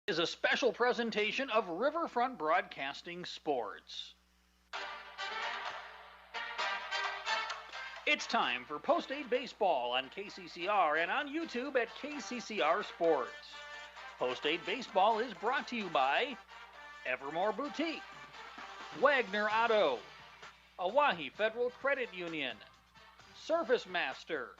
Is a special presentation of Riverfront Broadcasting Sports. It's time for Post-8 Baseball on KCCR and on YouTube at KCCR Sports. Post-8 Baseball is brought to you by Evermore Boutique, Wagner Auto, Oahe Federal Credit Union, Surface Master,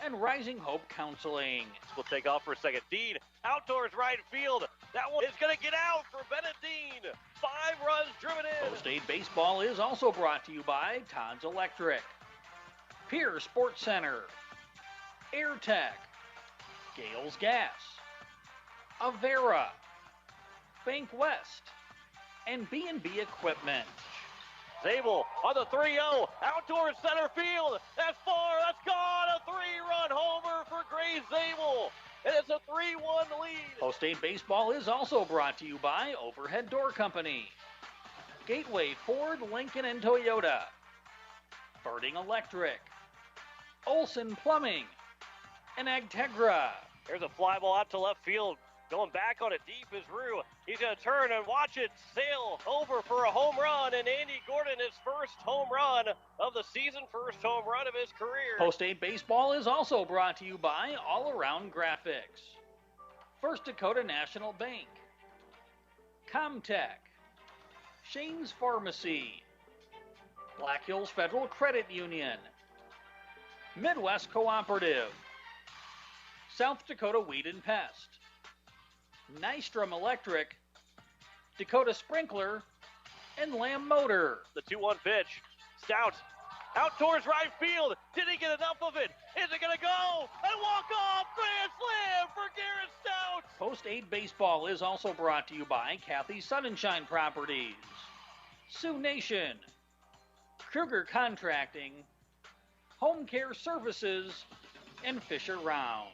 and Rising Hope Counseling. We'll take off for a second. Dean, outdoors right field. That one is going to get out for Bennett Dean. 5 runs driven in. Post-8 Baseball is also brought to you by Todd's Electric, Pierre Sports Center, AIRTECH, Gales Gas, Avera, Bank West, and B&B Equipment. Zabel on the 3-0, outdoor center field. That's far, that's gone. A 3-run homer for Grace Zabel. And it's a 3-1 lead. Post-8 Baseball is also brought to you by Overhead Door Company, Gateway Ford, Lincoln, and Toyota, Birding Electric, Olson Plumbing, and AGTEGRA. There's a fly ball out to left field. Going back on it deep is Rue. He's going to turn and watch it sail over for a home run. And Andy Gordon, his first home run of the season, first home run of his career. Post-8 Baseball is also brought to you by All Around Graphics, First Dakota National Bank, Comtech, Shane's Pharmacy, Black Hills Federal Credit Union, Midwest Cooperative, South Dakota Weed and Pest, Nystrom Electric, Dakota Sprinkler, and Lamb Motor. The 2-1 pitch. Stout out towards right field. Did he get enough of it? Is it going to go? And walk off. Grand slam for Garrett Stout. Post-8 Baseball is also brought to you by Kathy's Sun and Shine Properties, Sioux Nation, Kruger Contracting, HOMECARE Services, and Fisher Rounds.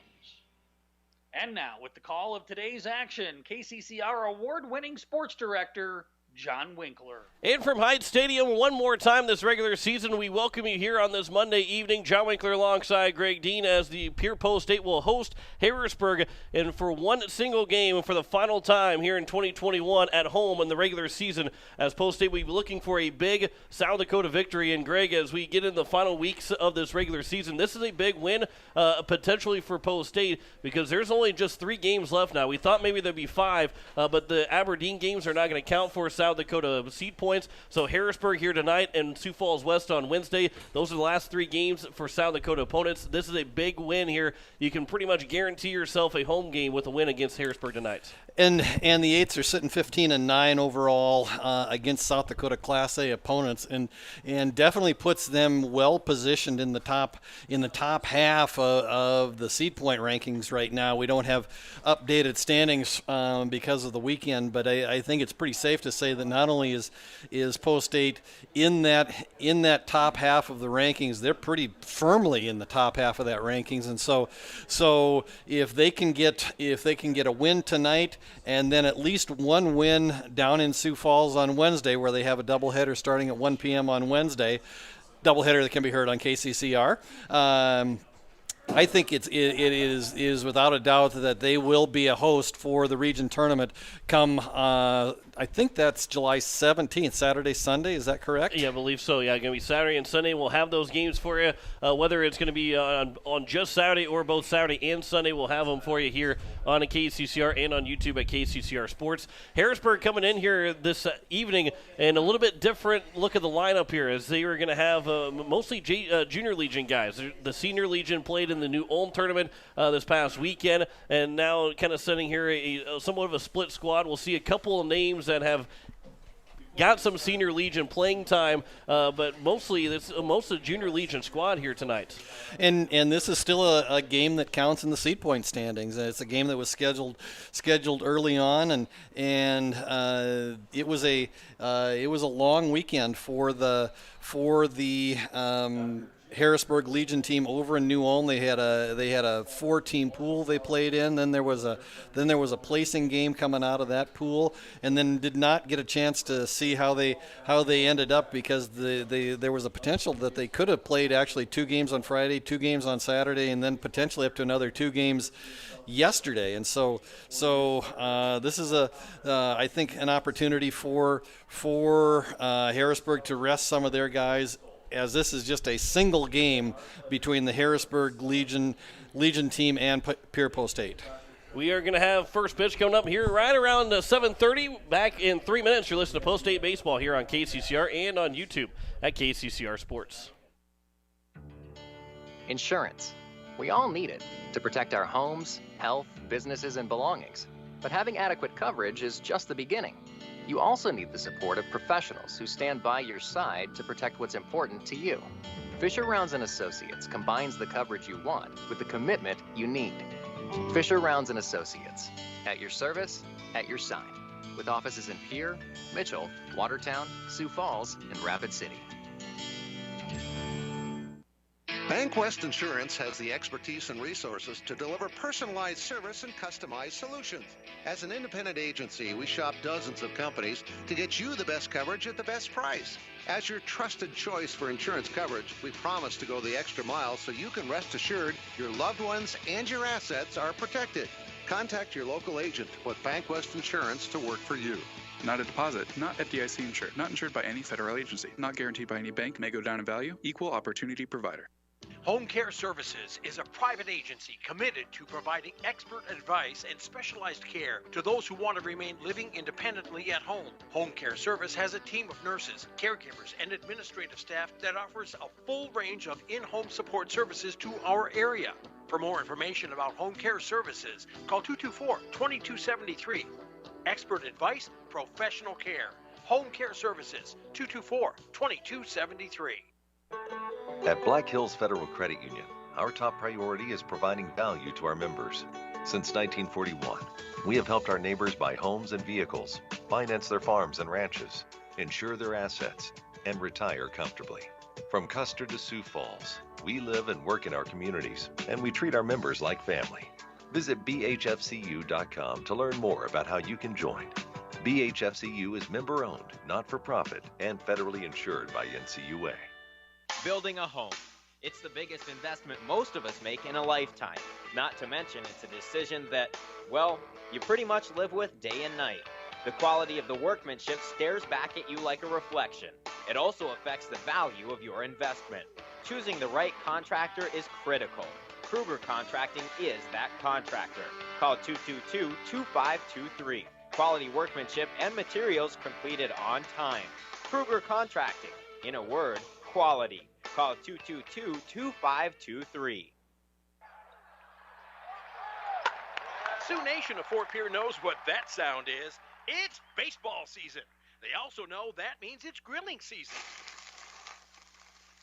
And now, with the call of today's action, KCCR award-winning sports director, John Winkler. And from Hyde Stadium, one more time this regular season, we welcome you here on this Monday evening. John Winkler alongside Greg Dean as the Pierre Post-8 will host Harrisburg, and for one single game for the final time here in 2021 at home in the regular season, as Post-8 will be looking for a big South Dakota victory. And Greg, as we get in the final weeks of this regular season, this is a big win potentially for Post-8 because there's only just 3 games left now. We thought maybe there'd be 5, but the Aberdeen games are not going to count for South Dakota seed points. So Harrisburg here tonight and Sioux Falls West on Wednesday. Those are the last 3 games for South Dakota opponents. This is a big win here. You can pretty much guarantee yourself a home game with a win against Harrisburg tonight. And the Eights are sitting 15-9 overall against South Dakota Class A opponents, and definitely puts them well positioned in the top half of the seed point rankings right now. We don't have updated standings because of the weekend, but I think it's pretty safe to say that not only is Post-8 in that top half of the rankings, they're pretty firmly in the top half of that rankings, and so if they can get a win tonight, and then at least one win down in Sioux Falls on Wednesday, where they have a doubleheader starting at 1 p.m. on Wednesday, doubleheader that can be heard on KCCR. I think it is without a doubt that they will be a host for the region tournament come, I think that's July 17th, Saturday, Sunday. Is that correct? Yeah, I believe so. Yeah, going to be Saturday and Sunday. We'll have those games for you. Whether it's going to be on just Saturday or both Saturday and Sunday, we'll have them for you here on KCCR and on YouTube at KCCR Sports. Harrisburg coming in here this evening, and a little bit different look at the lineup here, as they were going to have mostly Junior Legion guys. The Senior Legion played in the new Ulm tournament this past weekend, and now kind of sitting here somewhat of a split squad. We'll see a couple of names that have got some Senior Legion playing time, but mostly it's most of the Junior Legion squad here tonight. And this is still a game that counts in the seed point standings. It's a game that was scheduled early on, and it was a long weekend for the Harrisburg Legion team over in New Ulm. They had a 4-team pool they played in. Then there was a placing game coming out of that pool, and then did not get a chance to see how they ended up, because there was a potential that they could have played actually 2 games on Friday, 2 games on Saturday, and then potentially up to another 2 games yesterday. And so this is I think an opportunity for Harrisburg to rest some of their guys, as this is just a single game between the Harrisburg Legion team and Pierre Post 8. We are going to have first pitch coming up here right around 7:30. Back in 3 minutes. You're listening to Post 8 Baseball here on KCCR and on YouTube at KCCR Sports. Insurance. We all need it to protect our homes, health, businesses, and belongings. But having adequate coverage is just the beginning. You also need the support of professionals who stand by your side to protect what's important to you. Fisher Rounds & Associates combines the coverage you want with the commitment you need. Fisher Rounds & Associates, at your service, at your side, with offices in Pierre, Mitchell, Watertown, Sioux Falls, and Rapid City. BankWest Insurance has the expertise and resources to deliver personalized service and customized solutions. As an independent agency, we shop dozens of companies to get you the best coverage at the best price. As your trusted choice for insurance coverage, we promise to go the extra mile so you can rest assured your loved ones and your assets are protected. Contact your local agent with BankWest Insurance to work for you. Not a deposit, not FDIC insured, not insured by any federal agency, not guaranteed by any bank, may go down in value, equal opportunity provider. HOMECARE Services is a private agency committed to providing expert advice and specialized care to those who want to remain living independently at home. HOMECARE Service has a team of nurses, caregivers, and administrative staff that offers a full range of in-home support services to our area. For more information about HOMECARE Services, call 224-2273. Expert advice, professional care. HOMECARE Services, 224-2273. At Black Hills Federal Credit Union, our top priority is providing value to our members. Since 1941, we have helped our neighbors buy homes and vehicles, finance their farms and ranches, insure their assets, and retire comfortably. From Custer to Sioux Falls, we live and work in our communities, and we treat our members like family. Visit bhfcu.com to learn more about how you can join. BHFCU is member-owned, not-for-profit, and federally insured by NCUA. Building a home. It's the biggest investment most of us make in a lifetime. Not to mention it's a decision that, well, you pretty much live with day and night. The quality of the workmanship stares back at you like a reflection. It also affects the value of your investment. Choosing the right contractor is critical. Kruger Contracting is that contractor. Call 222-2523. Quality workmanship and materials completed on time. Kruger Contracting. In a word, quality. Call 222-2523. Sioux Nation of Fort Pierre knows what that sound is. It's baseball season. They also know that means it's grilling season.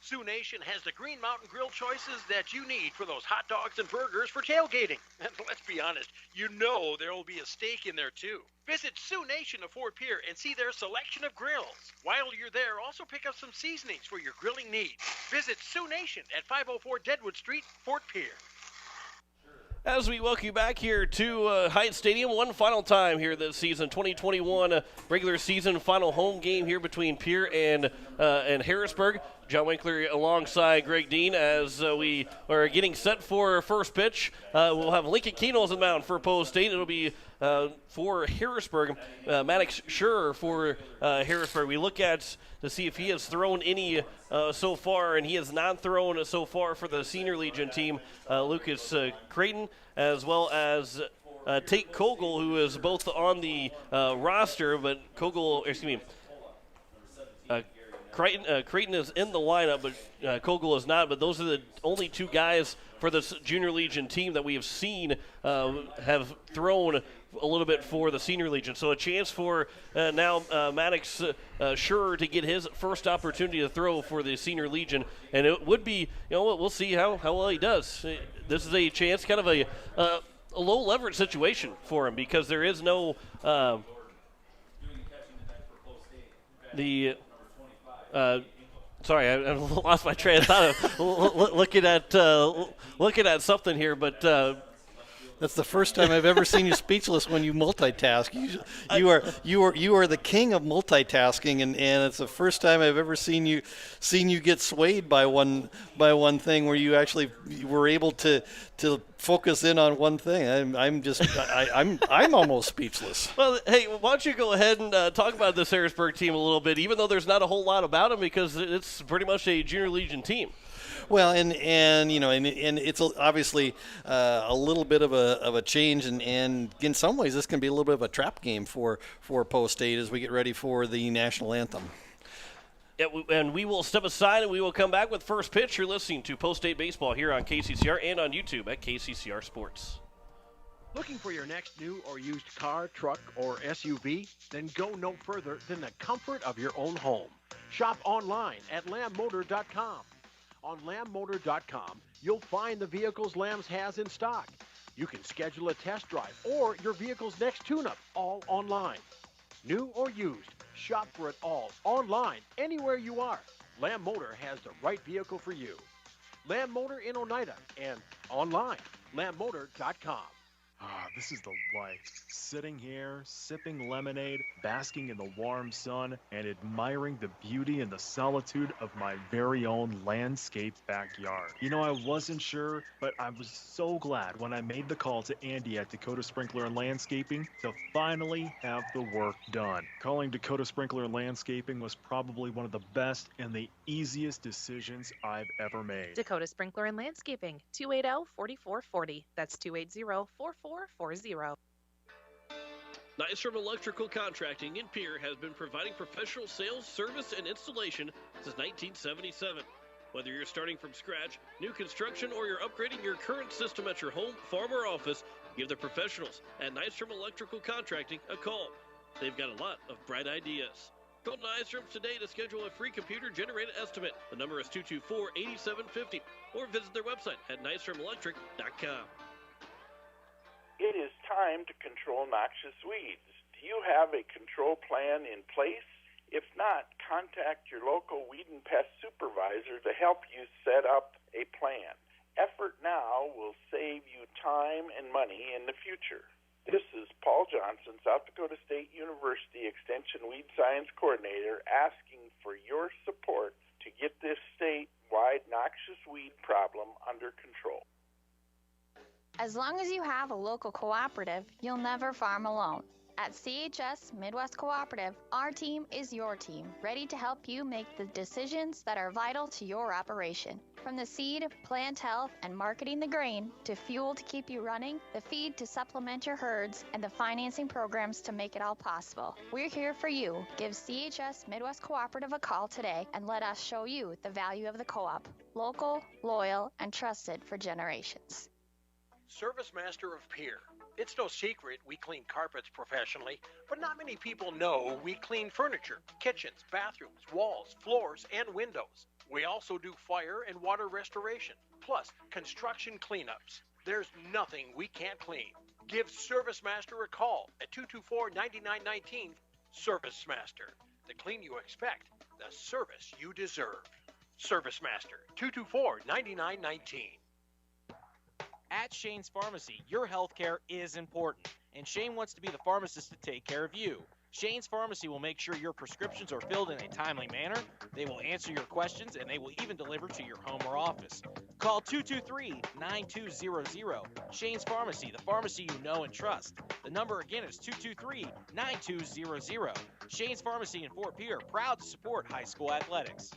Sioux Nation has the Green Mountain Grill choices that you need for those hot dogs and burgers for tailgating. And let's be honest, you know there will be a steak in there too. Visit Sioux Nation of Fort Pierre and see their selection of grills. While you're there, also pick up some seasonings for your grilling needs. Visit Sioux Nation at 504 Deadwood Street, Fort Pierre. As we welcome you back here to Hyatt Stadium one final time here this season, 2021 regular season final home game here between Pierre and Harrisburg. John Winkler alongside Greg Dean as we are getting set for first pitch. We'll have Lincoln Keenels in the mound for Post 8. It'll be for Harrisburg. Maddox Schurer for Harrisburg. We look at to see if he has thrown any so far, and he has not thrown so far for the Senior Legion team. Lucas Creighton, as well as Tate Kogel, who is both on the roster, but Creighton is in the lineup, but Kogel is not. But those are the only two guys for this Junior Legion team that we have seen have thrown a little bit for the Senior Legion. So a chance for now Maddox Schurer to get his first opportunity to throw for the Senior Legion. And it would be, we'll see how well he does. This is a chance, kind of a low leverage situation for him, because there is no Sorry, I lost my train of thought. Looking at something here, but that's the first time I've ever seen you speechless when you multitask. You are the king of multitasking, and it's the first time I've ever seen you get swayed by one thing where you actually were able to focus in on one thing. I'm almost speechless. Well, hey, why don't you go ahead and talk about this Harrisburg team a little bit, even though there's not a whole lot about them because it's pretty much a junior legion team. Well, and it's obviously a little bit of a change, and in some ways this can be a little bit of a trap game for Post State as we get ready for the national anthem. Yeah, and we will step aside and we will come back with first pitch. You're listening to Post State Baseball here on KCCR and on YouTube at KCCR Sports. Looking for your next new or used car, truck, or SUV? Then go no further than the comfort of your own home. Shop online at lambmotor.com. On lambmotor.com, you'll find the vehicles Lambs has in stock. You can schedule a test drive or your vehicle's next tune-up, all online. New or used, shop for it all online, anywhere you are. Lamb Motor has the right vehicle for you. Lamb Motor in Oneida and online, lambmotor.com. This is the life. Sitting here, sipping lemonade, basking in the warm sun, and admiring the beauty and the solitude of my very own landscape backyard. You know, I wasn't sure, but I was so glad when I made the call to Andy at Dakota Sprinkler and Landscaping to finally have the work done. Calling Dakota Sprinkler and Landscaping was probably one of the best and the easiest decisions I've ever made. Dakota Sprinkler and Landscaping, 280-4440. That's 280-4440. Nystrom Electrical Contracting in Pierre has been providing professional sales, service, and installation since 1977. Whether you're starting from scratch, new construction, or you're upgrading your current system at your home, farm, or office, give the professionals at Nystrom Electrical Contracting a call. They've got a lot of bright ideas. Call Nystrom today to schedule a free computer-generated estimate. The number is 224-8750, or visit their website at nystromelectric.com. It is time to control noxious weeds. Do you have a control plan in place? If not, contact your local weed and pest supervisor to help you set up a plan. Effort now will save you time and money in the future. This is Paul Johnson, South Dakota State University Extension Weed Science Coordinator, asking for your support to get this statewide noxious weed problem under control. As long as you have a local cooperative, you'll never farm alone. At CHS Midwest Cooperative, our team is your team, ready to help you make the decisions that are vital to your operation. From the seed, plant health, and marketing the grain, to fuel to keep you running, the feed to supplement your herds, and the financing programs to make it all possible. We're here for you. Give CHS Midwest Cooperative a call today and let us show you the value of the co-op. Local, loyal, and trusted for generations. Service Master of Pierre. It's no secret we clean carpets professionally, but not many people know we clean furniture, kitchens, bathrooms, walls, floors, and windows. We also do fire and water restoration, plus construction cleanups. There's nothing we can't clean. Give Service Master a call at 224-9919. Service Master. The clean you expect, the service you deserve. Service Master, 224-9919. At Shane's Pharmacy, your health care is important, and Shane wants to be the pharmacist to take care of you. Shane's Pharmacy will make sure your prescriptions are filled in a timely manner, they will answer your questions, and they will even deliver to your home or office. Call 223-9200. Shane's Pharmacy, the pharmacy you know and trust. The number again is 223-9200. Shane's Pharmacy in Fort Pierre, proud to support high school athletics.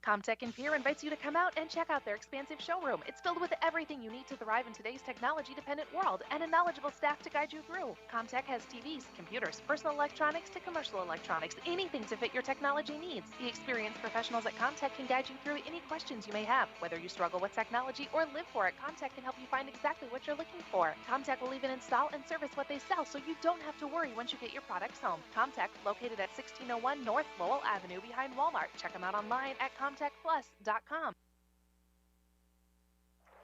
ComTech in Pierre invites you to come out and check out their expansive showroom. It's filled with everything you need to thrive in today's technology-dependent world and a knowledgeable staff to guide you through. ComTech has TVs, computers, personal electronics to commercial electronics, anything to fit your technology needs. The experienced professionals at ComTech can guide you through any questions you may have. Whether you struggle with technology or live for it, ComTech can help you find exactly what you're looking for. ComTech will even install and service what they sell, so you don't have to worry once you get your products home. ComTech, located at 1601 North Lowell Avenue behind Walmart. Check them out online at comtechplus.com.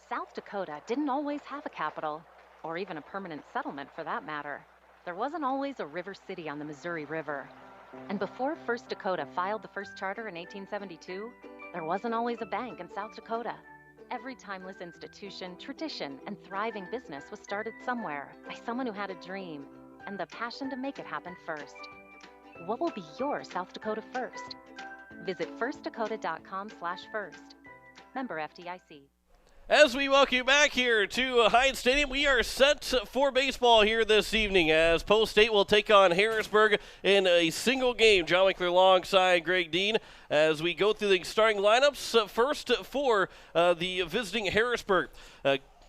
South Dakota didn't always have a capital, or even a permanent settlement for that matter. There wasn't always a river city on the Missouri River. And before First Dakota filed the first charter in 1872, there wasn't always a bank in South Dakota. Every timeless institution, tradition, and thriving business was started somewhere by someone who had a dream and the passion to make it happen first. What will be your South Dakota first? Visit firstdakota.com/first. Member FDIC. As we welcome you back here to Heinz Stadium, we are set for baseball here this evening as Post State will take on Harrisburg in a single game. John Winkler alongside Greg Dean as we go through the starting lineups. First for the visiting Harrisburg.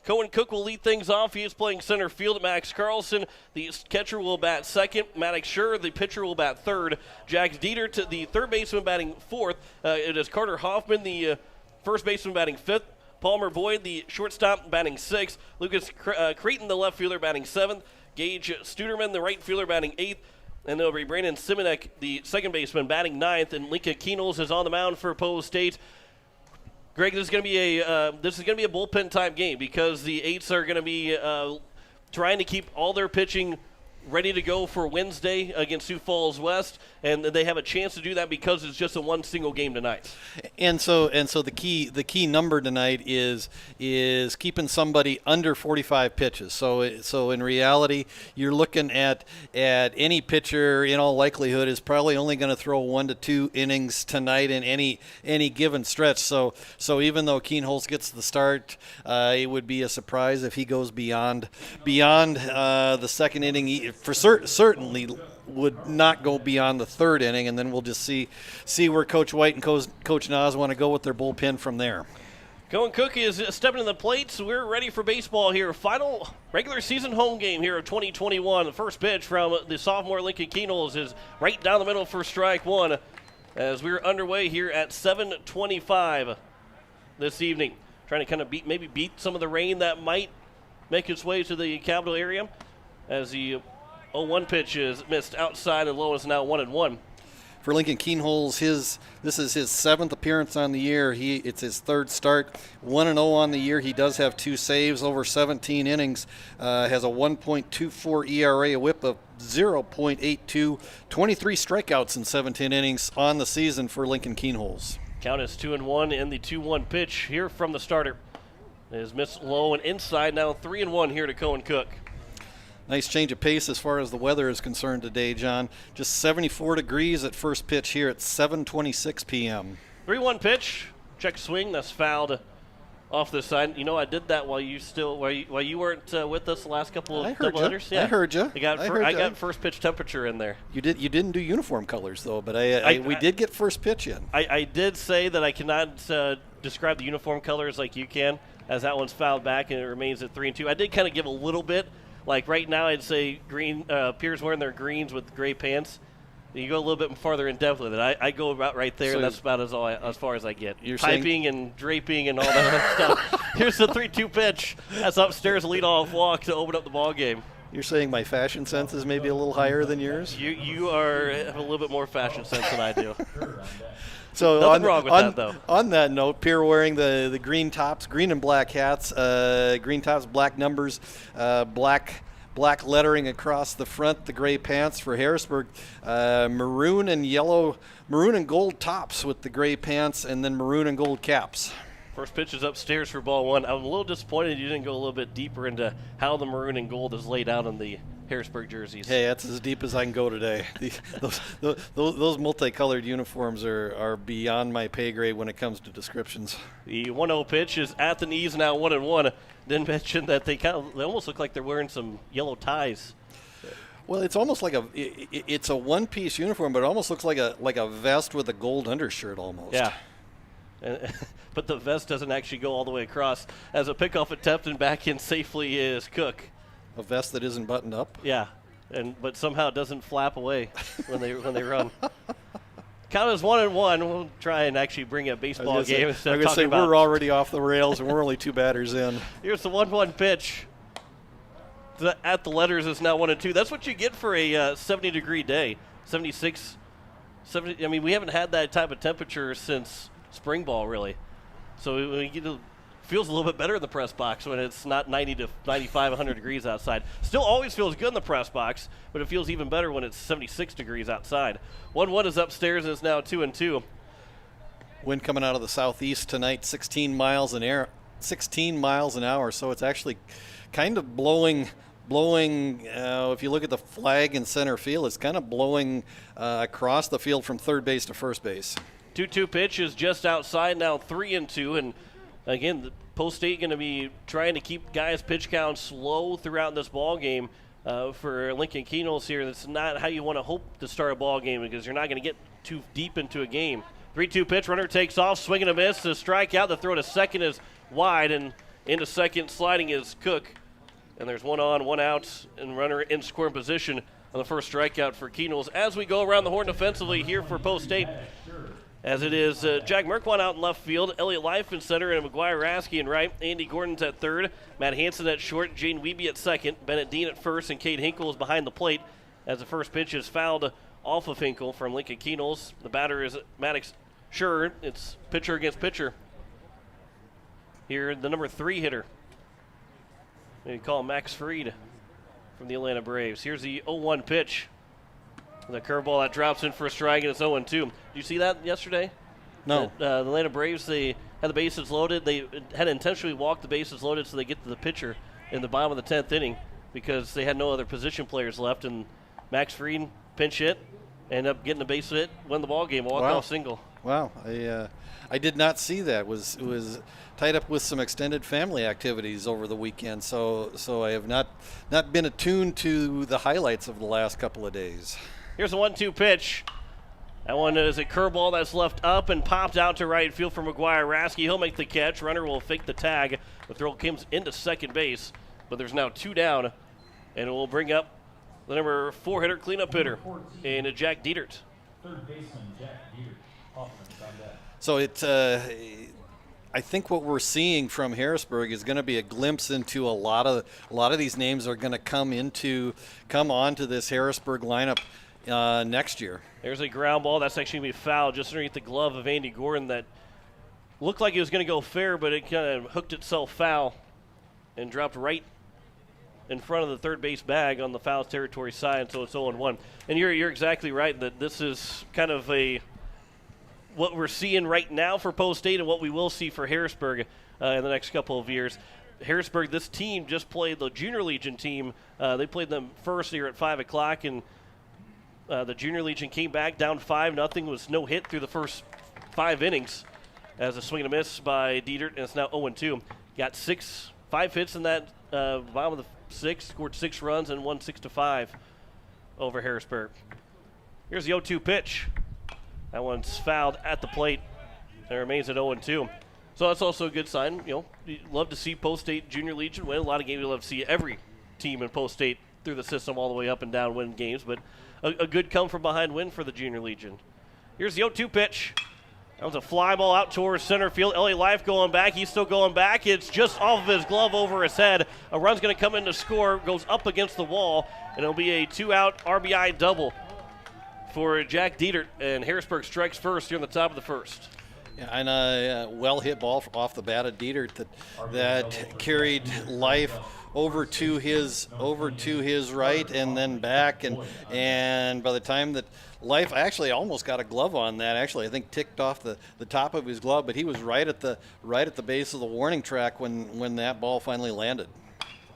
Cohen Cook will lead things off. He is playing center field. Max Carlson, the catcher, will bat second. Maddox Schur, the pitcher, will bat third. Jax Dietert, the third baseman, batting fourth. It is Carter Hoffman, the first baseman, batting fifth. Palmer Boyd, the shortstop, batting sixth. Lucas Creighton, the left fielder, batting seventh. Gage Studerman, the right fielder, batting eighth. And it'll be Brandon Simonek, the second baseman, batting ninth. And Lincoln Keenels is on the mound for Post State. Greg, this is going to be a bullpen type game because the Eights are going to be trying to keep all their pitching ready to go for Wednesday against Sioux Falls West, and they have a chance to do that because it's just a one single game tonight. And so the key number tonight is keeping somebody under 45 pitches. So in reality, you're looking at any pitcher in all likelihood is probably only going to throw 1 to 2 innings tonight in any given stretch. So even though Keenholz gets the start, it would be a surprise if he goes beyond the second inning. For certainly would not go beyond the third inning, and then we'll just see where Coach White and Coach Nas want to go with their bullpen from there. Cohen Cook is stepping to the plate, so we're ready for baseball here. Final regular season home game here of 2021. The first pitch from the sophomore Lincoln Keenels is right down the middle for strike one as we're underway here at 7:25 this evening. Trying to kind of beat some of the rain that might make its way to the capital area as the 0-1 pitch is missed outside and low is now 1-1. For Lincoln Keenholz, this is his 7th appearance on the year. It's his third start, 1-0 on the year. He does have 2 saves over 17 innings, has a 1.24 ERA, a whip of 0.82, 23 strikeouts in 17 innings on the season for Lincoln Keenholz. Count is 2-1 in the 2-1 pitch here from the starter. It is missed low and inside, now 3-1 here to Cohen Cook. Nice change of pace as far as the weather is concerned today, John. Just 74 degrees at first pitch here at 7:26 p.m. 3-1 pitch, check swing, that's fouled off the side. You know, I did that while you weren't with us the last couple of doubleheaders. Yeah. I heard you. I got first pitch temperature in there. You didn't do uniform colors though, but we did get first pitch in. I did say that I cannot describe the uniform colors like you can, as that one's fouled back and it remains at 3-2. I did kind of give a little bit. Like right now, I'd say green. Pierre's wearing their greens with gray pants. You go a little bit farther in depth with it. I go about right there, and that's about as far as I get. You're Typing and draping and all that stuff. Here's the 3-2 pitch. That's upstairs leadoff walk to open up the ball game. You're saying my fashion sense is maybe a little higher than yours? You have a little bit more fashion sense than I do. So nothing wrong with that, though. On that note, Pierre wearing the green tops, green and black hats, green tops, black numbers, black lettering across the front, the gray pants for Harrisburg, maroon and gold tops with the gray pants, and then maroon and gold caps. First pitch is upstairs for ball one. I'm a little disappointed you didn't go a little bit deeper into how the maroon and gold is laid out on the Harrisburg jerseys. Hey, that's as deep as I can go today. Those multicolored uniforms are beyond my pay grade when it comes to descriptions. The 1-0 pitch is at the knees, now 1-1. Didn't mention that they almost look like they're wearing some yellow ties. Well, it's almost like it's a one-piece uniform, but it almost looks like a vest with a gold undershirt almost. Yeah. But the vest doesn't actually go all the way across. As a pickoff attempt and back in safely is Cook. A vest that isn't buttoned up? Yeah, but somehow it doesn't flap away when they run. Count is 1-1. We'll try and actually bring a baseball game instead of talking about. We're already off the rails and we're only 2 batters in. Here's the 1-1 pitch. At the letters is now 1-2. That's what you get for a 70-degree day. 76, 70. I mean, we haven't had that type of temperature since spring ball, really. So we get feels a little bit better in the press box when it's not 90 to 95, 100 degrees outside. Still always feels good in the press box, but it feels even better when it's 76 degrees outside. 1-1 is upstairs, and it's now 2-2. Wind coming out of the southeast tonight, 16 miles an hour, so it's actually kind of blowing. If you look at the flag in center field, it's kind of blowing across the field from third base to first base. 2-2 pitch is just outside, now 3-2, and again, the Post State going to be trying to keep guys' pitch counts low throughout this ball game. For Lincoln Keenels here, that's not how you want to hope to start a ball game because you're not going to get too deep into a game. 3-2 pitch, runner takes off, swing and a miss, a strikeout. The throw to second is wide, and into second sliding is Cook. And there's 1 on, 1 out, and runner in scoring position on the first strikeout for Keenels. As we go around the horn defensively here for Post State, as it is Jack Merkwan out in left field, Elliott Life in center, and McGuire Rasky in right. Andy Gordon's at third, Matt Hansen at short, Jane Wiebe at second, Bennett Dean at first, and Cade Hinkle is behind the plate as the first pitch is fouled off of Hinkle from Lincoln Keenels. The batter is Maddox Sure. It's pitcher against pitcher. Here, the number 3 hitter. They call Max Fried from the Atlanta Braves. Here's the 0-1 pitch. The curveball that drops in for a strike, and it's 0-2. Did you see that yesterday? No. The Atlanta Braves, they had the bases loaded. They had intentionally walked the bases loaded so they get to the pitcher in the bottom of the 10th inning because they had no other position players left. And Max Fried pinch hit, ended up getting a base hit, win the ball game, walk-off single. Wow, I did not see that. It was tied up with some extended family activities over the weekend, so I have not been attuned to the highlights of the last couple of days. Here's a 1-2 pitch. That one is a curveball that's left up and popped out to right field for McGuire Rasky. He'll make the catch. Runner will fake the tag. The throw comes into second base, but there's now 2 down, and it will bring up the number 4 hitter, cleanup hitter, and Jack Dietert. Third baseman Jack Dietert. So I think what we're seeing from Harrisburg is going to be a glimpse into a lot of these names are going to come onto this Harrisburg lineup next year. There's a ground ball that's actually going to be fouled just underneath the glove of Andy Gordon that looked like it was going to go fair, but it kind of hooked itself foul and dropped right in front of the third base bag on the foul territory side, so it's 0-1. And you're exactly right that this is kind of what we're seeing right now for Post State and what we will see for Harrisburg in the next couple of years. Harrisburg, this team just played the Junior Legion team. They played them first here at 5 o'clock, and the Junior Legion came back down 5-0. Was no hit through the first 5 innings as a swing and a miss by Dietert, and it's now 0-2. Got 5 hits in that bottom of the 6th, scored 6 runs and won 6-5 over Harrisburg. Here's the 0-2 pitch. That one's fouled at the plate. It remains at 0-2. So that's also a good sign. You love to see Post State Junior Legion win. A lot of games you love to see every team in Post State through the system all the way up and down win games, but a good come-from-behind win for the Junior Legion. Here's the 0-2 pitch. That was a fly ball out towards center field. Elliott Life going back. He's still going back. It's just off of his glove over his head. A run's going to come in to score. Goes up against the wall, and it'll be a 2-out RBI double for Jack Dietert, and Harrisburg strikes first here in the top of the first. Yeah, and a well-hit ball off the bat of Dietert that carried Life over to his right and then back, and by the time that Life actually almost got a glove on that. Actually, I think ticked off the top of his glove, but he was right at the base of the warning track when that ball finally landed.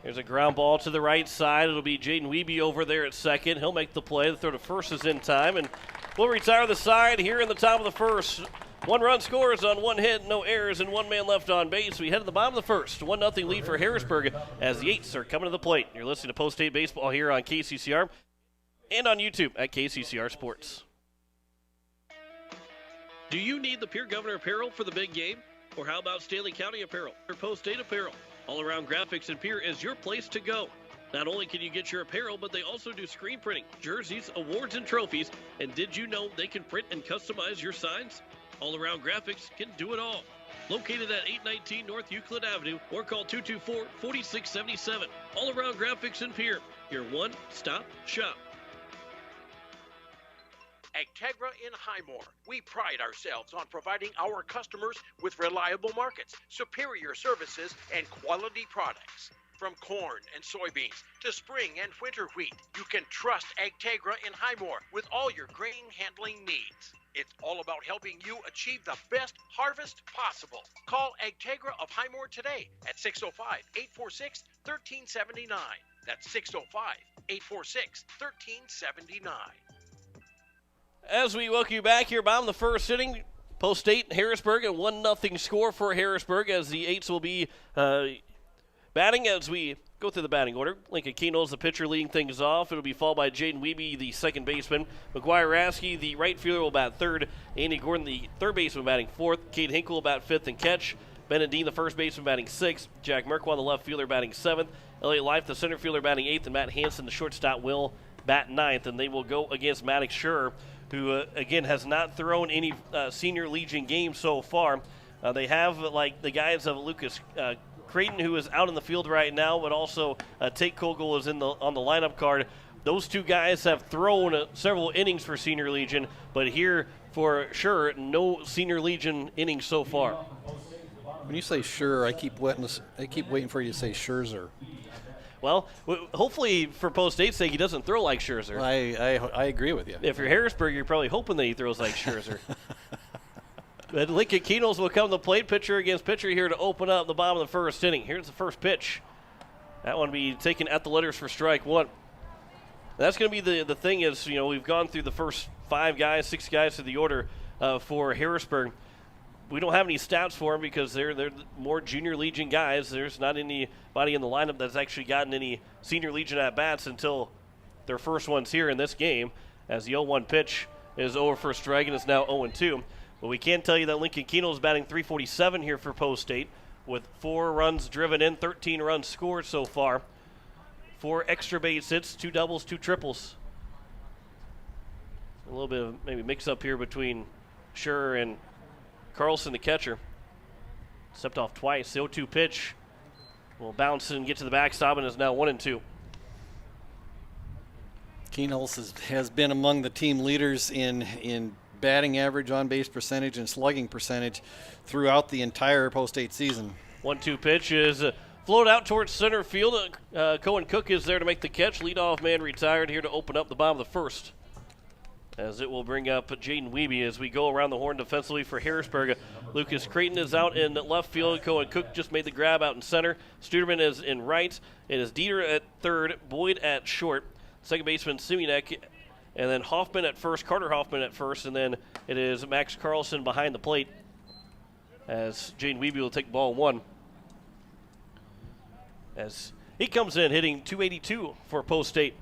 There's a ground ball to the right side. It'll be Jaden Wiebe over there at second. He'll make the play. The throw to first is in time, and we'll retire the side here in the top of the first. 1 run scores on 1 hit, no errors, and 1 man left on base. We head to the bottom of the first. 1-0 lead for Harrisburg as the Eights are coming to the plate. You're listening to Post State Baseball here on KCCR and on YouTube at KCCR Sports. Do you need the Pierre Governor apparel for the big game? Or how about Stanley County apparel or Post State apparel? All-Around Graphics in Pierre is your place to go. Not only can you get your apparel, but they also do screen printing, jerseys, awards, and trophies. And did you know they can print and customize your signs? All-Around Graphics can do it all. Located at 819 North Euclid Avenue or call 224-4677. All-Around Graphics in Pierre, your one-stop shop. AGTEGRA in Highmore. We pride ourselves on providing our customers with reliable markets, superior services, and quality products. From corn and soybeans to spring and winter wheat, you can trust AGTEGRA in Highmore with all your grain handling needs. It's all about helping you achieve the best harvest possible. Call AGTEGRA of Highmore today at 605-846-1379. That's 605-846-1379. As we welcome you back here, bottom of the first inning, Post State Harrisburg, a 1-0 score for Harrisburg as the Eights will be batting as we go through the batting order. Lincoln Keno's the pitcher leading things off. It'll be followed by Jaden Wiebe, the second baseman. McGuire Rasky, the right fielder, will bat third. Andy Gordon, the third baseman, batting fourth. Cade Hinkle will bat fifth and catch. Bennett Dean, the first baseman, batting sixth. Jack Merkwan, the left fielder, batting seventh. Elliott Life, the center fielder, batting eighth. And Matt Hansen, the shortstop, will bat ninth. And they will go against Maddox Schur, who, again, has not thrown any Senior Legion games so far. They have, like, the guys of Lucas Creighton, who is out in the field right now, but also Tate Kogel is on the lineup card. Those two guys have thrown several innings for Senior Legion, but here for sure, no Senior Legion innings so far. When you say sure, I keep waiting for you to say Scherzer. Well, hopefully for Post State's sake, he doesn't throw like Scherzer. I agree with you. If you're Harrisburg, you're probably hoping that he throws like Scherzer. But Lincoln Keno's will come to the plate, pitcher against pitcher here to open up the bottom of the first inning. Here's the first pitch. That one will be taken at the letters for strike one. That's going to be the thing is, you know, we've gone through the first 6 guys through the order for Harrisburg. We don't have any stats for them because they're more Junior Legion guys. There's not anybody in the lineup that's actually gotten any Senior Legion at-bats until their first ones here in this game, as the 0-1 pitch is over for a strike and it's now 0-2. But we can tell you that Lincoln Keno is batting .347 here for Post State with 4 runs driven in, 13 runs scored so far. 4 extra base hits, 2 doubles, 2 triples. A little bit of maybe mix-up here between Schur and Carlson, the catcher. Stepped off twice. The 0-2 pitch will bounce and get to the backstop and is now 1-2. Keno has been among the team leaders in batting average, on-base percentage, and slugging percentage throughout the entire Post-State season. 1-2 pitch is floated out towards center field. Cohen Cook is there to make the catch. Leadoff man retired here to open up the bottom of the first. As it will bring up Jaden Wiebe as we go around the horn defensively for Harrisburg. Lucas Creighton is out in left field. Cohen Cook just made the grab out in center. Studerman is in right. It is Dieter at third, Boyd at short. Second baseman Siminek, and then Hoffman at first, Carter Hoffman at first, and then it is Max Carlson behind the plate as Jaden Wiebe will take ball one. As he comes in hitting .282 for Post State.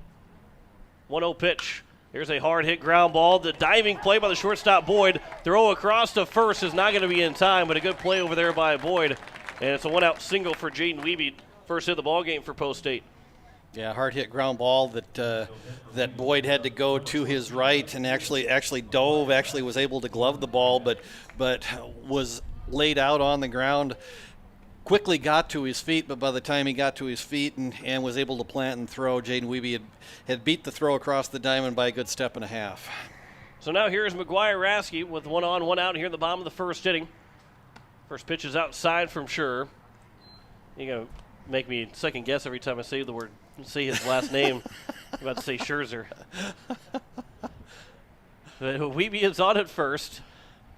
1-0 pitch. Here's a hard hit ground ball. The diving play by the shortstop Boyd. Throw across to first is not going to be in time, but a good play over there by Boyd. And it's a 1-out single for Jaden Wiebe. First hit of the ball game for Post State. Yeah, hard hit ground ball that Boyd had to go to his right and actually dove. Actually was able to glove the ball, but was laid out on the ground. Quickly got to his feet, but by the time he got to his feet and was able to plant and throw, Jaden Wiebe had beat the throw across the diamond by a good step and a half. So now here's McGuire Rasky with 1 on, 1 out here in the bottom of the first inning. First pitch is outside from Schur. You're going to make me second guess every time I say his last name. I'm about to say Scherzer. Wiebe is on at first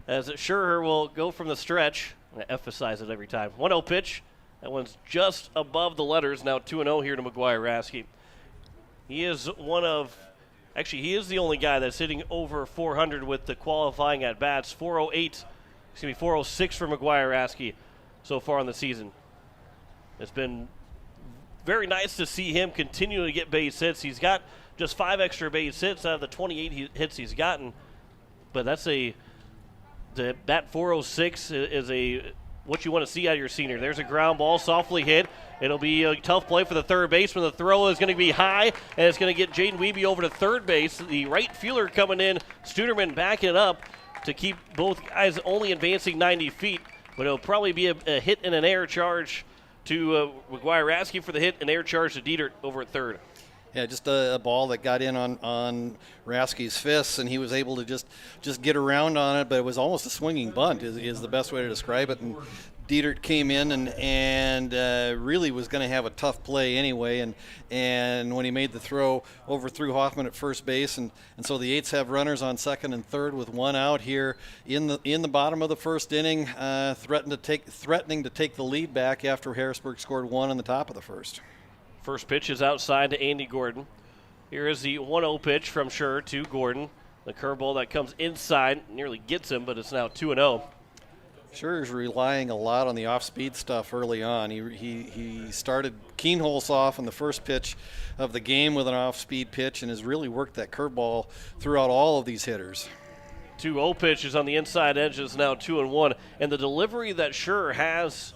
as Schur will go from the stretch. I emphasize it every time. 1-0 pitch. That one's just above the letters. Now 2-0 here to McGuire Rasky. He is he is the only guy that's hitting over 400 with the qualifying at bats. 406 for McGuire Rasky so far in the season. It's been very nice to see him continue to get base hits. He's got just 5 extra base hits out of the 28 hits he's gotten. But that's the bat 406 is what you want to see out of your senior. There's a ground ball, softly hit. It'll be a tough play for the third baseman. The throw is going to be high, and it's going to get Jaden Wiebe over to third base. The right fielder coming in, Studerman backing it up to keep both guys only advancing 90 feet. But it'll probably be a hit and an air charge to McGuire Rasky for the hit, and air charge to Dieter over at third. Yeah, just a ball that got in on Rasky's fists, and he was able to just get around on it, but it was almost a swinging bunt is the best way to describe it. And Dietert came in and really was going to have a tough play anyway, and when he made the throw, overthrew Hoffman at first base, and so the Eights have runners on second and third with one out here in the bottom of the first inning, threatening to take the lead back after Harrisburg scored one in the top of the first. First pitch is outside to Andy Gordon. Here is the 1-0 pitch from Scher to Gordon. The curveball that comes inside nearly gets him, but it's now 2-0. Scher is relying a lot on the off-speed stuff early on. He started Keenholz off in the first pitch of the game with an off-speed pitch and has really worked that curveball throughout all of these hitters. 2-0 pitch is on the inside edge. Is now 2-1. And the delivery that Scher has,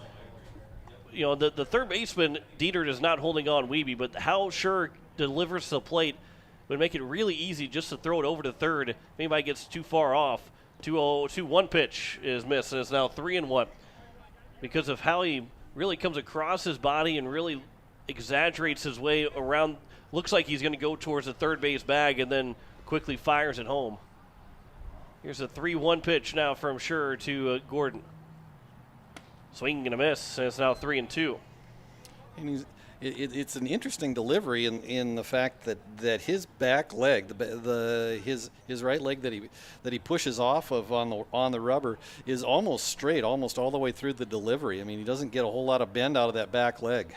you know, the third baseman, Dietert, is not holding on Wiebe, but how Scher delivers to the plate would make it really easy just to throw it over to third if anybody gets too far off. 2-1 pitch is missed, and it's now 3-1 because of how he really comes across his body and really exaggerates his way around. Looks like he's going to go towards the third base bag and then quickly fires it home. Here's a 3-1 pitch now from Scher to Gordon. Swing and a miss, and it's now 3-2. And it's an interesting delivery in the fact that his back leg, his right leg that he pushes off of on the rubber is almost straight, almost all the way through the delivery. I mean, he doesn't get a whole lot of bend out of that back leg.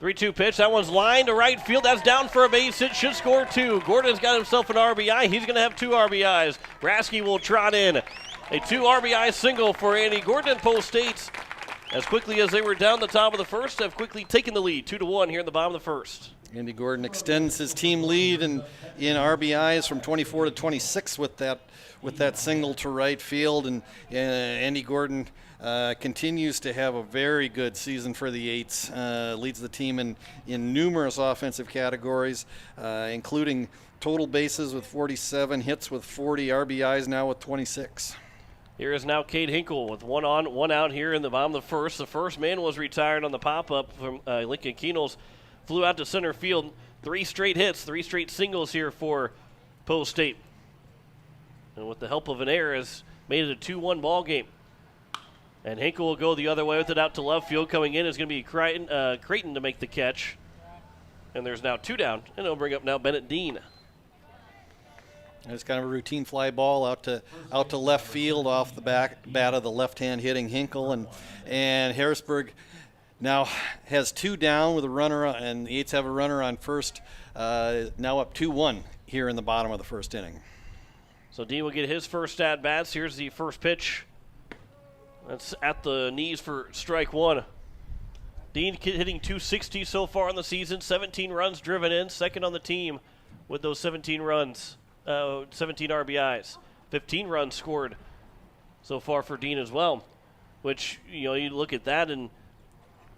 3-2 pitch. That one's lined to right field. That's down for a base hit. Should score 2. Gordon's got himself an RBI. He's going to have 2 RBIs. Rasky will trot in. A 2 RBI single for Andy Gordon. Post States, as quickly as they were down the top of the first, have quickly taken the lead, 2-1 here in the bottom of the first. Andy Gordon extends his team lead in RBIs from 24 to 26 with that single to right field, and Andy Gordon continues to have a very good season for the Eights. Leads the team in numerous offensive categories, including total bases with 47, hits with 40, RBIs now with 26. Here is now Cade Hinkle with 1 on, 1 out here in the bottom of the first. The first man was retired on the pop-up from Lincoln Keenholz. Flew out to center field. 3 straight hits, 3 straight singles here for Post State. And with the help of an error, has made it a 2-1 ball game. And Hinkle will go the other way with it out to left field. Coming in is going to be Creighton to make the catch. And there's now 2 down. And it'll bring up now Bennett Dean. It's kind of a routine fly ball out to left field off the bat of the left-hand hitting Hinkle, and Harrisburg now has 2 down with a runner, and the Eights have a runner on first. Now up 2-1 here in the bottom of the first inning. So Dean will get his first at bats. Here's the first pitch. That's at the knees for strike 1. Dean hitting .260 so far in the season. 17 runs driven in, second on the team with those 17 runs. 17 RBIs, 15 runs scored so far for Dean as well, which, you know, you look at that, and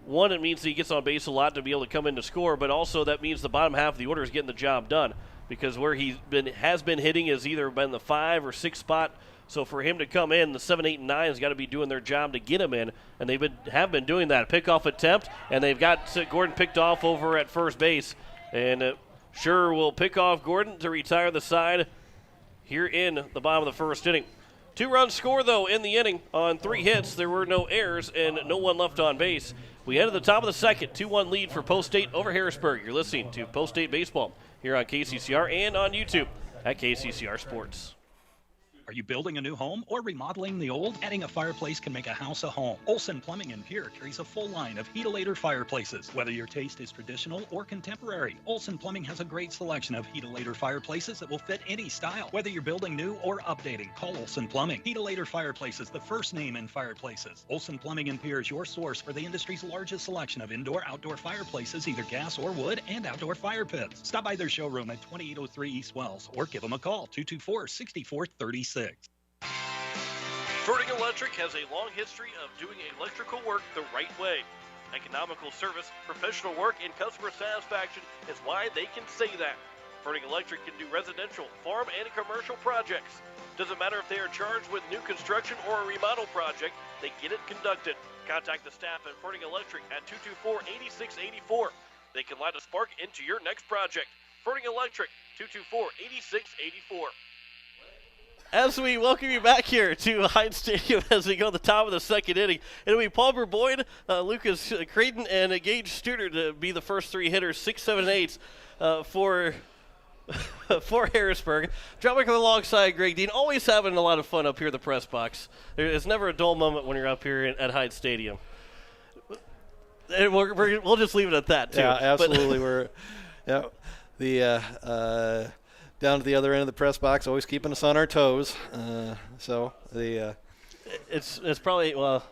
one, it means that he gets on base a lot to be able to come in to score, but also that means the bottom half of the order is getting the job done, because where he has been hitting has either been the 5 or 6 spot. So for him to come in, the 7, 8, and 9 has got to be doing their job to get him in, and they have been doing that. Pickoff attempt, and they've got Gordon picked off over at first base, and Scher will pick off Gordon to retire the side here in the bottom of the first inning. 2-run score, though, in the inning on 3 hits. There were no errors and no one left on base. We head to the top of the second, 2-1 lead for Post State over Harrisburg. You're listening to Post State Baseball here on KCCR and on YouTube at KCCR Sports. Are you building a new home or remodeling the old? Adding a fireplace can make a house a home. Olson Plumbing in Pierre carries a full line of Heat-O-Lator fireplaces. Whether your taste is traditional or contemporary, Olson Plumbing has a great selection of Heat-O-Lator fireplaces that will fit any style. Whether you're building new or updating, call Olson Plumbing. Heat-O-Lator Fireplaces, the first name in fireplaces. Olson Plumbing in Pierre is your source for the industry's largest selection of indoor-outdoor fireplaces, either gas or wood, and outdoor fire pits. Stop by their showroom at 2803 East Wells or give them a call, 224-6436. Ferding Electric has a long history of doing electrical work the right way. Economical service, professional work, and customer satisfaction is why they can say that. Ferding Electric can do residential, farm, and commercial projects. Doesn't matter if they are charged with new construction or a remodel project, they get it conducted. Contact the staff at Ferding Electric at 224-8684. They can light a spark into your next project. Furning Electric, 224-8684. As we welcome you back here to Hyde Stadium as we go to the top of the second inning, it'll be Palmer Boyd, Lucas Creighton, and Gage Studer to be the first three hitters, 6, 7, 8 for Harrisburg. Dropping alongside Greg Dean, always having a lot of fun up here in the press box. It's never a dull moment when you're up here at Hyde Stadium. And we'll just leave it at that, too. Yeah, absolutely. Down to the other end of the press box, always keeping us on our toes. It's probably, well,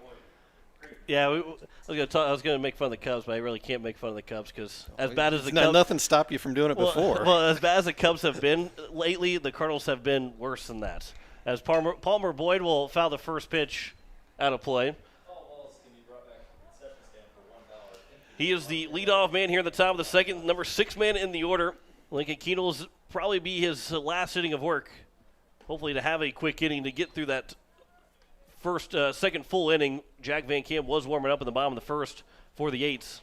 yeah. I was going to make fun of the Cubs, but I really can't make fun of the Cubs because as bad as the Cubs, nothing stopped you from doing it before. Well, as bad as the Cubs have been lately, the Cardinals have been worse than that. As Palmer Boyd will foul the first pitch out of play. He is the leadoff man here at the top of the second, number 6 man in the order. Lincoln Keenel's probably be his last inning of work. Hopefully to have a quick inning to get through that second full inning. Jack Van Camp was warming up in the bottom of the first for the Eights.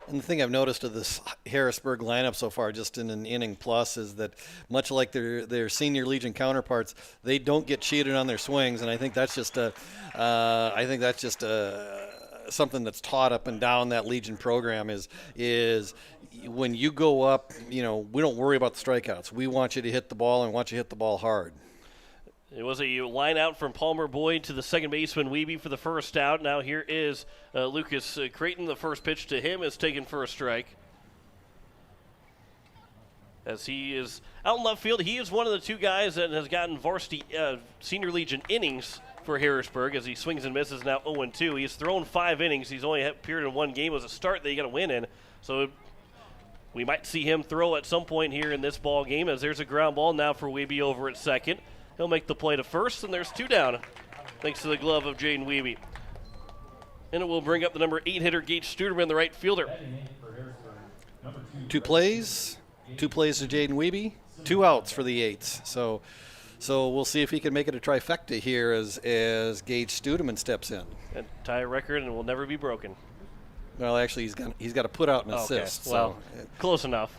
And the thing I've noticed of this Harrisburg lineup so far, just in an inning plus, is that much like their senior Legion counterparts, they don't get cheated on their swings, and I think that's just something that's taught up and down that Legion program is when you go up, we don't worry about the strikeouts. We want you to hit the ball and want you to hit the ball hard. It was a line out from Palmer Boyd to the second baseman Wiebe for the first out. Now here is Lucas Creighton. The first pitch to him is taken for a strike. As he is out in left field, he is one of the two guys that has gotten varsity senior Legion innings for Harrisburg as he swings and misses now 0-2. He's thrown 5 innings. He's only appeared in one game. It was a start that you got to win in. So we might see him throw at some point here in this ball game as there's a ground ball now for Wiebe over at second. He'll make the play to first, and there's 2 down thanks to the glove of Jaden Wiebe. And it will bring up the number 8 hitter, Gage Studerman, the right fielder. 2 plays to Jaden Wiebe, 2 outs for the Eights. So we'll see if he can make it a trifecta here as Gage Studeman steps in. And tie a record and will never be broken. Well, actually, he's got to put out an assist. Okay. Well, close enough.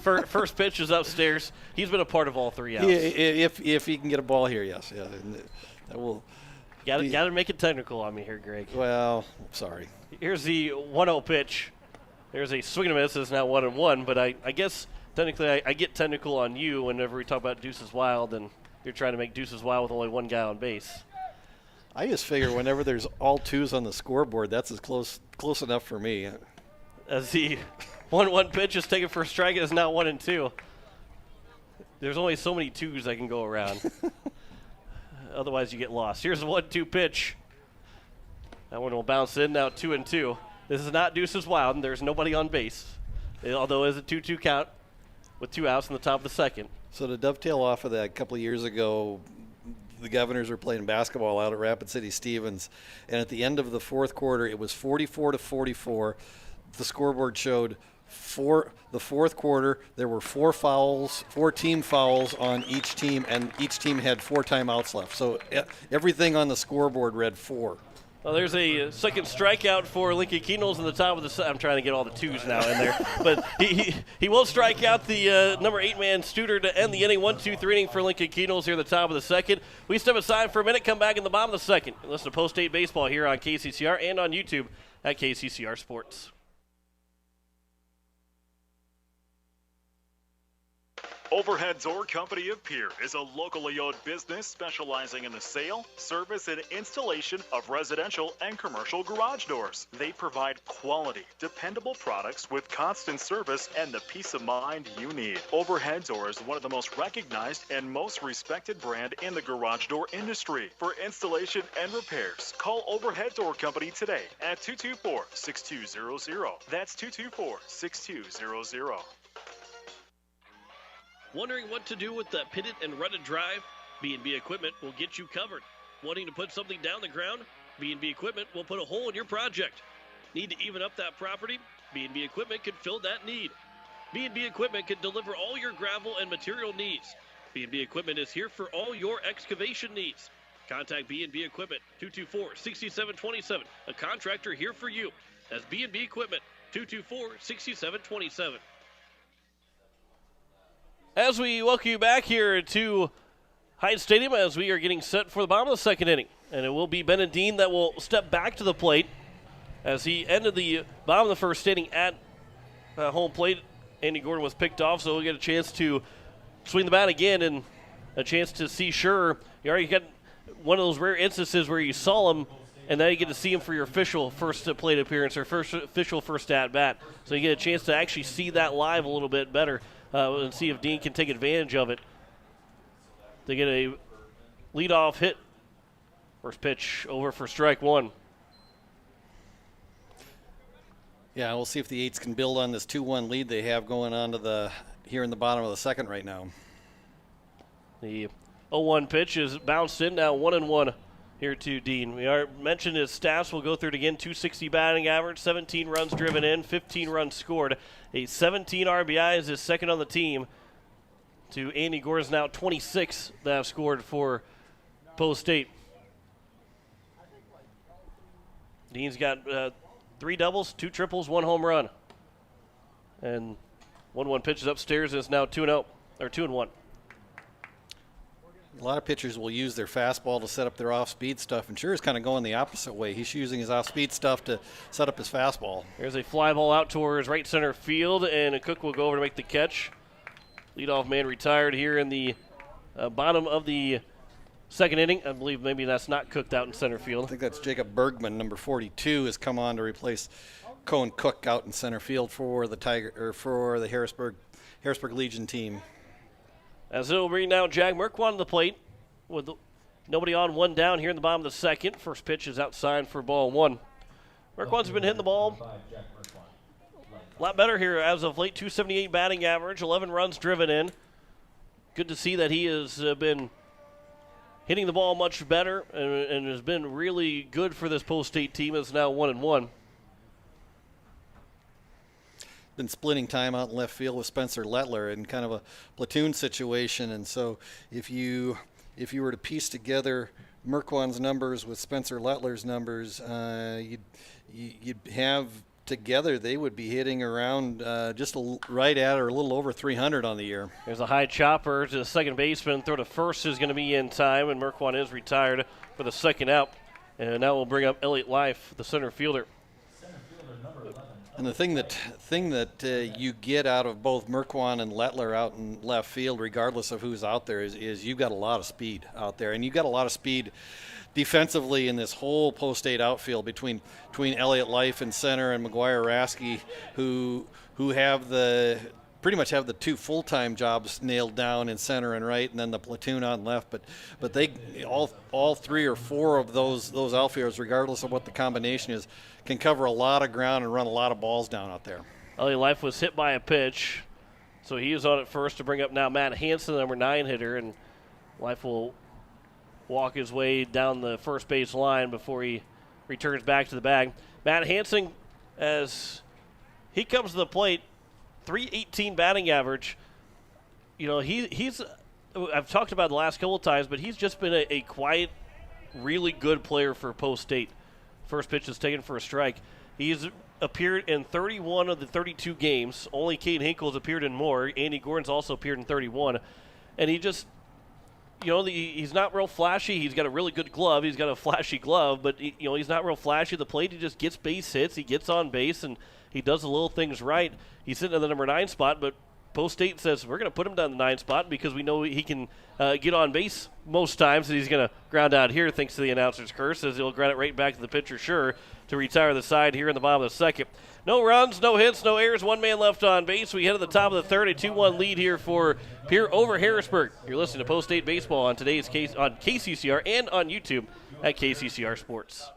First pitch is upstairs. He's been a part of all 3 outs. If he can get a ball here, yes. Yeah, that will. Got to make it technical on me here, Greg. Well, sorry. Here's the 1-0 pitch. There's a swing and a miss. It's now 1-1, but I guess technically I get technical on you whenever we talk about Deuces Wild, and you're trying to make Deuces Wild with only 1 guy on base. I just figure whenever there's all 2s on the scoreboard, that's as close enough for me. As the 1-1 pitch is taken for a strike, it is now 1-2. There's only so many 2s that can go around. Otherwise, you get lost. Here's the 1-2 pitch. That one will bounce in, now 2-2. This is not Deuces Wild, and there's nobody on base. Although it is a 2-2 count with 2 outs in the top of the second. So to dovetail off of that, a couple of years ago, the Governors were playing basketball out at Rapid City Stevens, and at the end of the fourth quarter, it was 44-44. The scoreboard showed the fourth quarter, there were 4 team fouls on each team, and each team had 4 timeouts left. So everything on the scoreboard read 4. Well, there's a second strikeout for Lincoln Keenels in the top of the. I'm trying to get all the 2s now in there, but he will strike out the number 8 man Studer to end the inning. 1-2-3 inning for Lincoln Keenels here at the top of the second. We step aside for a minute, come back in the bottom of the second. Listen to Post-State Baseball here on KCCR and on YouTube at KCCR Sports. Overhead Door Company of Pierre is a locally owned business specializing in the sale, service, and installation of residential and commercial garage doors. They provide quality, dependable products with constant service and the peace of mind you need. Overhead Door is one of the most recognized and most respected brand in the garage door industry. For installation and repairs, call Overhead Door Company today at 224-6200. That's 224-6200. Wondering what to do with that pitted and rutted drive? B&B Equipment will get you covered. Wanting to put something down the ground? B&B Equipment will put a hole in your project. Need to even up that property? B&B Equipment can fill that need. B&B Equipment can deliver all your gravel and material needs. B&B Equipment is here for all your excavation needs. Contact B&B Equipment, 224-6727, a contractor here for you. That's B&B Equipment, 224-6727. As we welcome you back here to Hyde Stadium as we are getting set for the bottom of the second inning. And it will be Benedine that will step back to the plate as he ended the bottom of the first inning at home plate. Andy Gordon was picked off, so we'll get a chance to swing the bat again and a chance to see Sure. You already got one of those rare instances where you saw him and now you get to see him for your official first plate appearance or official first at-bat. So you get a chance to actually see that live a little bit better and see if Dean can take advantage of it to get a leadoff hit. First pitch over for strike one. Yeah, we'll see if the Eights can build on this 2-1 lead they have going on to here in the bottom of the second right now. The 0-1 pitch is bounced in, now 1-1 here to Dean. We mentioned his stats. We'll go through it again. 260 batting average, 17 runs driven in, 15 runs scored. A 17 RBI is his second on the team to Andy Gordon's now 26 that have scored for Post State. Dean's got 3 doubles, 2 triples, 1 home run. And 1-1 pitch is upstairs and it's now 2-0, or 2-1. A lot of pitchers will use their fastball to set up their off-speed stuff, and Sure is kind of going the opposite way. He's using his off-speed stuff to set up his fastball. There's a fly ball out towards right center field, and Cook will go over to make the catch. Leadoff man retired here in the bottom of the second inning. I believe maybe that's not Cooked out in center field. I think that's Jacob Bergman, number 42, has come on to replace Cohen Cook out in center field for the Harrisburg Legion team. As it will bring now Jack Merkwan to the plate with nobody on, 1 down here in the bottom of the second. First pitch is outside for ball 1. Merkwan's been hitting the ball a lot better here as of late. 278 batting average, 11 runs driven in. Good to see that he has been hitting the ball much better and has been really good for this Post State team. It's now 1-1. Been splitting time out in left field with Spencer Lettler in kind of a platoon situation, and so if you were to piece together Merkwan's numbers with Spencer Lettler's numbers, you'd have together they would be hitting around just right at or a little over 300 on the year. There's a high chopper to the second baseman. Throw to first is going to be in time, and Merkwan is retired for the second out. And now we'll bring up Elliot Life, the center fielder. And the thing that you get out of both Merkwan and Lettler out in left field, regardless of who's out there, is you've got a lot of speed out there, and you've got a lot of speed defensively in this whole Post State outfield between Elliot Life in center and McGuire Rasky, who pretty much have the 2 full-time jobs nailed down in center and right, and then the platoon on left. But they all 3 or 4 of those outfielders, regardless of what the combination is, can cover a lot of ground and run a lot of balls down out there. Elliot Life was hit by a pitch, so he is on it first to bring up now Matt Hansen, the number 9 hitter, and Life will walk his way down the first base line before he returns back to the bag. Matt Hansen, as he comes to the plate, .318 batting average. You know, he's I've talked about it the last couple of times, but he's just been a quiet, really good player for Post State. First pitch is taken for a strike. He's appeared in 31 of the 32 games. Only Cade Hinkle's appeared in more. Andy Gordon's also appeared in 31. And he just, he's not real flashy. He's got a really good glove. He's got a flashy glove, but, he's not real flashy at the plate. He just gets base hits. He gets on base, and he does the little things right. He's sitting in the number 9 spot, but Post State says we're going to put him down the 9 spot because we know he can get on base most times, and he's going to ground out here thanks to the announcer's curse, as he'll ground it right back to the pitcher, Sure, to retire the side here in the bottom of the second. No runs, no hits, no errors, 1 man left on base. We head to the top of the third, a 2-1 lead here for Pierre over Harrisburg. You're listening to Post State Baseball on today's case on KCCR and on YouTube at KCCR Sports.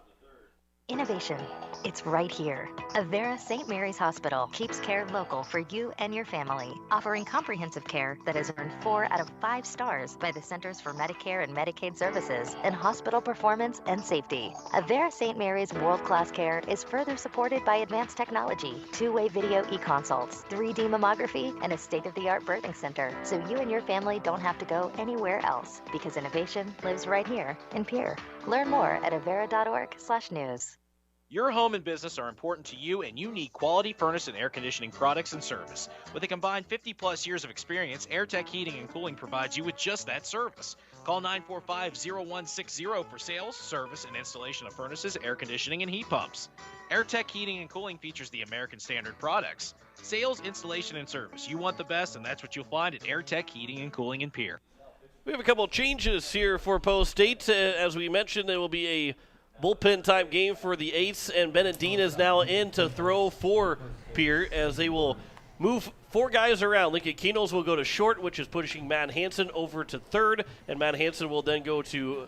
Innovation. It's right here. Avera St. Mary's Hospital keeps care local for you and your family, offering comprehensive care that has earned 4 out of 5 stars by the Centers for Medicare and Medicaid Services in hospital performance and safety. Avera St. Mary's world-class care is further supported by advanced technology, 2-way video e-consults, 3D mammography, and a state-of-the-art birthing center, so you and your family don't have to go anywhere else, because innovation lives right here in Pierre. Learn more at avera.org/news. Your home and business are important to you, and you need quality furnace and air conditioning products and service. With a combined 50-plus years of experience, AIRTECH Heating and Cooling provides you with just that service. Call 945-0160 for sales, service, and installation of furnaces, air conditioning, and heat pumps. AIRTECH Heating and Cooling features the American Standard products. Sales, installation, and service. You want the best, and that's what you'll find at AIRTECH Heating and Cooling in Pierre. We have a couple changes here for Post State. As we mentioned, there will be a bullpen-type game for the Eights, and Benedine is now in to throw for Pierre as they will move 4 guys around. Lincoln Keenels will go to short, which is pushing Matt Hansen over to third, and Matt Hansen will then go to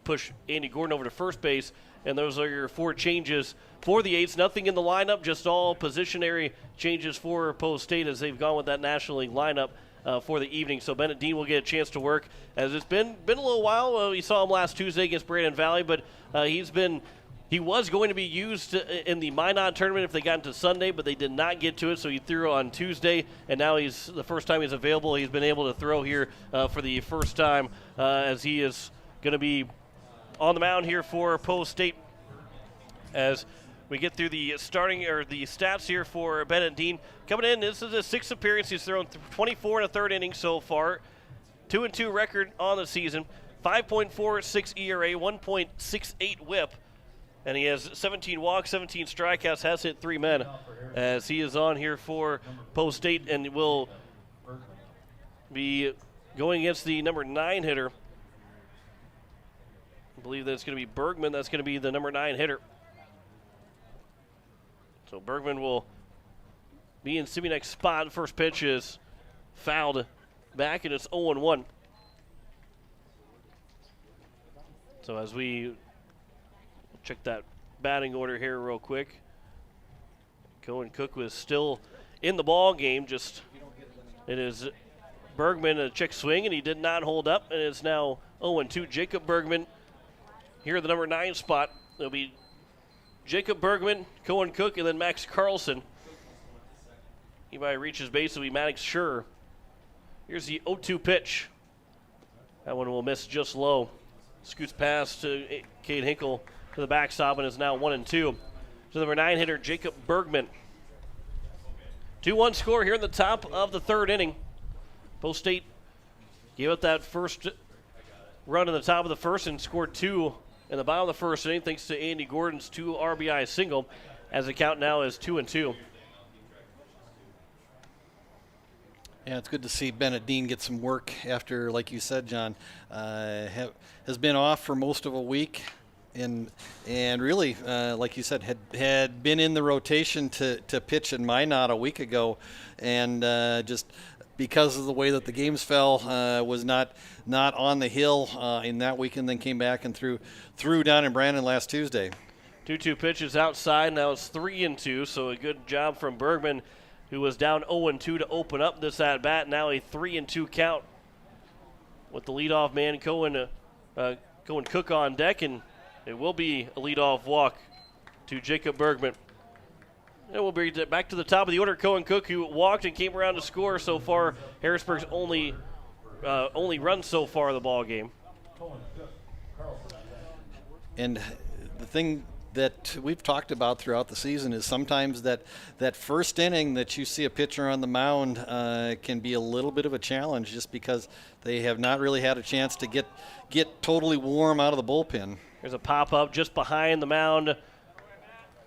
push Andy Gordon over to first base, and those are your 4 changes for the Eights. Nothing in the lineup, just all positionary changes for Post State as they've gone with that National League lineup for the evening. So Benedine will get a chance to work, as it's been a little while. We saw him last Tuesday against Brandon Valley, but he was going to be used in the Minot tournament if they got into Sunday, but they did not get to it, so he threw on Tuesday, and now he's the first time he's available. He's been able to throw here for the first time as he is going to be on the mound here for Post State. As we get through the stats here for Benedine. Coming in, this is his 6th appearance. He's thrown 24 in the 3rd inning so far. 2-2 record on the season. 5.46 ERA, 1.68 WHIP. And he has 17 walks, 17 strikeouts, has hit 3 men as he is on here for Post State and will be going against the number 9 hitter. I believe that's going to be Bergman. That's going to be the number 9 hitter. So Bergman will be in Simonek's spot. First pitch is fouled back, and it's 0-1. So as we check that batting order here real quick, Cohen Cook was still in the ball game. Just it is Bergman a check swing, and he did not hold up, and it's now 0-2. Jacob Bergman here at the number 9 spot. It'll be Jacob Bergman, Cohen Cook, and then Max Carlson. He might reach his base. It'll be Maddox Schur. Here's the 0-2 pitch. That one will miss just low. Scoots past to Cade Hinkle to the backstop and is now 1-2. So number 9 hitter Jacob Bergman. 2-1 score here in the top of the 3rd inning. Post State gave up that first run in the top of the 1st and scored 2 in the bottom of the 1st inning, thanks to Andy Gordon's 2 RBI single, as the count now is 2-2. Yeah, it's good to see Benedine get some work after, like you said, John, has been off for most of a week, and really, like you said, had been in the rotation to pitch in Minot a week ago, and just because of the way that the games fell, was not on the hill in that week, and then came back and threw down in Brandon last Tuesday. 2-2 pitches outside. Now it's 3-2, so a good job from Bergman, who was down 0-2 to open up this at-bat. Now a 3-2 count with the leadoff man, Cohen Cook on deck, and it will be a leadoff walk to Jacob Bergman. And we'll bring it back to the top of the order. Cohen Cook, who walked and came around to score so far. Harrisburg's only run so far in the ball game. And the thing that we've talked about throughout the season is sometimes that first inning that you see a pitcher on the mound can be a little bit of a challenge, just because they have not really had a chance to get totally warm out of the bullpen. There's a pop-up just behind the mound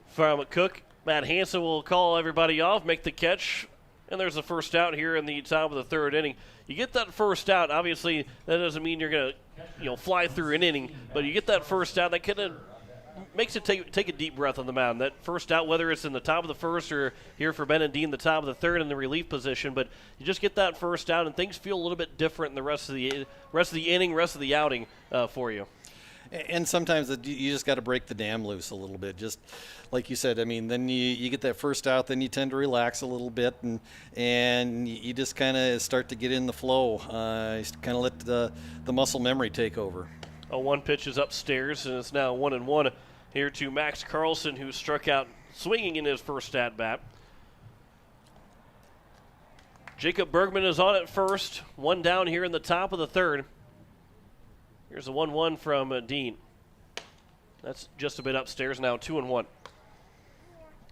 from Cook. Matt Hansen will call everybody off, make the catch, and there's the first out here in the top of the 3rd inning. You get that first out, obviously that doesn't mean you're going to fly through an inning, but you get that first out, that kind of makes it take a deep breath on the mound. That first out, whether it's in the top of the 1st or here for Benedine, the top of the 3rd in the relief position, but you just get that first out and things feel a little bit different in the rest of the inning, rest of the outing for you. And sometimes you just got to break the dam loose a little bit. Just like you said, I mean, then you get that first out, then you tend to relax a little bit, and you just kind of start to get in the flow. Kind of let the muscle memory take over. A 1 pitch is upstairs, and it's now 1-1 here to Max Carlson, who struck out swinging in his first at-bat. Jacob Bergman is on at first. 1 down here in the top of the 3rd. Here's a 1-1 from Dean. That's just a bit upstairs now, 2-1.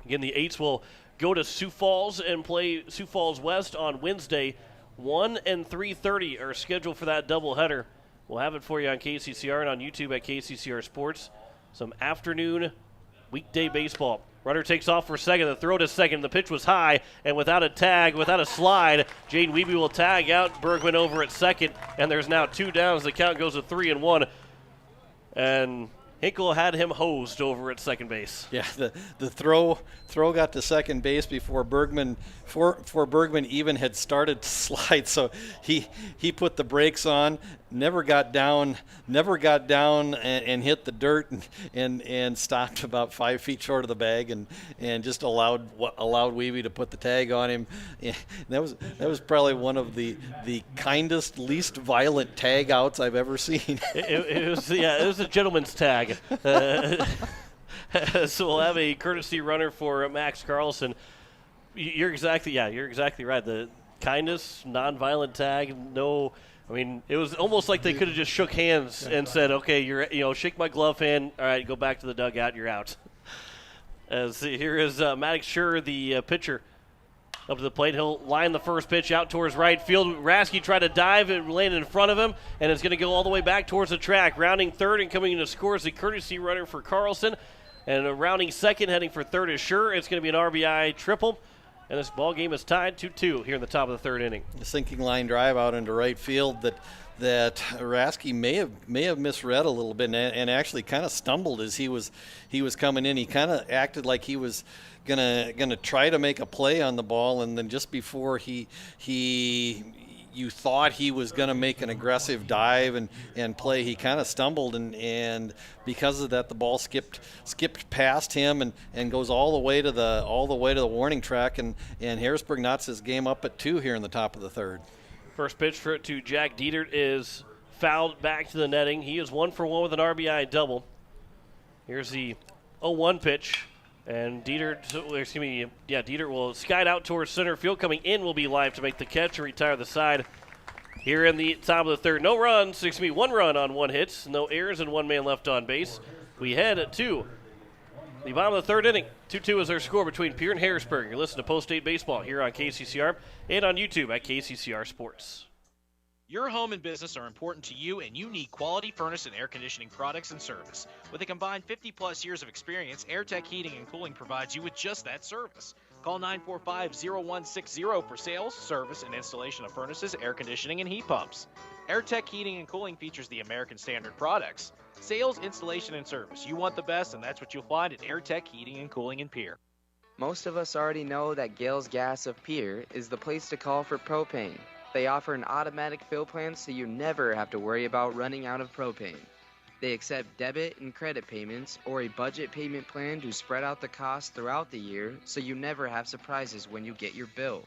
Again, the Eights will go to Sioux Falls and play Sioux Falls West on Wednesday. 1 and 3:30 are scheduled for that doubleheader. We'll have it for you on KCCR and on YouTube at KCCR Sports. Some afternoon weekday baseball. Runner takes off for second. The throw to second. The pitch was high, and without a tag, without a slide, Jaden Wiebe will tag out Bergman over at second, and there's now 2 downs. The count goes to 3-1, and Hinkle had him hosed over at second base. Yeah, the throw got to second base before Bergman even had started to slide. So he put the brakes on, never got down and hit the dirt and stopped about 5 feet short of the bag and just allowed Wiebe to put the tag on him. And that was probably one of the kindest, least violent tag outs I've ever seen. It was a gentleman's tag. So we'll have a courtesy runner for Max Carlson. You're exactly right. The kindness, non-violent tag. No, I mean, it was almost like they could have just shook hands and said, "Okay, shake my glove hand. All right, go back to the dugout. You're out." As here is Maddox Schur, the pitcher, up to the plate. He'll line the first pitch out towards right field. Rasky tried to dive and land in front of him, and it's going to go all the way back towards the track. Rounding third and coming in to score is the courtesy runner for Carlson. And rounding second, heading for third is Schur. It's going to be an RBI triple. And this ball game is tied 2-2 here in the top of the third inning. A sinking line drive out into right field that Rasky may have misread a little bit and actually kind of stumbled as he was coming in. He kind of acted like he was gonna try to make a play on the ball, and then just before you thought he was going to make an aggressive dive and play, he kind of stumbled, and because of that, the ball skipped past him and goes all the way to the warning track, and Harrisburg knots his game up at 2 here in the top of the third. First pitch to Jack Dietert is fouled back to the netting. He is 1 for 1 with an RBI double. Here's the 0-1 pitch. And Dietert will skide out towards center field. Coming in will be live to make the catch and retire the side. Here in the top of the third, 1 run on 1 hit, no errors, and 1 man left on base. We head to the bottom of the third inning. 2-2 is our score between Pierre and Harrisburg. You're listening to Post-State Baseball here on KCCR and on YouTube at KCCR Sports. Your home and business are important to you, and you need quality furnace and air conditioning products and service. With a combined 50-plus years of experience, AIRTECH Heating and Cooling provides you with just that service. Call 945-0160 for sales, service, and installation of furnaces, air conditioning, and heat pumps. AIRTECH Heating and Cooling features the American Standard products. Sales, installation, and service. You want the best, and that's what you'll find at AIRTECH Heating and Cooling in Pierre. Most of us already know that Gales Gas of Pierre is the place to call for propane. They offer an automatic fill plan so you never have to worry about running out of propane. They accept debit and credit payments or a budget payment plan to spread out the cost throughout the year so you never have surprises when you get your bill.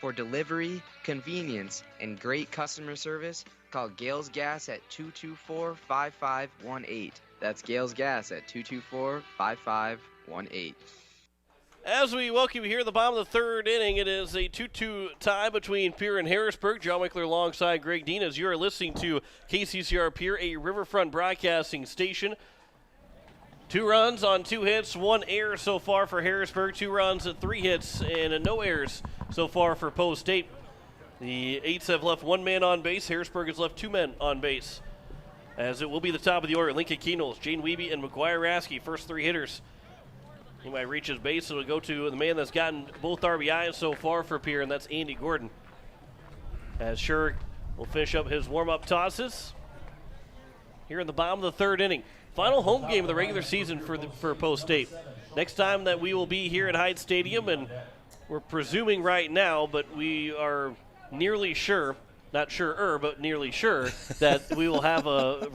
For delivery, convenience, and great customer service, call Gales Gas at 224-5518. That's Gales Gas at 224-5518. As we welcome you here at the bottom of the third inning, it is a 2-2 tie between Pierre and Harrisburg. John Winkler alongside Greg Dean as you are listening to KCCR Pierre, a Riverfront broadcasting station. 2 runs on 2 hits, 1 error so far for Harrisburg, 2 runs and 3 hits, and no errors so far for Post State. The Eights have left 1 man on base. Harrisburg has left 2 men on base. As it will be the top of the order, Lincoln Keenels, Jane Wiebe, and McGuire Rasky, first 3 hitters. He might reach his base, so it'll go to the man that's gotten both RBIs so far for Pierre, and that's Andy Gordon. As Schur will finish up his warm-up tosses here in the bottom of the third inning. Final home game of the regular season for Post State. Next time that we will be here at Hyde Stadium, and we're presuming right now, but we are nearly sure, not sure, but nearly sure, that we will have a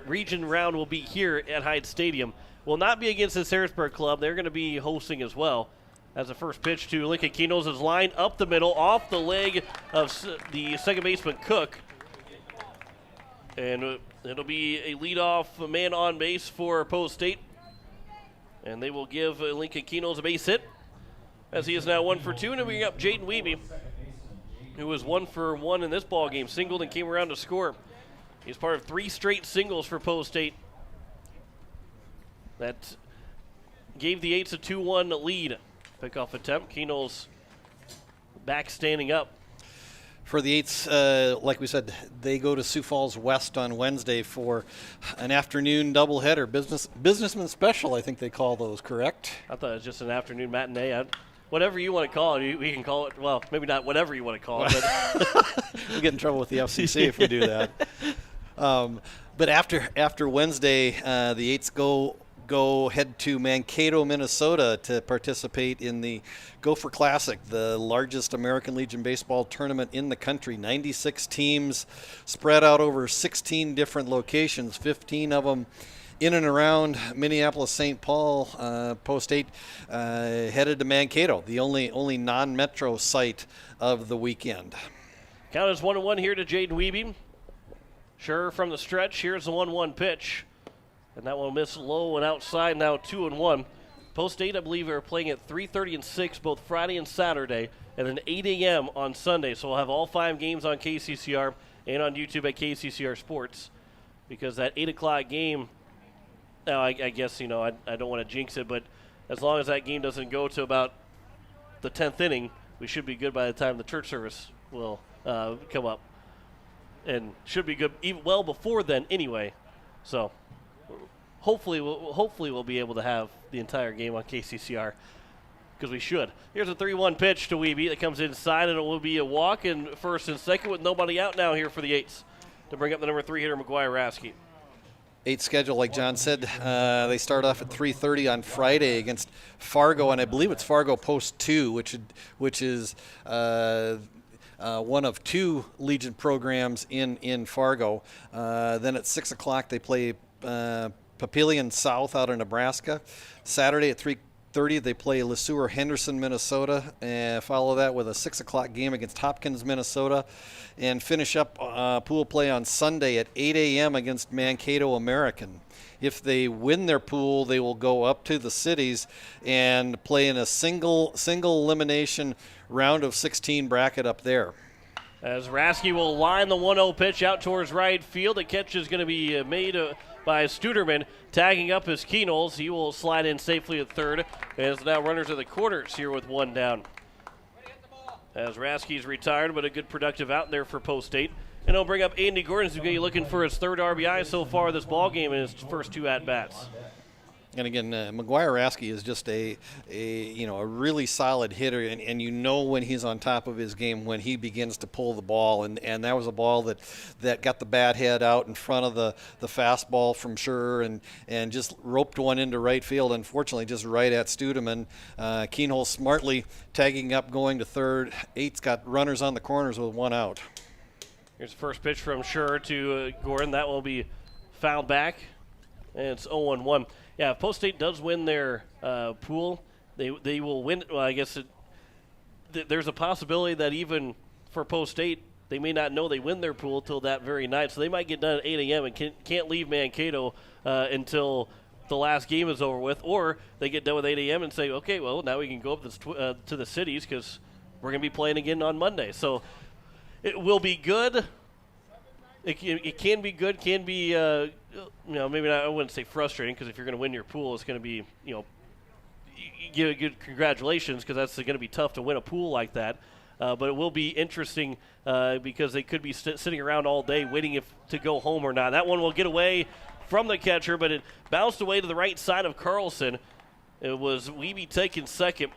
region round will be here at Hyde Stadium. Will not be against this Harrisburg club. They're going to be hosting as well. As the first pitch to Lincoln Keenels is lined up the middle, off the leg of the second baseman Cook. And it'll be a leadoff man on base for Post State. And they will give Lincoln Keenels a base hit, as he is now 1 for 2. And we bring up Jaden Wiebe, who was 1 for 1 in this ball game, singled and came around to score. He's part of 3 straight singles for Post State. That gave the Eights a 2-1 lead Pickoff attempt. Keno's back standing up. For the Eights, like we said, they go to Sioux Falls West on Wednesday for an afternoon doubleheader, businessman special, I think they call those, correct? I thought it was just an afternoon matinee. Whatever you want to call it, we can call it, well, maybe not whatever you want to call it. But we'll get in trouble with the FCC if we do that. But after Wednesday, the Eights head to Mankato, Minnesota to participate in the Gopher Classic, the largest American Legion baseball tournament in the country. 96 teams spread out over 16 different locations, 15 of them in and around Minneapolis, St. Paul. Post 8 headed to Mankato, the only non-metro site of the weekend. Count is 1-1 here to Jaden Wiebe. Sure, from the stretch, here's the 1-1 pitch. And that one missed low and outside, now 2-1. Post 8, I believe, are playing at 3:30 and 6 both Friday and Saturday, and then 8 a.m. on Sunday. So we'll have all 5 games on KCCR and on YouTube at KCCR Sports. Because that 8 o'clock game, now I guess, I don't want to jinx it, but as long as that game doesn't go to about the 10th inning, we should be good by the time the church service will come up. And should be good even well before then anyway. So hopefully we'll be able to have the entire game on KCCR, because we should. Here's a 3-1 pitch to Wiebe that comes inside, and it will be a walk in first and second with nobody out now here for the Eights to bring up the number 3 hitter, McGuire Rasky. 8 schedule, like John said, they start off at 3:30 on Friday against Fargo, and I believe it's Fargo Post 2, which is one of 2 Legion programs in Fargo. Then at 6 o'clock they play Papillion South out of Nebraska. Saturday at 3:30 they play Le Sueur Henderson, Minnesota, and follow that with a 6 o'clock game against Hopkins, Minnesota, and finish up pool play on Sunday at 8 a.m. against Mankato American. If they win their pool, they will go up to the cities and play in a single elimination round of 16 bracket up there. As Rasky will line the 1-0 pitch out towards right field, the catch is going to be made by Studerman, tagging up his Keenels. He will slide in safely at third, as now runners at the corners here with 1 down. As Rasky's retired, but a good productive out there for Post 8. And he'll bring up Andy Gordon, who's going to be looking for his 3rd RBI so far this ball game in his first 2 at-bats. And again, McGuire Rasky is just a really solid hitter, and when he's on top of his game when he begins to pull the ball, and that was a ball that got the bat head out in front of the fastball from Sure and just roped one into right field, unfortunately just right at Studeman. Keenholz smartly tagging up, going to third. 8's got runners on the corners with 1 out. Here's the first pitch from Sure to Gordon. That will be fouled back, and it's 0-1. Yeah, if Post 8 does win their pool, they will win. Well, I guess there's a possibility that even for Post 8, they may not know they win their pool till that very night. So they might get done at 8 a.m. and can't leave Mankato until the last game is over with. Or they get done with 8 a.m. and say, okay, well, now we can go up to the cities because we're going to be playing again on Monday. So it will be good. It can be good, can be, maybe not, I wouldn't say frustrating, because if you're going to win your pool, it's going to be, you give a good congratulations, because that's going to be tough to win a pool like that. But it will be interesting because they could be sitting around all day waiting to go home or not. That one will get away from the catcher, but it bounced away to the right side of Carlson. It was Wiebe taking second,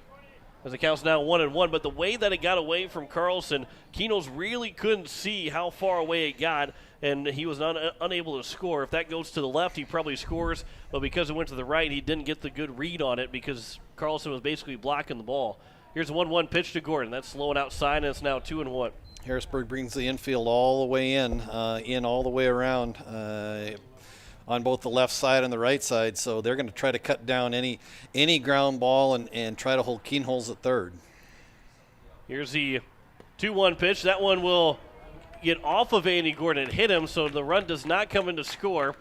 as the count's now 1-1. But the way that it got away from Carlson, Keenos really couldn't see how far away it got, and he was unable to score. If that goes to the left, he probably scores. But because it went to the right, he didn't get the good read on it because Carlson was basically blocking the ball. Here's a 1-1 pitch to Gordon. That's slow and outside, and it's now 2-1. Harrisburg brings the infield all the way in all the way around on both the left side and the right side. So they're going to try to cut down any ground ball and try to hold Keenholz at third. Here's the 2-1 pitch. That one will get off of Andy Gordon and hit him, so the run does not come in to score.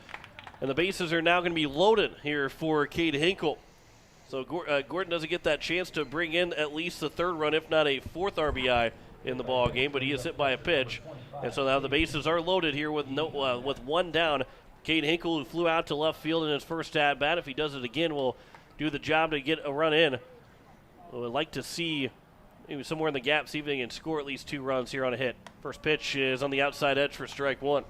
And the bases are now going to be loaded here for Cade Hinkle. So Gordon doesn't get that chance to bring in at least the 3rd run, if not a 4th RBI in the ball game, but he is hit by a pitch. And so now the bases are loaded here with 1 down. Cade Hinkle, who flew out to left field in his first at-bat, if he does it again, will do the job to get a run in. would like to see maybe somewhere in the gap, see if they can score at least 2 runs here on a hit. First pitch is on the outside edge for strike 1.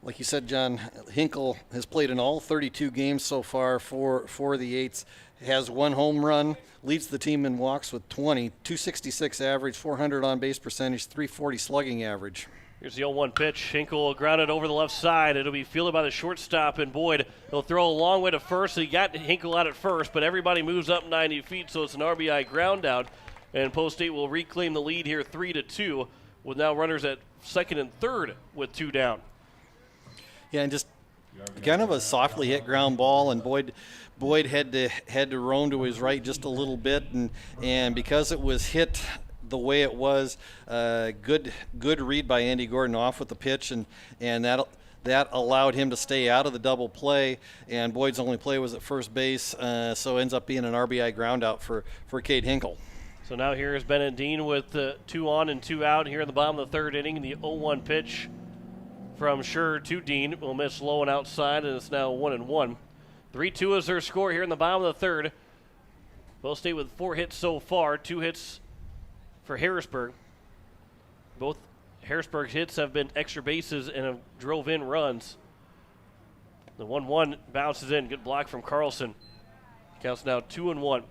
Like you said, John, Hinkle has played in all 32 games so far for the Eights. Has 1 home run, leads the team in walks with 20, 266 average, 400 on base percentage, 340 slugging average. Here's the 0-1 pitch. Hinkle grounded over the left side. It'll be fielded by the shortstop, and Boyd will throw a long way to first. So he got Hinkle out at first, but everybody moves up 90 feet, so it's an RBI ground out. And Post State will reclaim the lead here 3-2, with now runners at second and third with 2 down. Yeah, and just kind of a softly hit ground ball, and Boyd had to roam to his right just a little bit, and because it was hit the way it was, good read by Andy Gordon off with the pitch, and that allowed him to stay out of the double play, and Boyd's only play was at first base, so ends up being an RBI ground out for Cade Hinkle. So now here is Bennett Dean with 2 on and 2 out here in the bottom of the 3rd inning. The 0-1 pitch from Scher to Dean will miss low and outside, and it's now 1-1. 3-2 is their score here in the bottom of the 3rd. Post State with 4 hits so far, 2 hits for Harrisburg. Both Harrisburg's hits have been extra bases and have drove in runs. The 1-1 bounces in. Good block from Carlson. Counts now 2-1.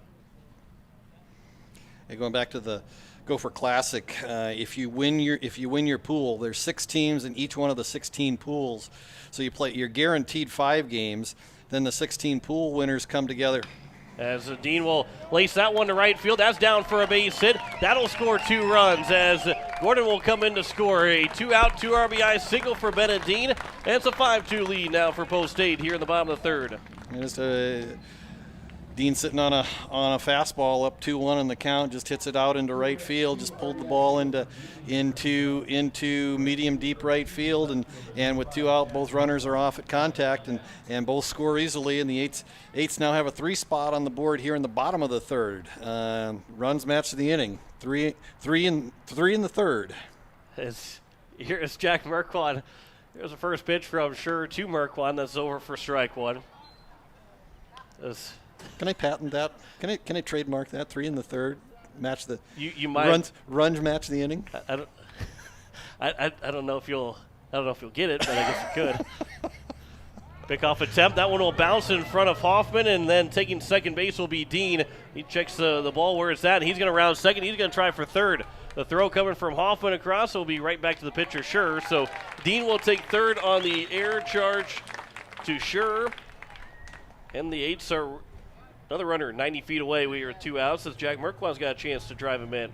Hey, going back to the Gopher Classic, if you win your pool, there's 6 teams in each one of the 16 pools. So you're guaranteed 5 games. Then the 16 pool winners come together. As Dean will lace that one to right field. That's down for a base hit. That'll score 2 runs as Gordon will come in to score a 2-out, 2 RBI single for Bennett Dean. And it's a 5-2 lead now for Post State here in the bottom of the 3rd. And just Dean sitting on a fastball up 2-1 in the count, just hits it out into right field, just pulled the ball into medium deep right field, and with 2 out, both runners are off at contact, and both score easily, and the Eights now have a 3 spot on the board here in the bottom of the 3rd. Runs match the inning, 3 in the 3rd. Here's Jack Merquan. Here's the first pitch from Scher to Merquan. That's over for strike 1. Can I patent that? Can I trademark that? 3 in the 3rd, match the you might runs match the inning. I don't know if you'll get it, but I guess you could. Pickoff attempt. That one will bounce in front of Hoffman, and then taking second base will be Dean. He checks the ball where it's at, and he's going to round second. He's going to try for third. The throw coming from Hoffman across will be right back to the pitcher, Scher. So Dean will take third on the air charge to Scher, and the Eights are another runner 90 feet away. We are 2 outs as Jack Merquan's got a chance to drive him in.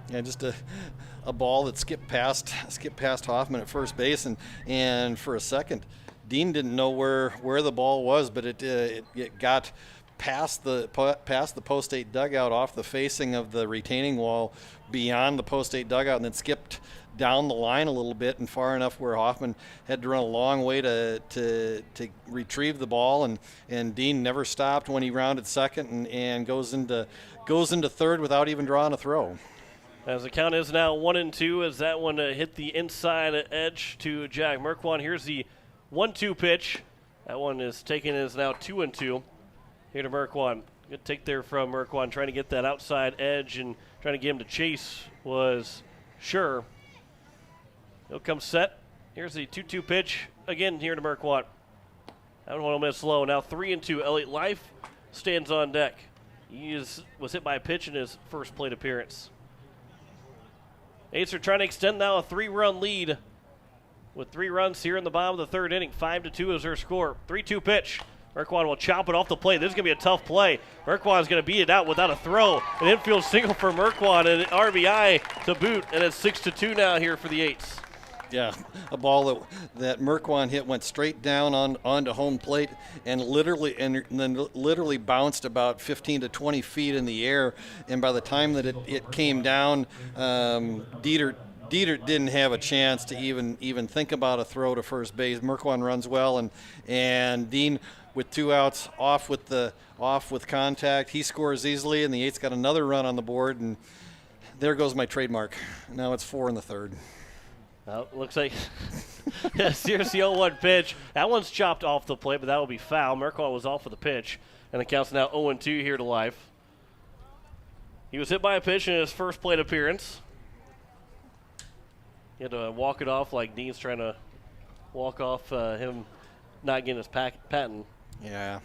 Yeah, just a ball that skipped past Hoffman at first base, and for a second, Dean didn't know where the ball was, but it got past the Post State dugout, off the facing of the retaining wall, beyond the Post State dugout, and then skipped down the line a little bit and far enough where Hoffman had to run a long way to retrieve the ball, and Dean never stopped when he rounded second and goes into third without even drawing a throw. As the count is now 1-2, as that one hit the inside edge to Jack Merquan. Here's the 1-2 pitch. That one is taken as now 2-2. Here to Merquan. Good take there from Merquan, trying to get that outside edge and trying to get him to chase was Scher. He'll come set. Here's the 2-2 pitch. Again here to Merquan. That one will miss low. Now 3-2. Elliott Life stands on deck. He was hit by a pitch in his first plate appearance. Eights are trying to extend now a 3-run lead with 3 runs here in the bottom of the 3rd inning. 5-2 is their score. 3-2 pitch. Merquan will chop it off the plate. This is going to be a tough play. Merquan's going to beat it out without a throw. An infield single for Merquan and an RBI to boot, and it's 6-2 now here for the Eights. Yeah, a ball that Merquan hit went straight down onto home plate and then literally bounced about 15 to 20 feet in the air. And by the time that it came down, Dieter didn't have a chance to even think about a throw to first base. Merquan runs well, and Dean, with 2 outs, off with contact, he scores easily, and the Eights got another run on the board, and there goes my trademark. Now it's 4 in the 3rd. Looks like here's the 0-1 pitch. That one's chopped off the plate, but that will be foul. Merquan was off of the pitch, and the count's now 0-2 here to Life. He was hit by a pitch in his first plate appearance. He had to walk it off like Dean's trying to walk off him not getting his patent. Yeah.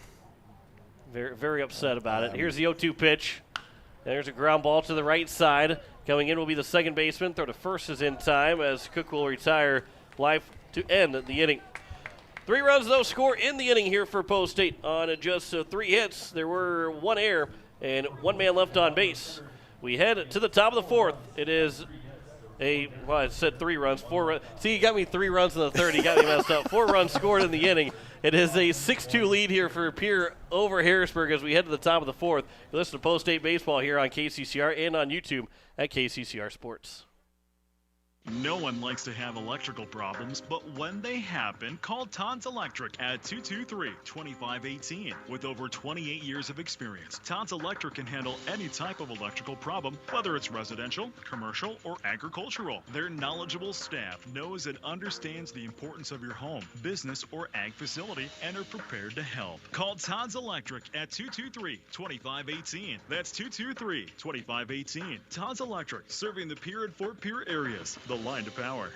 Very, very upset about it. Here's the 0-2 pitch. There's a ground ball to the right side. Coming in will be the second baseman. Throw to first is in time as Cook will retire live to end the inning. 3 runs, though, score in the inning here for Post State. On just 3 hits, there were 1 error and 1 man left on base. We head to the top of the 4th. It is I said 3 runs, 4 runs. See, you got me 3 runs in the third. You got me messed up. 4 runs scored in the inning. It is a 6-2 lead here for Pierre over Harrisburg as we head to the top of the 4th. You listen to Post State Baseball here on KCCR and on YouTube at KCCR Sports. No one likes to have electrical problems, but when they happen, call Todd's Electric at 223-2518. With over 28 years of experience, Todd's Electric can handle any type of electrical problem, whether it's residential, commercial, or agricultural. Their knowledgeable staff knows and understands the importance of your home, business, or ag facility and are prepared to help. Call Todd's Electric at 223-2518. That's 223-2518. Todd's Electric, serving the Pierre and Fort Pierre areas. The line to power.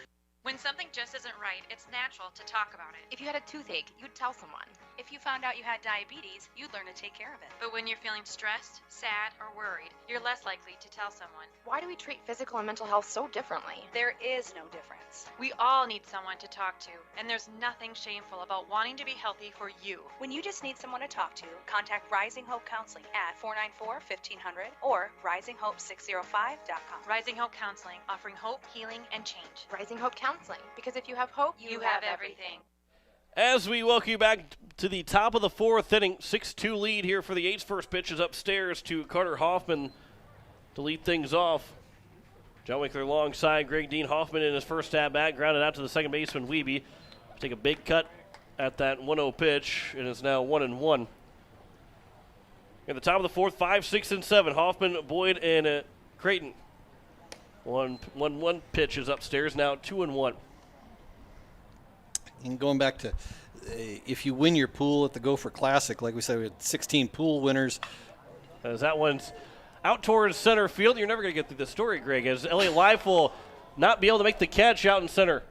When something just isn't right, it's natural to talk about it. If you had a toothache, you'd tell someone. If you found out you had diabetes, you'd learn to take care of it. But when you're feeling stressed, sad, or worried, you're less likely to tell someone. Why do we treat physical and mental health so differently? There is no difference. We all need someone to talk to, and there's nothing shameful about wanting to be healthy for you. When you just need someone to talk to, contact Rising Hope Counseling at 494-1500 or risinghope605.com. Rising Hope Counseling, offering hope, healing, and change. Rising Hope Counseling, because if you have hope, you have everything. As we welcome you back to the top of the 4th inning, 6-2 lead here for the Eights. First pitch is upstairs to Carter Hoffman to lead things off. John Winkler alongside Greg Dean. Hoffman in his first at-bat, grounded out to the second baseman, Wiebe. Take a big cut at that 1-0 pitch, and it's now 1-1. At the top of the 4th, 5, 6, and 7. Hoffman, Boyd, and Creighton. One pitch is upstairs, now 2-1. And going back to if you win your pool at the Gopher Classic, like we said, we had 16 pool winners. As that one's out towards center field. You're never going to get through this story, Greg, as Elliott Life will not be able to make the catch out in center.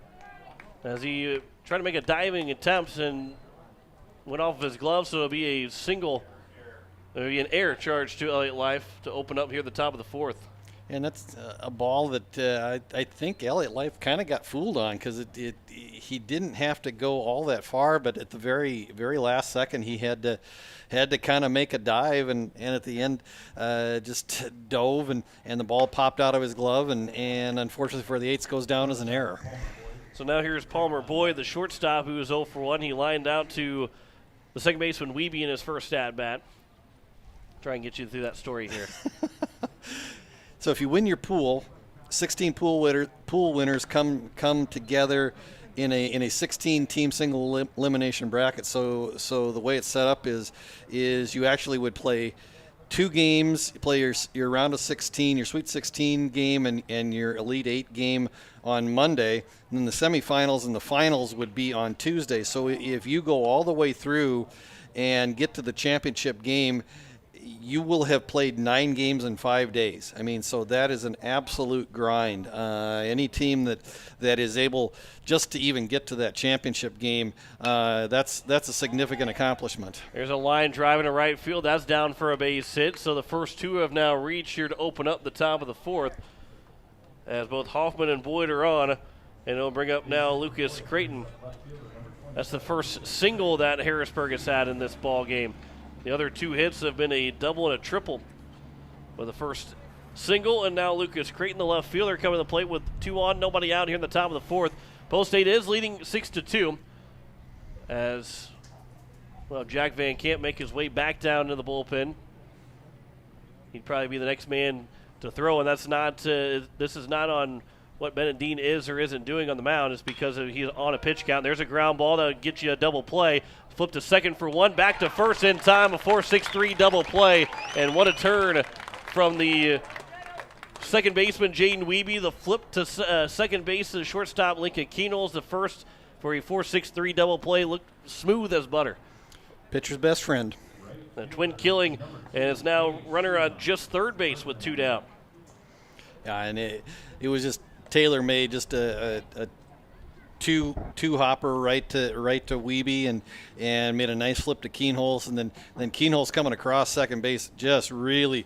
As he tried to make a diving attempt and went off of his glove, so it'll be a single, there'll be an error charge to Elliott Life to open up here at the top of the 4th. And that's a ball that I think Elliott Life kind of got fooled on because he didn't have to go all that far, but at the very last second he had to kind of make a dive, and at the end just dove and the ball popped out of his glove, and unfortunately for the Eights goes down as an error. So now here's Palmer Boyd, the shortstop, who is 0 for 1. He lined out to the second baseman Wiebe in his first at-bat. Try and get you through that story here. So if you win your pool, 16 pool winners come together in a 16-team single elimination bracket. So the way it's set up is you actually would play 2 games, play your round of 16, your Sweet 16 game, and your Elite 8 game on Monday. And then the semifinals and the finals would be on Tuesday. So if you go all the way through and get to the championship game, you will have played 9 games in 5 days. I mean, so that is an absolute grind. Any team that is able just to even get to that championship game, that's a significant accomplishment. There's a line driving to right field. That's down for a base hit. So the first 2 have now reached here to open up the top of the 4th as both Hoffman and Boyd are on. And it'll bring up now Lucas Creighton. That's the first single that Harrisburg has had in this ball game. The other 2 hits have been a double and a triple. With the first single, and now Lucas Creighton, the left fielder, coming to the plate with 2 on, nobody out here in the top of the 4th. Post State is leading 6-2 as, well, Jack Van Camp make his way back down to the bullpen. He'd probably be the next man to throw, and that's not. This is not on what Bennett Dean is or isn't doing on the mound. It's because he's on a pitch count. There's a ground ball that would get you a double play. Flip to second for 1, back to first in time, a 4-6-3 double play. And what a turn from the second baseman, Jaden Wiebe. The flip to second base to the shortstop, Lincoln Keenels. The first for a 4-6-3 double play. Looked smooth as butter. Pitcher's best friend. The twin killing, and is now runner on just third base with 2 down. Yeah, and it was just tailor-made, just a two hopper right to Wiebe, and made a nice flip to Keenholz, and then Keenholz coming across second base just really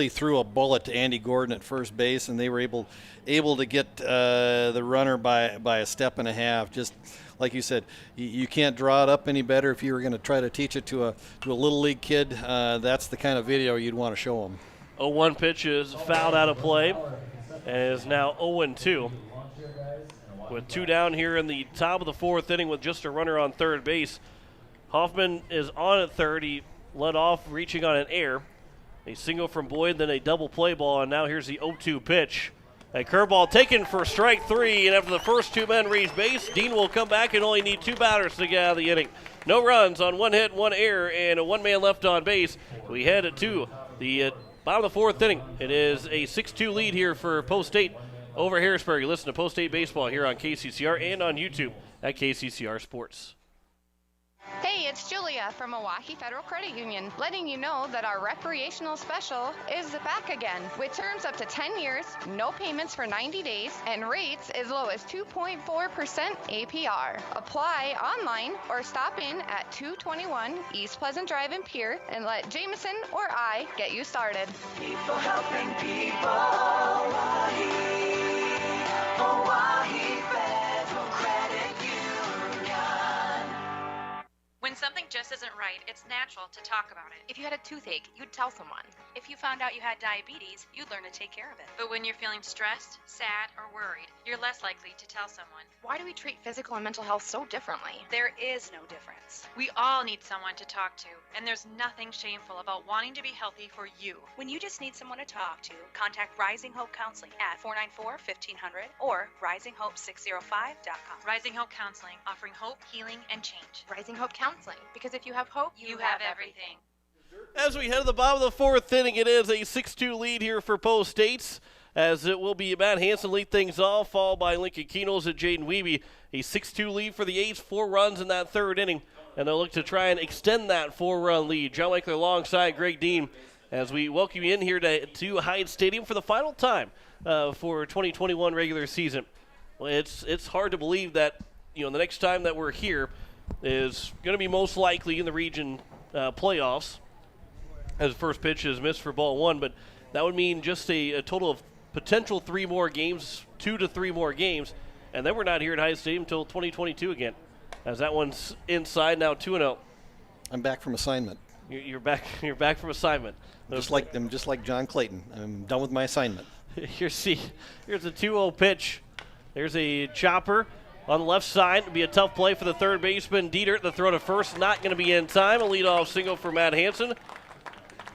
threw a bullet to Andy Gordon at first base, and they were able to get the runner by a step and a half. Just like you said, you can't draw it up any better. If you were going to try to teach it to a little league kid, that's the kind of video you'd want to show them. 0-1 pitch is fouled out of play, and is now 0-2. With 2 down here in the top of the 4th inning with just a runner on third base. Hoffman is on at third. He led off reaching on an air. A single from Boyd, then a double play ball, and now here's the 0-2 pitch. A curveball taken for strike 3, and after the first 2 men reach base, Dean will come back and only need 2 batters to get out of the inning. No runs on 1 hit, 1 error, and a 1-man left on base. We head to the bottom of the 4th inning. It is a 6-2 lead here for Post State over Harrisburg. You listen to Post State Baseball here on KCCR and on YouTube at KCCR Sports. Hey, it's Julia from Milwaukee Federal Credit Union, letting you know that our recreational special is back again, with terms up to 10 years, no payments for 90 days, and rates as low as 2.4% APR. Apply online or stop in at 221 East Pleasant Drive in Pierre and let Jameson or I get you started. People helping people. Hawaii Federal Credit Union. When something just isn't right, it's natural to talk about it. If you had a toothache, you'd tell someone. If you found out you had diabetes, you'd learn to take care of it. But when you're feeling stressed, sad, or worried, you're less likely to tell someone. Why do we treat physical and mental health so differently? There is no difference. We all need someone to talk to, and there's nothing shameful about wanting to be healthy for you. When you just need someone to talk to, contact Rising Hope Counseling at 494-1500 or risinghope605.com. Rising Hope Counseling, offering hope, healing, and change. Rising Hope Counseling, because if you have hope, you have everything. As we head to the bottom of the 4th inning, it is a 6-2 lead here for Post States, as it will be Matt Hansen lead things off, followed by Lincoln Keenholz and Jaden Wiebe. A 6-2 lead for the A's, 4 runs in that 3rd inning, and they'll look to try and extend that 4-run lead. John Winkler alongside Greg Dean as we welcome you in here to Hyde Stadium for the final time for 2021 regular season. Well, it's hard to believe that the next time that we're here is going to be most likely in the region playoffs, as the first pitch is missed for ball 1, but that would mean just a total of potential 3 more games, 2 to 3 more games, and then we're not here at Hyde Stadium until 2022 again, as that one's inside now 2-0. I'm back from assignment. You're back from assignment. I'm just like John Clayton. I'm done with my assignment. Here's a 2-0 pitch. There's a chopper on the left side. It'll be a tough play for the third baseman, Dieter. The throw to first, not going to be in time. A leadoff single for Matt Hansen.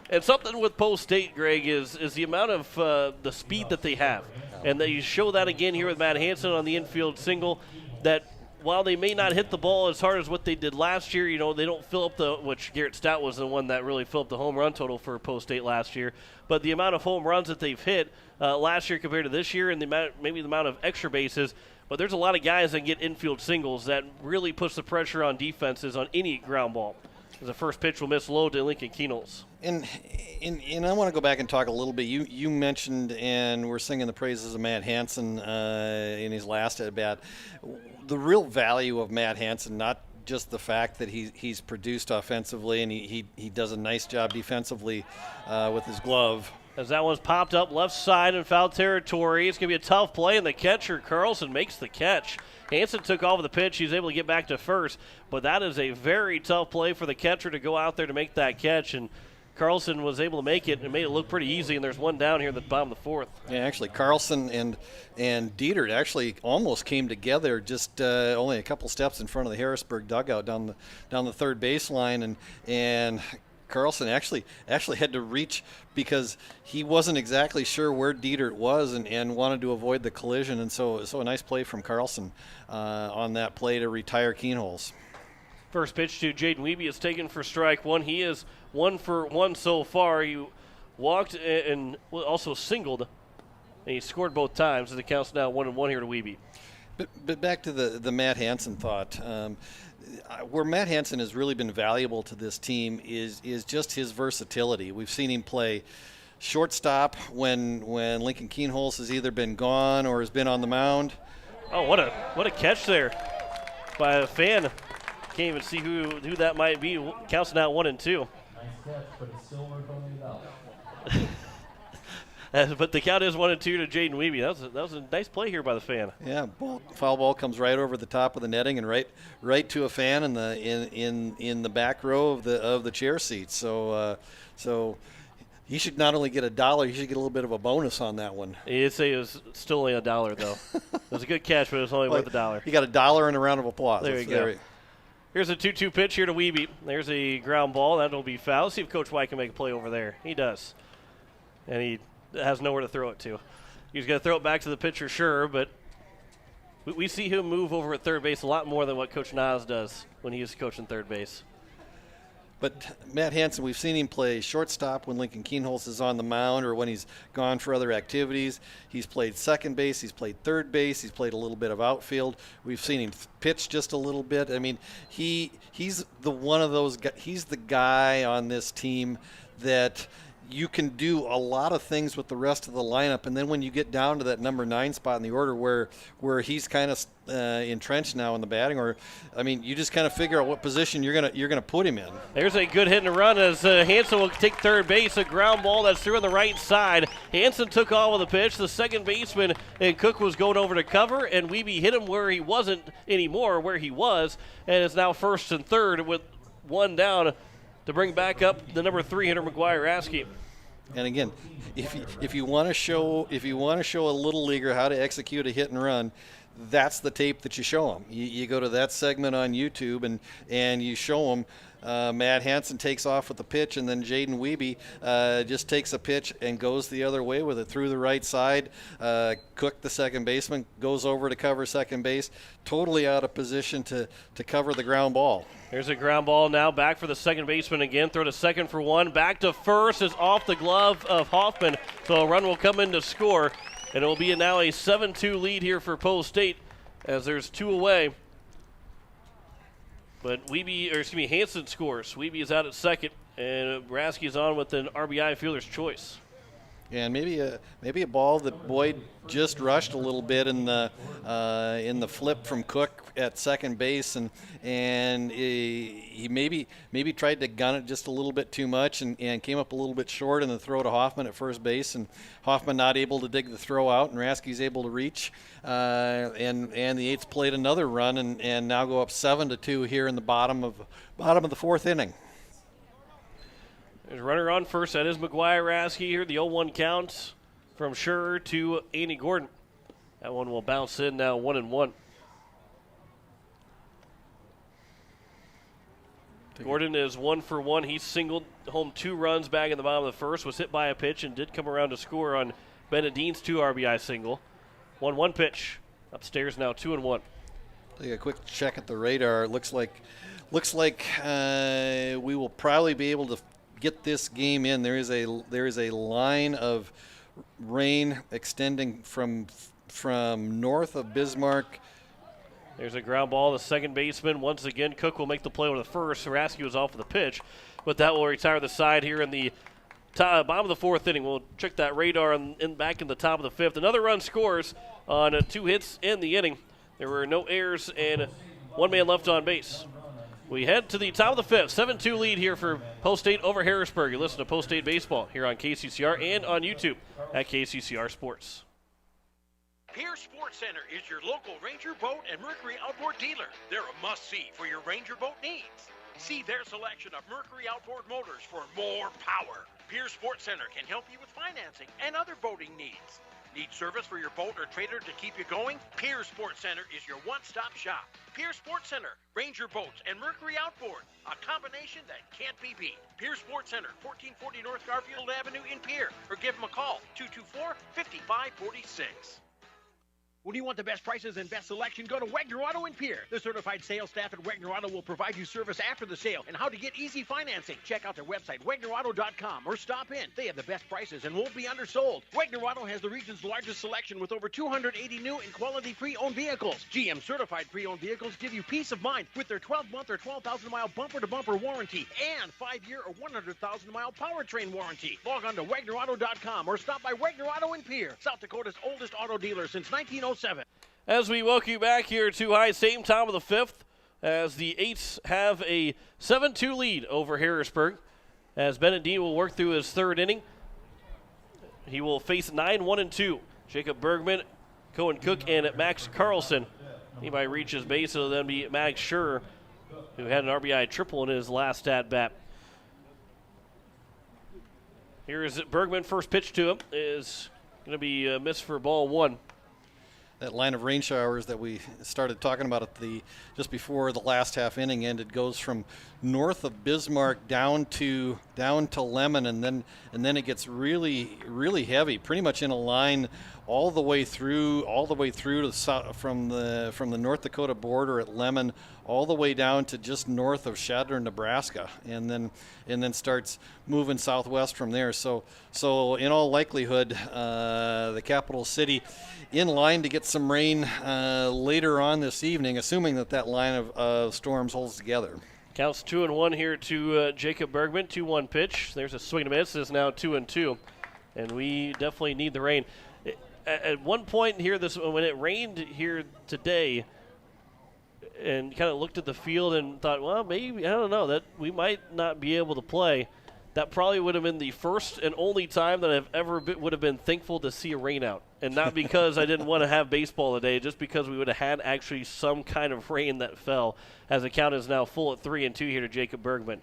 And something with Post State, Greg, is the amount of the speed that they have. And they show that again here with Matt Hansen on the infield single, that while they may not hit the ball as hard as what they did last year, they don't fill up which Garrett Stout was the one that really filled up the home run total for Post State last year. But the amount of home runs that they've hit last year compared to this year, and maybe the amount of extra bases, but there's a lot of guys that get infield singles that really puts the pressure on defenses on any ground ball. The first pitch will miss low to Lincoln Keenholz. And I want to go back and talk a little bit. You mentioned, and we're singing the praises of Matt Hansen in his last at bat. The real value of Matt Hansen, not just the fact that he's produced offensively and he does a nice job defensively with his glove. As that one's popped up left side in foul territory, it's going to be a tough play, and the catcher, Carlson, makes the catch. Hansen took off the pitch. He's able to get back to first, but that is a very tough play for the catcher to go out there to make that catch, and Carlson was able to make it and made it look pretty easy, and there's one down here at the bottom of the 4th. Yeah, actually, Carlson and Dieter actually almost came together just only a couple steps in front of the Harrisburg dugout down the third baseline, and Carlson actually had to reach because he wasn't exactly sure where Dieter was and wanted to avoid the collision. And so a nice play from Carlson on that play to retire Keenholz. First pitch to Jaden Wiebe is taken for strike 1. He is 1 for 1 so far. He walked and also singled, and he scored both times. And the count's now 1-1 here to Wiebe. But back to the Matt Hansen thought. Where Matt Hansen has really been valuable to this team is just his versatility. We've seen him play shortstop when Lincoln Kienholz has either been gone or has been on the mound. Oh, what a catch there by a fan. Can't even see who that might be. Counts now 1-2. Nice catch, but it's still worth only $1. But the count is 1-2 to Jaden Weeby. That was a nice play here by the fan. Yeah, foul ball comes right over the top of the netting and right to a fan in the back row of the chair seat. So he should not only get $1, he should get a little bit of a bonus on that one. You'd say it was still only $1 though. It was a good catch, but it was only worth $1. He got $1 and a round of applause. There you go. Here's a 2-2 pitch here to Weeby. There's a ground ball. That'll be foul. Let's see if Coach White can make a play over there. He does. And he has nowhere to throw it to. He's going to throw it back to the pitcher, sure, but we see him move over at third base a lot more than what Coach Nas does when he is coaching third base. But Matt Hansen, we've seen him play shortstop when Lincoln Kienholz is on the mound or when he's gone for other activities. He's played second base. He's played third base. He's played a little bit of outfield. We've seen him pitch just a little bit. I mean, he's one of those. He's the guy on this team that you can do a lot of things with the rest of the lineup, and then when you get down to that number 9 spot in the order where he's kind of entrenched now in the batting, or I mean, you just kind of figure out what position you're gonna put him in. There's a good hit and run as Hansen will take third base. A ground ball that's through on the right side. Hansen took off with a pitch. The second baseman and Cook was going over to cover, and Weeby hit him where he wasn't anymore, where he was, and is now first and third with one down to bring back up the number 3 hitter, McGuire-Raskey. And again, if you want to show a little leaguer how to execute a hit and run, that's the tape that you show them. You go to that segment on YouTube and you show them. Matt Hansen takes off with the pitch, and then Jaden Weeby just takes a pitch and goes the other way with it through the right side. Cook, the second baseman, goes over to cover second base, totally out of position to cover the ground ball. There's a ground ball now back for the second baseman again. Throw to second for one. Back to first is off the glove of Hoffman, so a run will come in to score, and it will be now a 7-2 lead here for Poe State as there's 2 away. But Hansen scores. Weeby is out at second, and Raskey is on with an RBI fielder's choice. And maybe a ball that Boyd just rushed a little bit in the flip from Cook at second base, and he maybe tried to gun it just a little bit too much and came up a little bit short in the throw to Hoffman at first base, and Hoffman not able to dig the throw out, and Raskey's able to reach, and the Eights played another run and now go up 7-2 here in the bottom of the 4th inning. There's a runner on first. That is McGuire-Raskey here. The 0-1 count from Scherr to Andy Gordon. That one will bounce in now 1-1. Gordon is 1 for 1. He singled home 2 runs back in the bottom of the first, was hit by a pitch, and did come around to score on Bennett Dean's 2 RBI single. 1-1 pitch. Upstairs now 2-1. Take a quick check at the radar. It looks like we will probably be able to get this game in. There is a line of rain extending from north of Bismarck. There's a ground ball. The second baseman once again. Cook will make the play with the first. Raskey was off with the pitch, but that will retire the side here in the bottom of the 4th inning. We'll check that radar back in the top of the 5th. Another run scores on 2 hits in the inning. There were no errors and 1 man left on base. We head to the top of the 5th. 7-2 lead here for Poe State over Harrisburg. You listen to Poe State Baseball here on KCCR and on YouTube at KCCR Sports. Pierre Sports Center is your local Ranger Boat and Mercury Outboard dealer. They're a must-see for your Ranger boat needs. See their selection of Mercury outboard motors for more power. Pierre Sports Center can help you with financing and other boating needs. Need service for your boat or trailer to keep you going? Pierre Sports Center is your one-stop shop. Pierre Sports Center, Ranger Boats, and Mercury Outboard, a combination that can't be beat. Pierre Sports Center, 1440 North Garfield Avenue in Pierre, or give them a call, 224-5546. When you want the best prices and best selection, go to Wagner Auto in Pierre. The certified sales staff at Wagner Auto will provide you service after the sale and how to get easy financing. Check out their website, WagnerAuto.com, or stop in. They have the best prices and won't be undersold. Wagner Auto has the region's largest selection with over 280 new and quality pre-owned vehicles. GM certified pre-owned vehicles give you peace of mind with their 12-month or 12,000-mile bumper-to-bumper warranty and 5-year or 100,000-mile powertrain warranty. Log on to WagnerAuto.com or stop by Wagner Auto in Pierre, South Dakota's oldest auto dealer since 1907. As we welcome you back here to high, same time of the fifth, as the Eights have a 7-2 lead over Harrisburg, as Bennett Dean will work through his third inning. He will face 9-1-2. Jacob Bergman, Cohen Cook, and Max Carlson. Anybody reaches base, it'll then be Max Schur, who had an RBI triple in his last at-bat. Here is Bergman. First pitch to him is going to be missed for ball one. That line of rain showers that we started talking about at just before the last half inning ended goes from north of Bismarck down to Lemon, and then it gets really heavy, pretty much in a line all the way through to from the North Dakota border at Lemon all the way down to just north of Shadler, Nebraska, and then starts moving southwest from there. So in all likelihood, the capital city in line to get some rain later on this evening, assuming that line of storms holds together. Counts 2-1 here to Jacob Bergman. 2-1 pitch. There's a swing and a miss. It's now 2-2, and we definitely need the rain. At one point here, when it rained here today, and kind of looked at the field and thought, well, maybe, I don't know, that we might not be able to play. That probably would have been the first and only time that I've ever would have been thankful to see a rain out. And not because I didn't want to have baseball today, just because we would have had actually some kind of rain that fell, as the count is now full at 3-2 here to Jacob Bergman.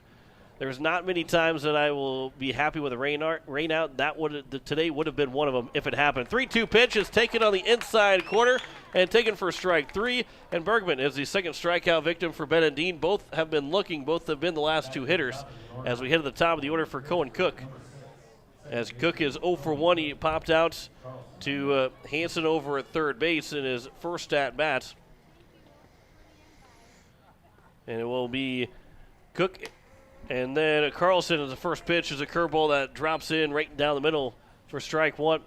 There's not many times that I will be happy with a rain out. Today would have been one of them if it happened. 3-2 pitch is taken on the inside corner and taken for strike three. And Bergman is the second strikeout victim for Bennett Dean. Both have been the last two hitters as we head to the top of the order for Cohen Cook. As Cook is 0 for 1, he popped out to Hansen over at third base in his first at-bat. And it will be Cook. And then Carlson is the first pitch is a curveball that drops in right down the middle for strike one.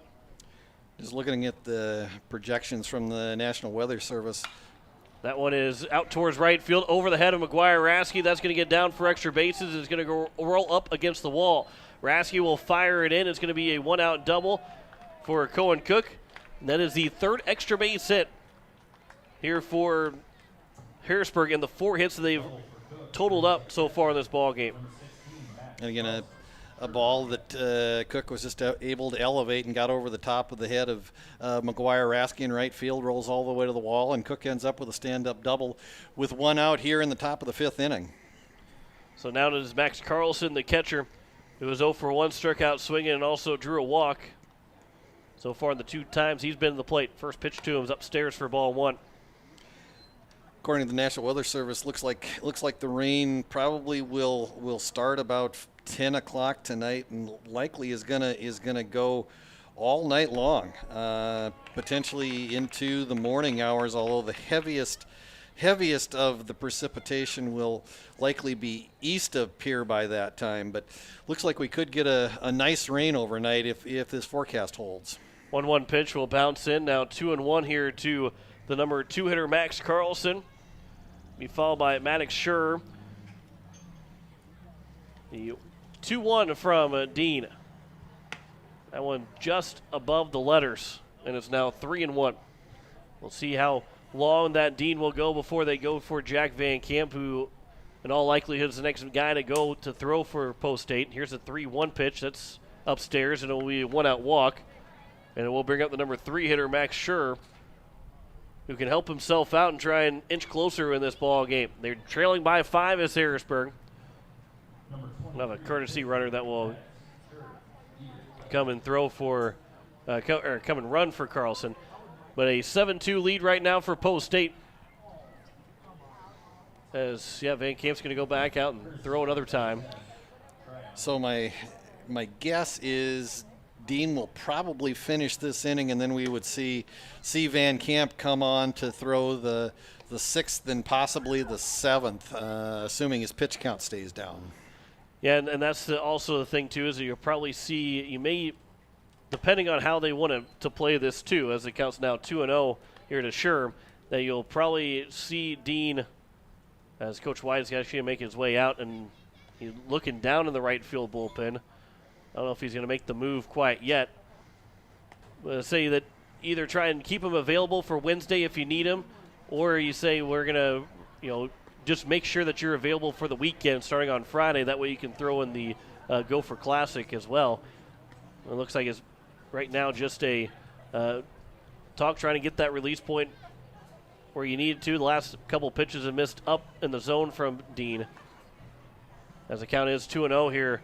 Just looking at the projections from the National Weather Service. That one is out towards right field over the head of McGuire Rasky. That's going to get down for extra bases. It's going to go roll up against the wall. Rasky will fire it in. It's going to be a one-out double for Cohen Cook. And that is the third extra base hit here for Harrisburg and the 4 hits that they've totaled up so far in this ball game. And again, a ball that Cook was just able to elevate and got over the top of the head of McGuire Rasky in right field, rolls all the way to the wall, and Cook ends up with a stand-up double with one out here in the top of the 5th inning. So now it is Max Carlson, the catcher, who was 0 for 1, struck out swinging and also drew a walk. So far in the 2 times he's been to the plate. First pitch to him is upstairs for ball 1. According to the National Weather Service, looks like the rain probably will start about 10 o'clock tonight and likely is gonna go all night long, potentially into the morning hours. Although the heaviest of the precipitation will likely be east of Pierre by that time. But looks like we could get a nice rain overnight if this forecast holds. 1-1 pitch will bounce in. Now 2-1 here to the number 2 hitter Max Carlson. Be followed by Maddox Schur. The 2-1 from Dean. That one just above the letters, and it's now 3-1. We'll see how long that Dean will go before they go for Jack Van Camp, who in all likelihood is the next guy to go to throw for Post State. Here's a 3-1 pitch that's upstairs, and it will be a one-out walk. And it will bring up the number 3 hitter, Max Schur, who can help himself out and try and inch closer in this ball game. They're trailing by 5 as Harrisburg. We'll have a courtesy runner that will come and throw for, come and run for Carlson. But a 7-2 lead right now for Post State. As Van Camp's going to go back out and throw another time. So my guess is Dean will probably finish this inning, and then we would see Van Camp come on to throw the 6th and possibly the 7th, assuming his pitch count stays down. Yeah, and that's also the thing, too, is that you'll probably see, you may, depending on how they want to play this, too, as it counts now 2-0 here to Sherm, that you'll probably see Dean, as Coach White is actually making his way out, and he's looking down in the right field bullpen. I don't know if he's going to make the move quite yet. Say that either try and keep him available for Wednesday if you need him, or you say we're going to, just make sure that you're available for the weekend starting on Friday. That way you can throw in the Gopher Classic as well. It looks like it's right now just a talk trying to get that release point where you needed to. The last couple pitches have missed up in the zone from Dean. As the count is 2-0 here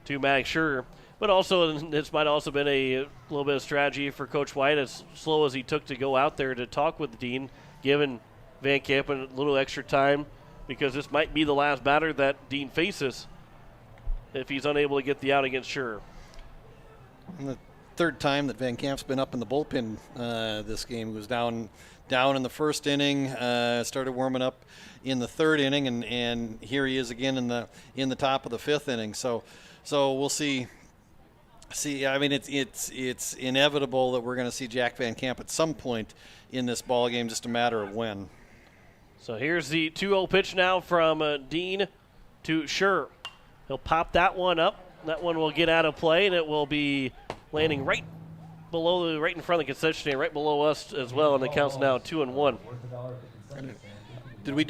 to Mag Sure. But also, this might also been a little bit of strategy for Coach White, as slow as he took to go out there to talk with Dean, giving Van Camp a little extra time, because this might be the last batter that Dean faces if he's unable to get the out against Sure. And the third time that Van Camp's been up in the bullpen this game. He was down in the first inning, started warming up in the third inning, and here he is again in the top of the 5th inning. So we'll see. I mean, it's inevitable that we're going to see Jack Van Camp at some point in this ball game, just a matter of when. So here's the 2-0 pitch now from Dean to Sure. He'll pop that one up. That one will get out of play, and it will be landing right in front of the concession stand, right below us as well, and the count's now 2-1. Did we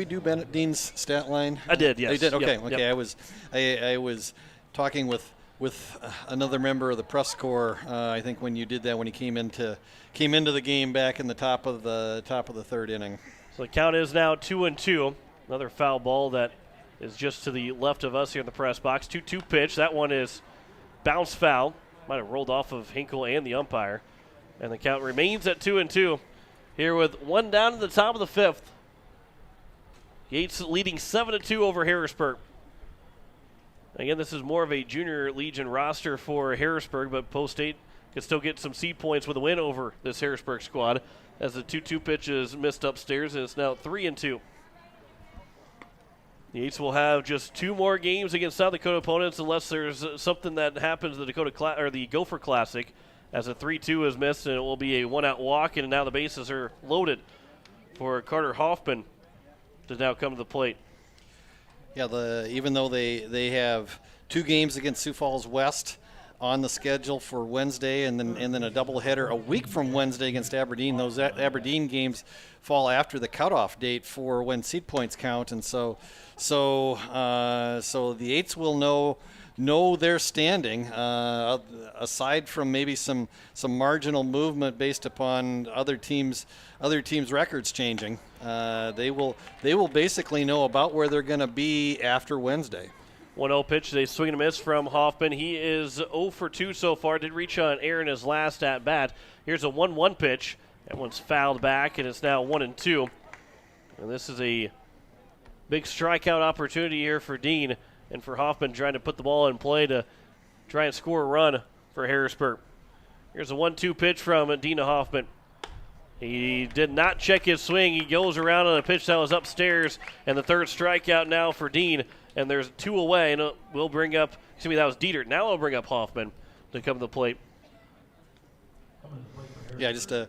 do Bennett Dean's stat line? I did, yes. You did? Okay, Yep. okay. Yep. I was talking with another member of the press corps. I think when you did that, when he came into the game back in the top of the 3rd inning. So the count is now 2-2. Another foul ball that is just to the left of us here in the press box. 2-2 pitch. That one is bounce foul. Might have rolled off of Hinkle and the umpire. And the count remains at 2-2. Here with one down at the top of the 5th. Yates leading 7-2 over Harrisburg. Again, this is more of a junior Legion roster for Harrisburg, but Post State can still get some seed points with a win over this Harrisburg squad, as the 2-2 pitch is missed upstairs, and it's now 3-2. The Yates will have just 2 more games against South Dakota opponents, unless there's something that happens in the Gopher Classic, as a 3-2 is missed, and it will be a 1-out walk, and now the bases are loaded for Carter Hoffman to now come to the plate. Yeah, even though they have 2 games against Sioux Falls West on the schedule for Wednesday, and then a doubleheader a week from Wednesday against Aberdeen. Those Aberdeen games fall after the cutoff date for when seed points count, and so the Eights will know their standing. Aside from maybe some marginal movement based upon other teams' records changing, they will basically know about where they're going to be after Wednesday. 1-0 pitch, a swing and a miss from Hoffman. He is 0 for 2 so far. Did reach on air in his last at bat. Here's a 1-1 pitch. That one's fouled back, and it's now 1-2. And this is a big strikeout opportunity here for Dean, and for Hoffman trying to put the ball in play to try and score a run for Harrisburg. Here's a 1-2 pitch from Dean to Hoffman. He did not check his swing. He goes around on a pitch that was upstairs, and the 3rd strikeout now for Dean. And there's 2 away, and we'll bring up, that was Dieter. Now we'll bring up Hoffman to come to the plate. Yeah, just a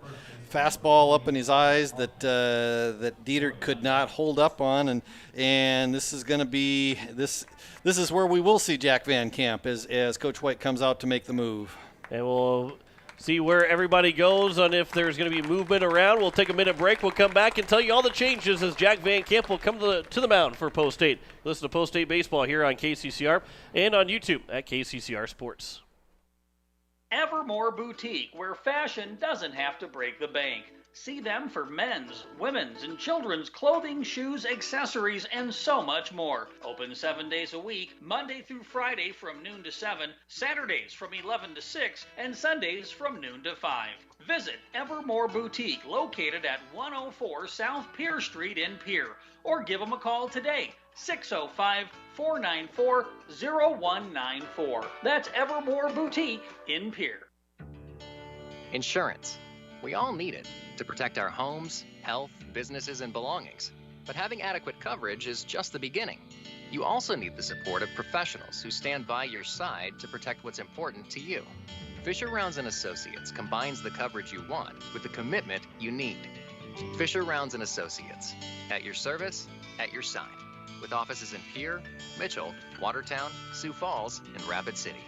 fastball up in his eyes that Dieter could not hold up on, and this is going to be this is where we will see Jack Van Camp as Coach White comes out to make the move. And we'll see where everybody goes on if there's going to be movement around. We'll take a minute break. We'll come back and tell you all the changes as Jack Van Camp will come to the mound for Post State. Listen to Post State Baseball here on KCCR and on YouTube at KCCR Sports. Evermore Boutique, where fashion doesn't have to break the bank. See them for men's, women's, and children's clothing, shoes, accessories, and so much more. Open 7 days a week, Monday through Friday from noon to 7, Saturdays from 11 to 6, and Sundays from noon to 5. Visit Evermore Boutique, located at 104 South Pierre Street in Pierre, or give them a call today, 605-494-0194. That's Evermore Boutique in Pierre. Insurance. We all need it to protect our homes, health, businesses, and belongings. But having adequate coverage is just the beginning. You also need the support of professionals who stand by your side to protect what's important to you. Fisher Rounds & Associates combines the coverage you want with the commitment you need. Fisher Rounds & Associates, at your service, at your side, with offices in Pierre, Mitchell, Watertown, Sioux Falls, and Rapid City.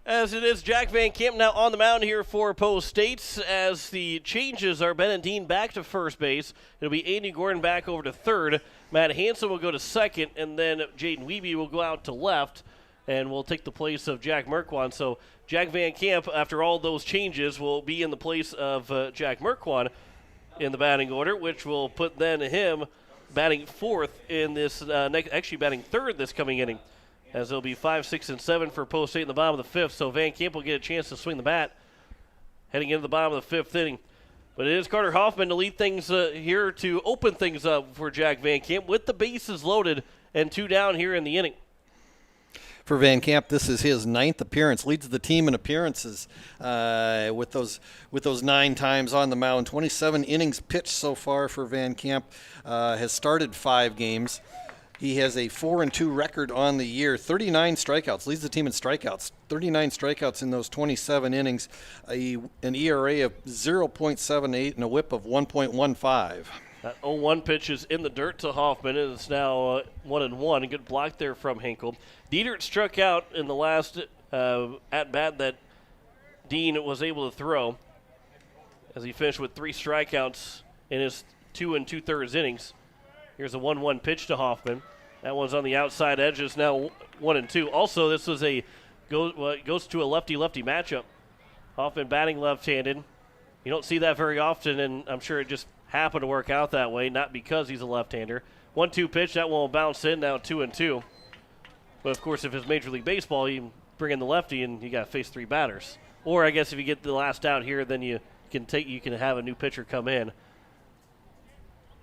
As it is, Jack Van Camp now on the mound here for Post States. As the changes are Ben and Dean back to first base. It'll be Andy Gordon back over to third. Matt Hansen will go to second, and then Jaden Wiebe will go out to left and will take the place of Jack Merkwan. So Jack Van Camp, after all those changes, will be in the place of Jack Merkwan in the batting order, which will put then him batting fourth in this, actually batting third this coming inning, as it'll be 5, 6, and 7 for Post State in the bottom of the fifth. So Van Camp will get a chance to swing the bat heading into the bottom of the fifth inning. But it is Carter Hoffman to lead things here to open things up for Jack Van Camp with the bases loaded and 2 down here in the inning. For Van Camp, this is his 9th appearance. Leads the team in appearances with those 9 times on the mound. 27 innings pitched so far for Van Camp. Has started 5 games. He has a 4-2 record on the year. 39 strikeouts. Leads the team in strikeouts. 39 strikeouts in those 27 innings. An ERA of 0.78 and a WHIP of 1.15. That 0-1 pitch is in the dirt to Hoffman. It's now 1-1. A good block there from Hinkle. Dietert struck out in the last at-bat that Dean was able to throw, as he finished with 3 strikeouts in his 2 2/3 innings. Here's a 1-1 pitch to Hoffman. That one's on the outside edge. It's now 1-2. Also, this was goes to a lefty-lefty matchup. Hoffman batting left-handed. You don't see that very often, and I'm sure it just happened to work out that way, not because he's a left-hander. 1-2 pitch, that one will bounce in, now 2-2. But, of course, if it's Major League Baseball, you bring in the lefty and you got to face 3 batters. Or I guess if you get the last out here, then you can have a new pitcher come in.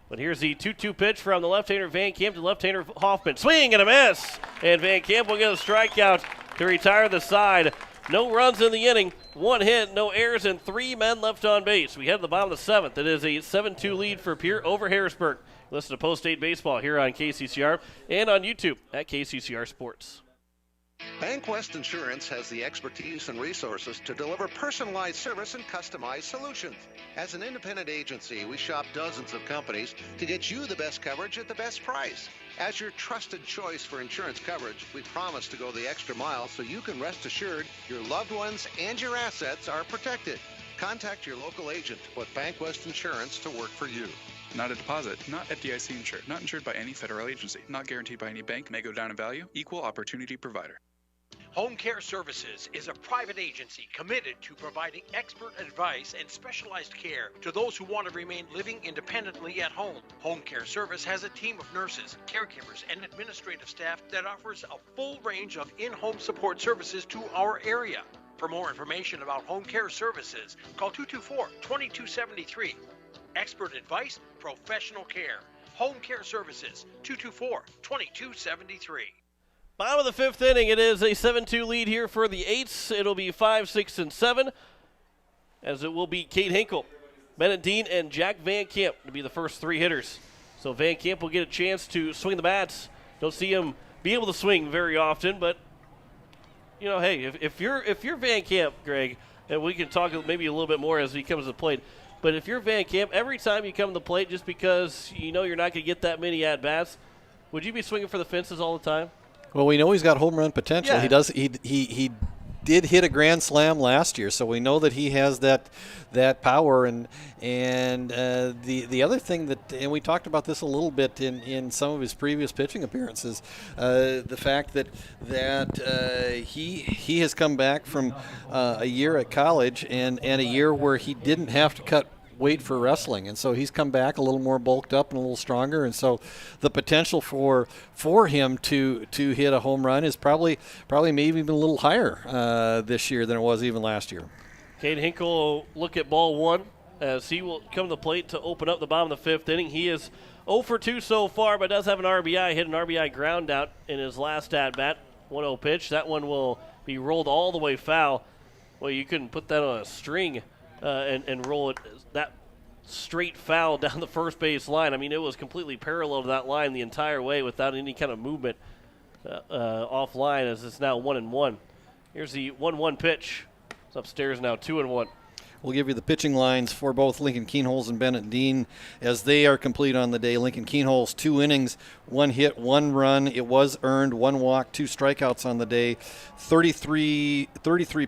But here's the 2-2 pitch from the left-hander Van Camp to left-hander Hoffman. Swing and a miss! And Van Camp will get a strikeout to retire the side. No runs in the inning, 1 hit, no errors, and 3 men left on base. We head to the bottom of the 7th. It is a 7-2 lead for Pierre over Harrisburg. Listen to Post State Baseball here on KCCR and on YouTube at KCCR Sports. BankWest Insurance has the expertise and resources to deliver personalized service and customized solutions. As an independent agency, we shop dozens of companies to get you the best coverage at the best price. As your trusted choice for insurance coverage, we promise to go the extra mile so you can rest assured your loved ones and your assets are protected. Contact your local agent to put BankWest Insurance to work for you. Not a deposit, not FDIC insured, not insured by any federal agency, not guaranteed by any bank, may go down in value, equal opportunity provider. HOMECARE Services is a private agency committed to providing expert advice and specialized care to those who want to remain living independently at home. HOMECARE Service has a team of nurses, caregivers, and administrative staff that offers a full range of in-home support services to our area. For more information about HOMECARE Services, call 224-2273. Expert advice, professional care. HOMECARE Services, 224-2273. Bottom of the 5th inning, it is a 7-2 lead here for the Eights. It'll be 5, 6, and 7, as it will be Kate Hinkle, Bennett Dean, and Jack Van Camp to be the first 3 hitters. So Van Camp will get a chance to swing the bats. Don't see him be able to swing very often, but you know, hey, if you're Van Camp, Greg, and we can talk maybe a little bit more as he comes to the plate. But if you're Van Camp, every time you come to the plate, just because you know you're not going to get that many at bats, would you be swinging for the fences all the time? Well, we know he's got home run potential. Yeah. He does. He did hit a grand slam last year, so we know that he has that power. And the other thing that, and we talked about this a little bit in some of his previous pitching appearances, the fact that he has come back from a year at college and a year where he didn't have to cut weight for wrestling, and so he's come back a little more bulked up and a little stronger, and so the potential for him to hit a home run is probably maybe even a little higher this year than it was even last year. Cade Hinkle will look at ball one as he will come to the plate to open up the bottom of the fifth inning. He is 0 for 2 so far, but does have an RBI. Hit an RBI ground out in his last at-bat. 1-0 pitch. That one will be rolled all the way foul. Well, you couldn't put that on a string and roll it that straight foul down the first base line. I mean, it was completely parallel to that line the entire way without any kind of movement offline, as it's now 1-1. Here's the 1-1 pitch. It's upstairs now, 2-1. We'll give you the pitching lines for both Lincoln Keenholz and Bennett Dean as they are complete on the day. Lincoln Keenholz, 2 innings, 1 hit, 1 run. It was earned, 1 walk, 2 strikeouts on the day. 33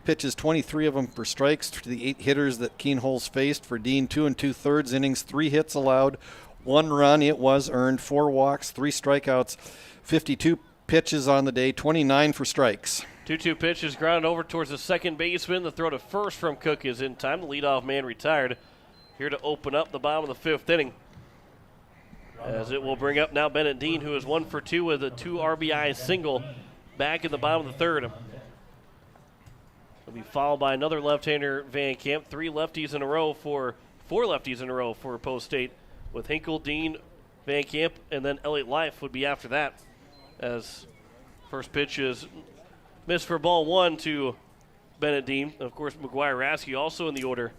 pitches, 23 of them for strikes to the 8 hitters that Keenholz faced. For Dean, 2 2/3 innings, 3 hits allowed, 1 run. It was earned, 4 walks, 3 strikeouts, 52 pitches on the day, 29 for strikes. 2-2 pitch is grounded over towards the second baseman. The throw to first from Cook is in time. The leadoff man retired. Here to open up the bottom of the 5th inning. As it will bring up now Bennett Dean, who is 1 for 2 with a 2 RBI single back in the bottom of the 3rd. He'll be followed by another left-hander, Van Camp. 4 lefties in a row for Post State, with Hinkle, Dean, Van Camp, and then Elliott Life would be after that. As first pitch is missed for ball 1 to Bennett Dean. Of course, McGuire Rasky also in the order.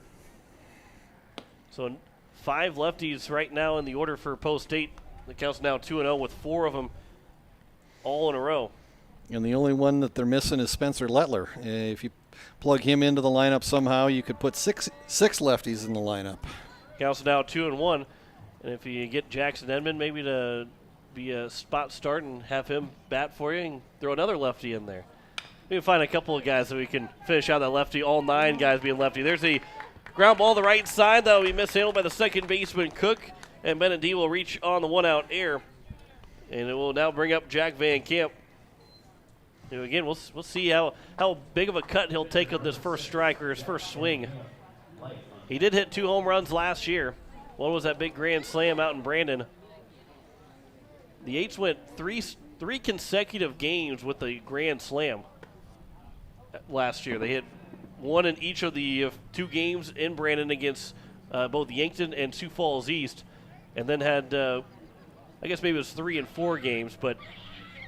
So 5 lefties right now in the order for Post State. The count's now 2-0 with 4 of them all in a row. And the only one that they're missing is Spencer Lettler. If you plug him into the lineup somehow, you could put six lefties in the lineup. Count's now 2-1. And if you get Jackson Edmond maybe to be a spot start and have him bat for you and throw another lefty in there. We can find a couple of guys that we can finish out that lefty, all 9 guys being lefty. There's the ground ball to the right side. That will be mishandled by the second baseman, Cook, and Bennett D will reach on the 1-out air. And it will now bring up Jack Van Camp. And again, we'll see how big of a cut he'll take on this first strike or his first swing. He did hit 2 home runs last year. One was that big grand slam out in Brandon. The Eights went three consecutive games with a grand slam last year. They hit 1 in each of the 2 games in Brandon against both Yankton and Sioux Falls East, and then had, I guess maybe it was 3 and 4 games, but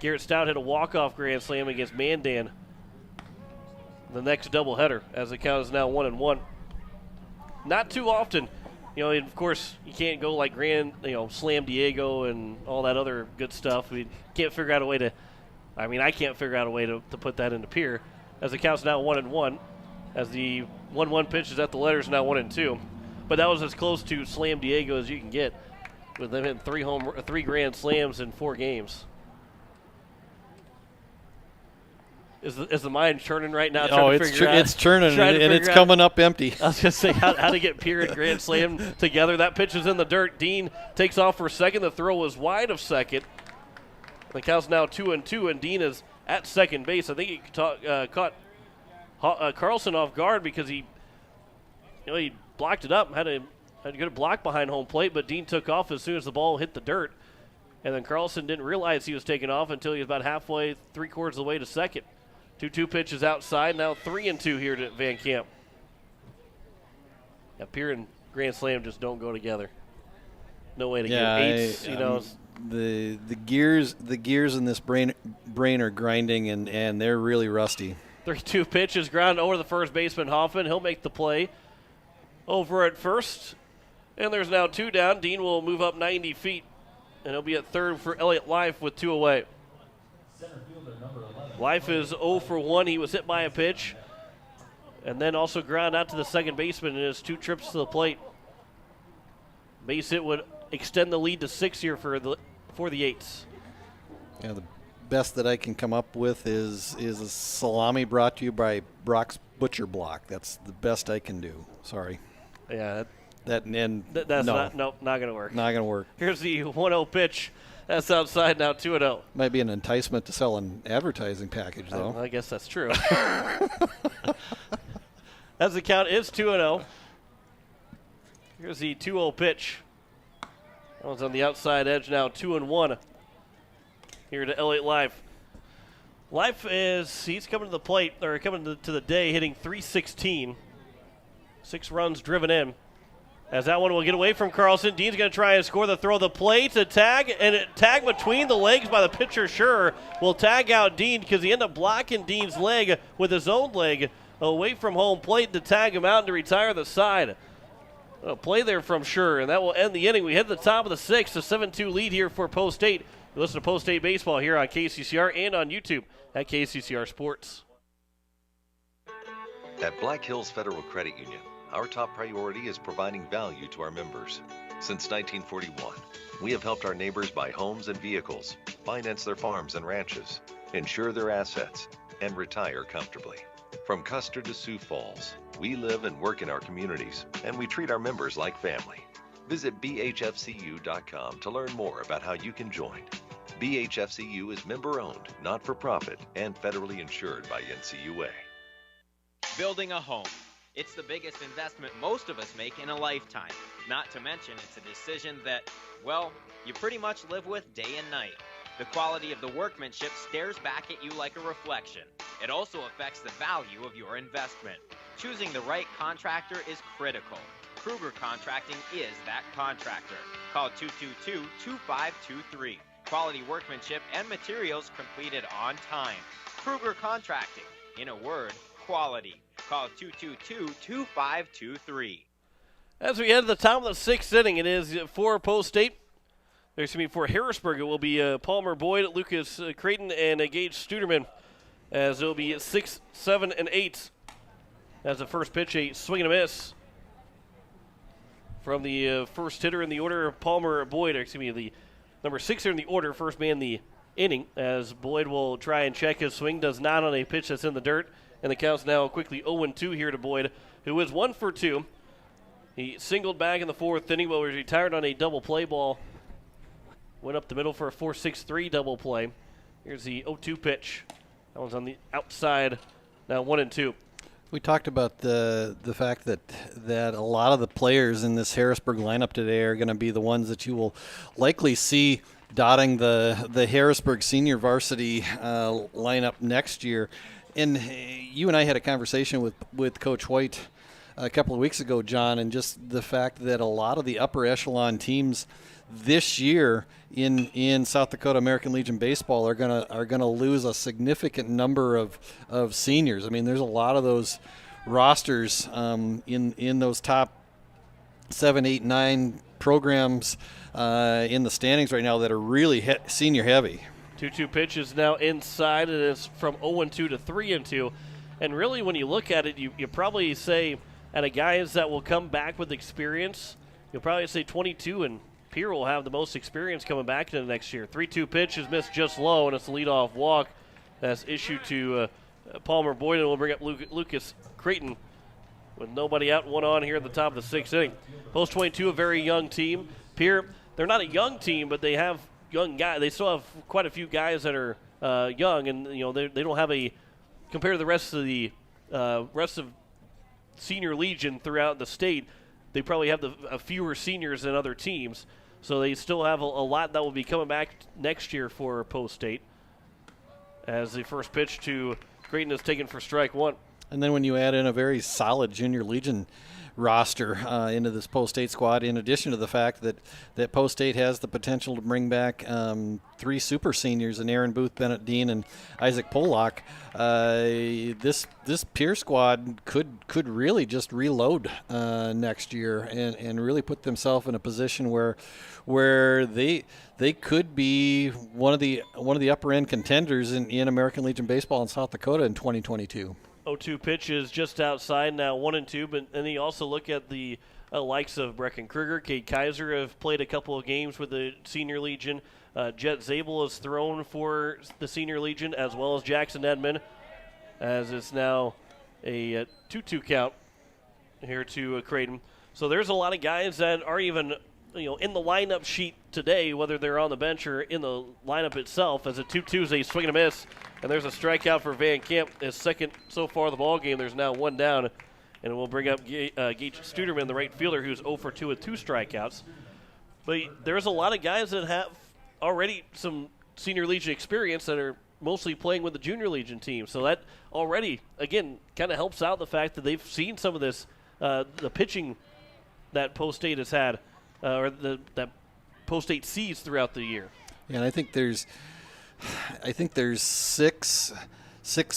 Garrett Stout hit a walk-off grand slam against Mandan the next doubleheader, as the count is now 1-1. Not too often. Of course, you can't go like grand, Slam Diego and all that other good stuff. We can't figure out a way to, I can't figure out a way to put that into Pierre. As the count's now 1-1, as the 1-1 pitch is at the letters, now 1-2. But that was as close to Slam Diego as you can get, with them hitting 3 grand slams in 4 games. Is the mind churning right now? It's churning, and it's coming up empty. I was going to say how to get Pierre and Grand Slam together. That pitch is in the dirt. Dean takes off for second. The throw was wide of second. The count's now 2-2, and Dean is at second base. I think he caught Carlson off guard because he blocked it up, had a good block behind home plate, but Dean took off as soon as the ball hit the dirt. And then Carlson didn't realize he was taking off until he was about halfway, 3/4 of the way to second. 2-2 pitches outside, now 3-2 here to Van Camp. Pierre and Grand Slam just don't go together. No way to get eights, The gears in this brain are grinding, and they're really rusty. 3-2 pitch is grounded over the first baseman, Hoffman. He'll make the play over at first. And there's now 2 down. Dean will move up 90 feet, and he'll be at third for Elliott Life with 2 away. Life is 0 for 1. He was hit by a pitch, and then also ground out to the second baseman in his 2 trips to the plate. Base hit would extend the lead to 6 here for the Eights. Yeah, the best that I can come up with is a salami brought to you by Brock's Butcher Block. That's the best I can do. Sorry. Yeah, that's not going to work. Not going to work. Here's the 1-0 pitch. That's outside now, 2-0. Might be an enticement to sell an advertising package, though. I guess that's true. As the count is 2-0. Here's the 2-0 pitch. That one's on the outside edge now, 2-1. Here to Elliott Life. Life he's coming to the plate, or coming to the day, hitting .316. 6 runs driven in. As that one will get away from Carlson. Dean's going to try and score the throw. The play to tag, and tag between the legs by the pitcher, sure, will tag out Dean because he ended up blocking Dean's leg with his own leg away from home plate to tag him out and to retire the side. A play there from Sure, and that will end the inning. We hit the top of the 6th, a 7-2 lead here for Post State. You listen to Post State Baseball here on KCCR and on YouTube at KCCR Sports. At Black Hills Federal Credit Union, our top priority is providing value to our members. Since 1941, we have helped our neighbors buy homes and vehicles, finance their farms and ranches, insure their assets, and retire comfortably. From Custer to Sioux Falls, we live and work in our communities, and we treat our members like family. Visit bhfcu.com to learn more about how you can join. BHFCU is member-owned, not-for-profit, and federally insured by NCUA. Building a home. It's the biggest investment most of us make in a lifetime. Not to mention, it's a decision that, well, you pretty much live with day and night. The quality of the workmanship stares back at you like a reflection. It also affects the value of your investment. Choosing the right contractor is critical. Kruger Contracting is that contractor. Call 222-2523. Quality workmanship and materials completed on time. Kruger Contracting. In a word, quality. Call 222-2523. As we head to the top of the 6th inning, it is for Post State. For Harrisburg, it will be Palmer Boyd, Lucas Creighton, and Gage Studerman, as it will be 6, 7, and 8. As the first pitch, a swing and a miss from the first hitter in the order, Palmer Boyd, the number 6 hitter in the order, first man in the inning, as Boyd will try and check his swing, does not on a pitch that's in the dirt, and the count's now quickly 0-2 here to Boyd, who is 1 for 2. He singled back in the 4th inning, but was retired on a double play ball. Went up the middle for a 4-6-3 double play. Here's the 0-2 pitch. That one's on the outside, now 1-2. We talked about the fact that a lot of the players in this Harrisburg lineup today are going to be the ones that you will likely see dotting the Harrisburg senior varsity lineup next year. And you and I had a conversation with Coach White a couple of weeks ago, John, and just the fact that a lot of the upper echelon teams this year in South Dakota American Legion baseball are gonna lose a significant number of seniors. I mean, there's a lot of those rosters in those top 7, 8, 9 programs in the standings right now that are really senior heavy. 2-2 pitch is now inside. It is from 0-2 to 3-2. And really, when you look at it, you probably say, at a guys that will come back with experience, you'll probably say 22, and Pierre will have the most experience coming back into the next year. 3-2 pitch is missed just low, and it's a leadoff walk that's issued to Palmer Boyd, and we'll bring up Lucas Creighton with nobody out, 1 on here at the top of the 6th inning. Post 22, a very young team. Pierre, they're not a young team, but they have young guys. They still have quite a few guys that are young, and they don't have compared to the rest of senior legion throughout the state, they probably have fewer seniors than other teams. So they still have a lot that will be coming back next year for Post State. As the first pitch to Creighton is taken for strike 1. And then when you add in a very solid junior legion roster into this Post State squad, in addition to the fact that Post State has the potential to bring back 3 super seniors in Aaron Booth, Bennett Dean, and Isaac Pollock, this Pierre squad could really just reload next year and really put themselves in a position where they could be one of the upper end contenders in American Legion baseball in South Dakota in 2022. 0-2 pitch is just outside, now 1-2, but then you also look at the likes of Brecken Kruger, Kate Kaiser have played a couple of games with the Senior Legion. Jet Zabel has thrown for the Senior Legion, as well as Jackson Edmond, as it's now a 2-2 count here to Creighton. So there's a lot of guys that are even in the lineup sheet today, whether they're on the bench or in the lineup itself, as a 2-2 is a swing and a miss. And there's a strikeout for Van Camp, his second so far of the ball game. There's now 1 down, and we'll bring up Gage Studerman, the right fielder, who's 0 for 2 with 2 strikeouts. But there's a lot of guys that have already some Senior Legion experience that are mostly playing with the Junior Legion team. So that already, again, kind of helps out the fact that they've seen some of this the pitching that Post State has had, that Post State sees throughout the year. Yeah, and I think there's six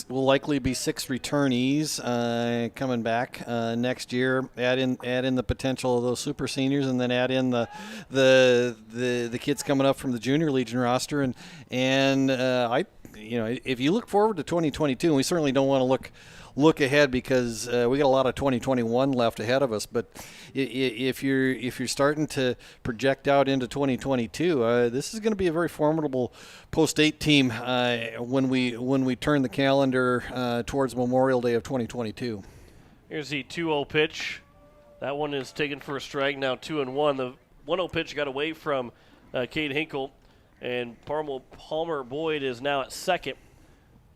will likely be 6 returnees coming back next year. Add in the potential of those super seniors, and then add in the kids coming up from the junior Legion roster. And if you look forward to 2022, and we certainly don't want to look ahead because we got a lot of 2021 left ahead of us. But if you're starting to project out into 2022, this is going to be a very formidable Post State team when we turn the calendar towards Memorial Day of 2022. Here's the 2-0 pitch. That one is taken for a strike. Now 2-1. The 1-0 pitch got away from Cade Hinkle, and Palmer Boyd is now at second,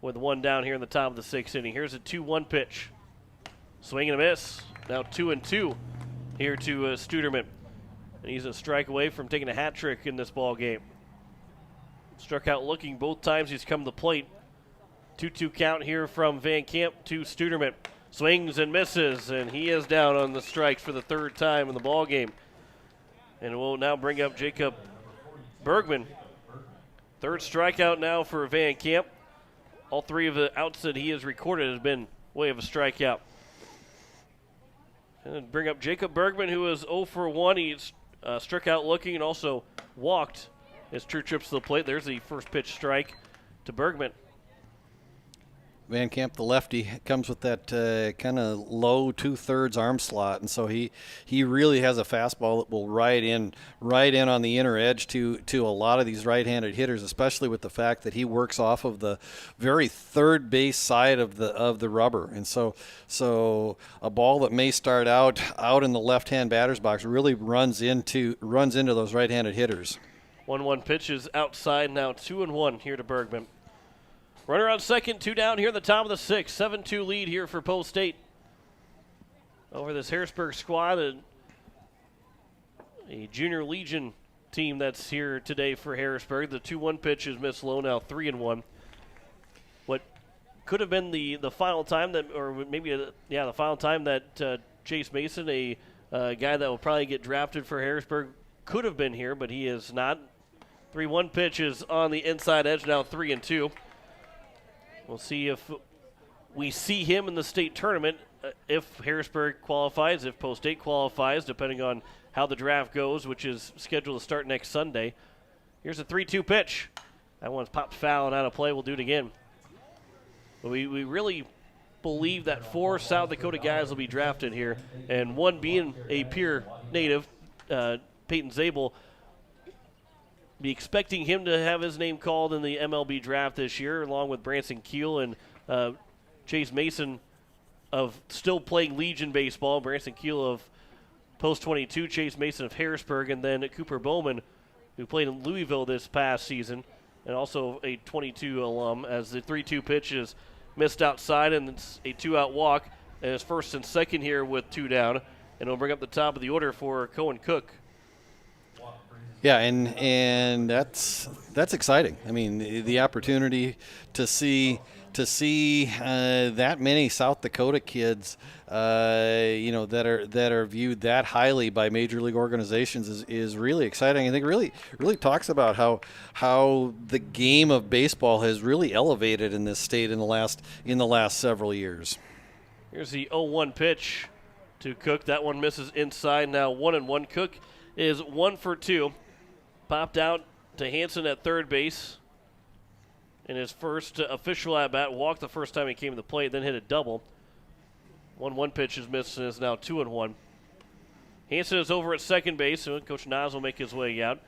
with one down here in the top of the 6th inning. Here's a 2-1 pitch. Swing and a miss. Now 2-2 here to Studerman. And he's a strike away from taking a hat trick in this ball game. Struck out looking both times he's come to the plate. 2-2 count here from Van Camp to Studerman. Swings and misses, and he is down on the strikes for the 3rd time in the ball game. And we'll now bring up Jacob Bergman. 3rd strikeout now for Van Camp. All 3 of the outs that he has recorded has been way of a strikeout. And bring up Jacob Bergman, who is 0 for 1. He's struck out looking and also walked his true trips to the plate. There's the first pitch strike to Bergman. Van Camp, the lefty, comes with that kind of low 2/3 arm slot, and so he really has a fastball that will ride in on the inner edge to a lot of these right-handed hitters, especially with the fact that he works off of the very third base side of the rubber, and so a ball that may start out in the left-hand batter's box really runs into those right-handed hitters. 1-1 pitch is outside now. 2-1 here to Bergman. Runner on second, 2 down here at the top of the 6th. 7-2 lead here for Post State over this Harrisburg squad, a junior Legion team that's here today for Harrisburg. The 2-1 pitch is missed low, now 3-1. What could have been the final time that, or maybe the final time that Chase Mason, a guy that will probably get drafted for Harrisburg, could have been here, but he is not. 3-1 pitch is on the inside edge, now 3-2. We'll see if we see him in the state tournament, if Harrisburg qualifies, if Post State qualifies, depending on how the draft goes, which is scheduled to start next Sunday. Here's a 3-2 pitch. That one's popped foul and out of play. We'll do it again. But we really believe that 4 South Dakota guys will be drafted here, and one being a Pierre native, Peyton Zabel. Be expecting him to have his name called in the MLB draft this year, along with Branson Keel and Chase Mason of still playing Legion baseball, Branson Keel of Post 22, Chase Mason of Harrisburg, and then Cooper Bowman, who played in Louisville this past season, and also a 22 alum, as the 3-2 pitch is missed outside, and it's a 2-out walk, and it's first and second here with 2 down, and it'll bring up the top of the order for Cohen Cook. Yeah, and that's exciting. I mean, the opportunity to see that many South Dakota kids, that are viewed that highly by major league organizations is really exciting. I think really talks about how the game of baseball has really elevated in this state in the last several years. Here's the 0-1 pitch to Cook. That one misses inside. Now 1-1. Cook is 1 for 2. Popped out to Hansen at third base in his first official at-bat. Walked the first time he came to the plate, then hit a double. 1-1 pitch is missed and is now 2-1. Hansen is over at second base, so Coach Nas will make his way out.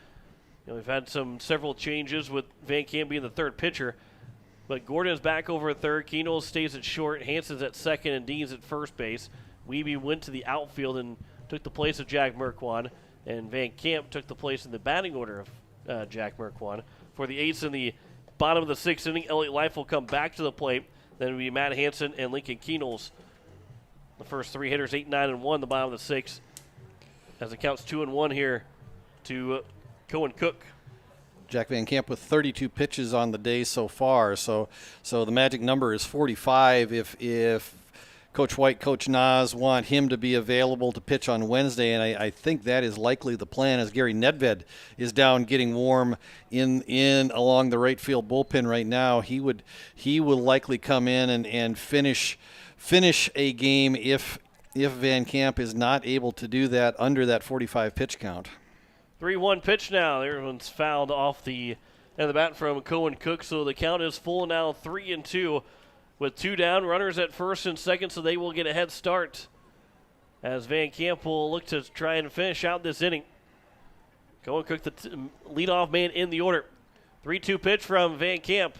We've had several changes with Van Camp being the third pitcher, but Gordon is back over at third. Keenel stays at short. Hansen's at second, and Dean's at first base. Wiebe went to the outfield and took the place of Jack Merkwan. And Van Camp took the place in the batting order of Jack Merkwan. For the eighth in the bottom of the 6th inning, Elliot Life will come back to the plate. Then it'll be Matt Hansen and Lincoln Keenels. The first 3 hitters, 8, 9, and 1, the bottom of the 6th. As it counts 2-1 here to Cohen Cook. Jack Van Camp with 32 pitches on the day so far. So the magic number is 45 if Coach White, Coach Nas want him to be available to pitch on Wednesday, and I think that is likely the plan, as Gary Nedved is down getting warm in along the right field bullpen right now. He will likely come in and finish a game if Van Camp is not able to do that under that 45 pitch count. 3-1 pitch now. Everyone's fouled off the end of the bat from Cohen Cook, so the count is full now, 3-2. With 2 down, runners at first and second, so they will get a head start as Van Camp will look to try and finish out this inning. Cohen Cook, the leadoff man in the order. 3-2 pitch from Van Camp.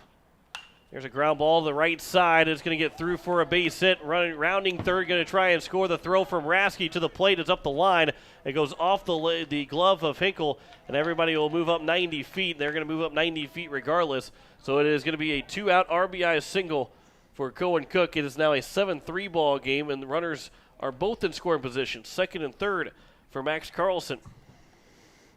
There's a ground ball to the right side. It's going to get through for a base hit. Rounding third, going to try and score. The throw from Rasky to the plate is up the line. It goes off the glove of Hinkle, and everybody will move up 90 feet. They're going to move up 90 feet regardless. So it is going to be a 2-out RBI single for Cohen Cook. It is now a 7-3 ball game, and the runners are both in scoring position, second and third for Max Carlson.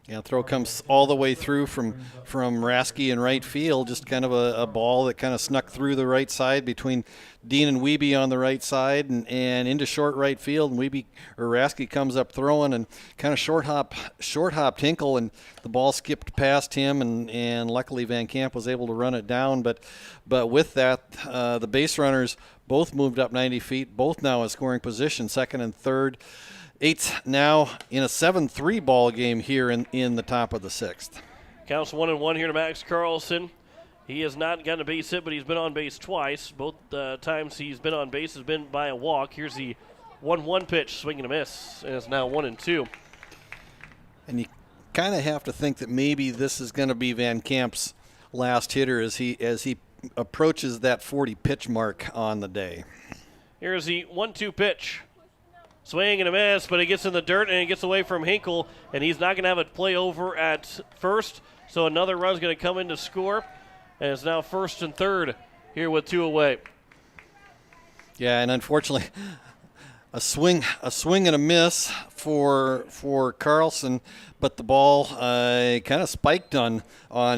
Yeah, throw comes all the way through from Rasky in right field, just kind of a ball that kind of snuck through the right side between Dean and Wiebe on the right side and into short right field. And Rasky comes up throwing and kind of short hopped Hinkle, and the ball skipped past him, and luckily Van Camp was able to run it down. But with that, the base runners both moved up 90 feet, both now in scoring position, second and third. 8 now in a 7-3 ball game here in the top of the 6th. Counts 1-1 here to Max Carlson. He has not gotten a base hit, but he's been on base twice. Both times he's been on base has been by a walk. Here's the 1-1 pitch, swing and a miss, and it's now 1-2. And you kind of have to think that maybe this is going to be Van Camp's last hitter as he approaches that 40 pitch mark on the day. Here's the 1-2 pitch. Swing and a miss, but it gets in the dirt and it gets away from Hinkle, and he's not going to have it play over at first, so another run's going to come in to score, and it's now first and third here with 2 away. Yeah, and unfortunately, a swing and a miss for Carlson, but the ball kind of spiked on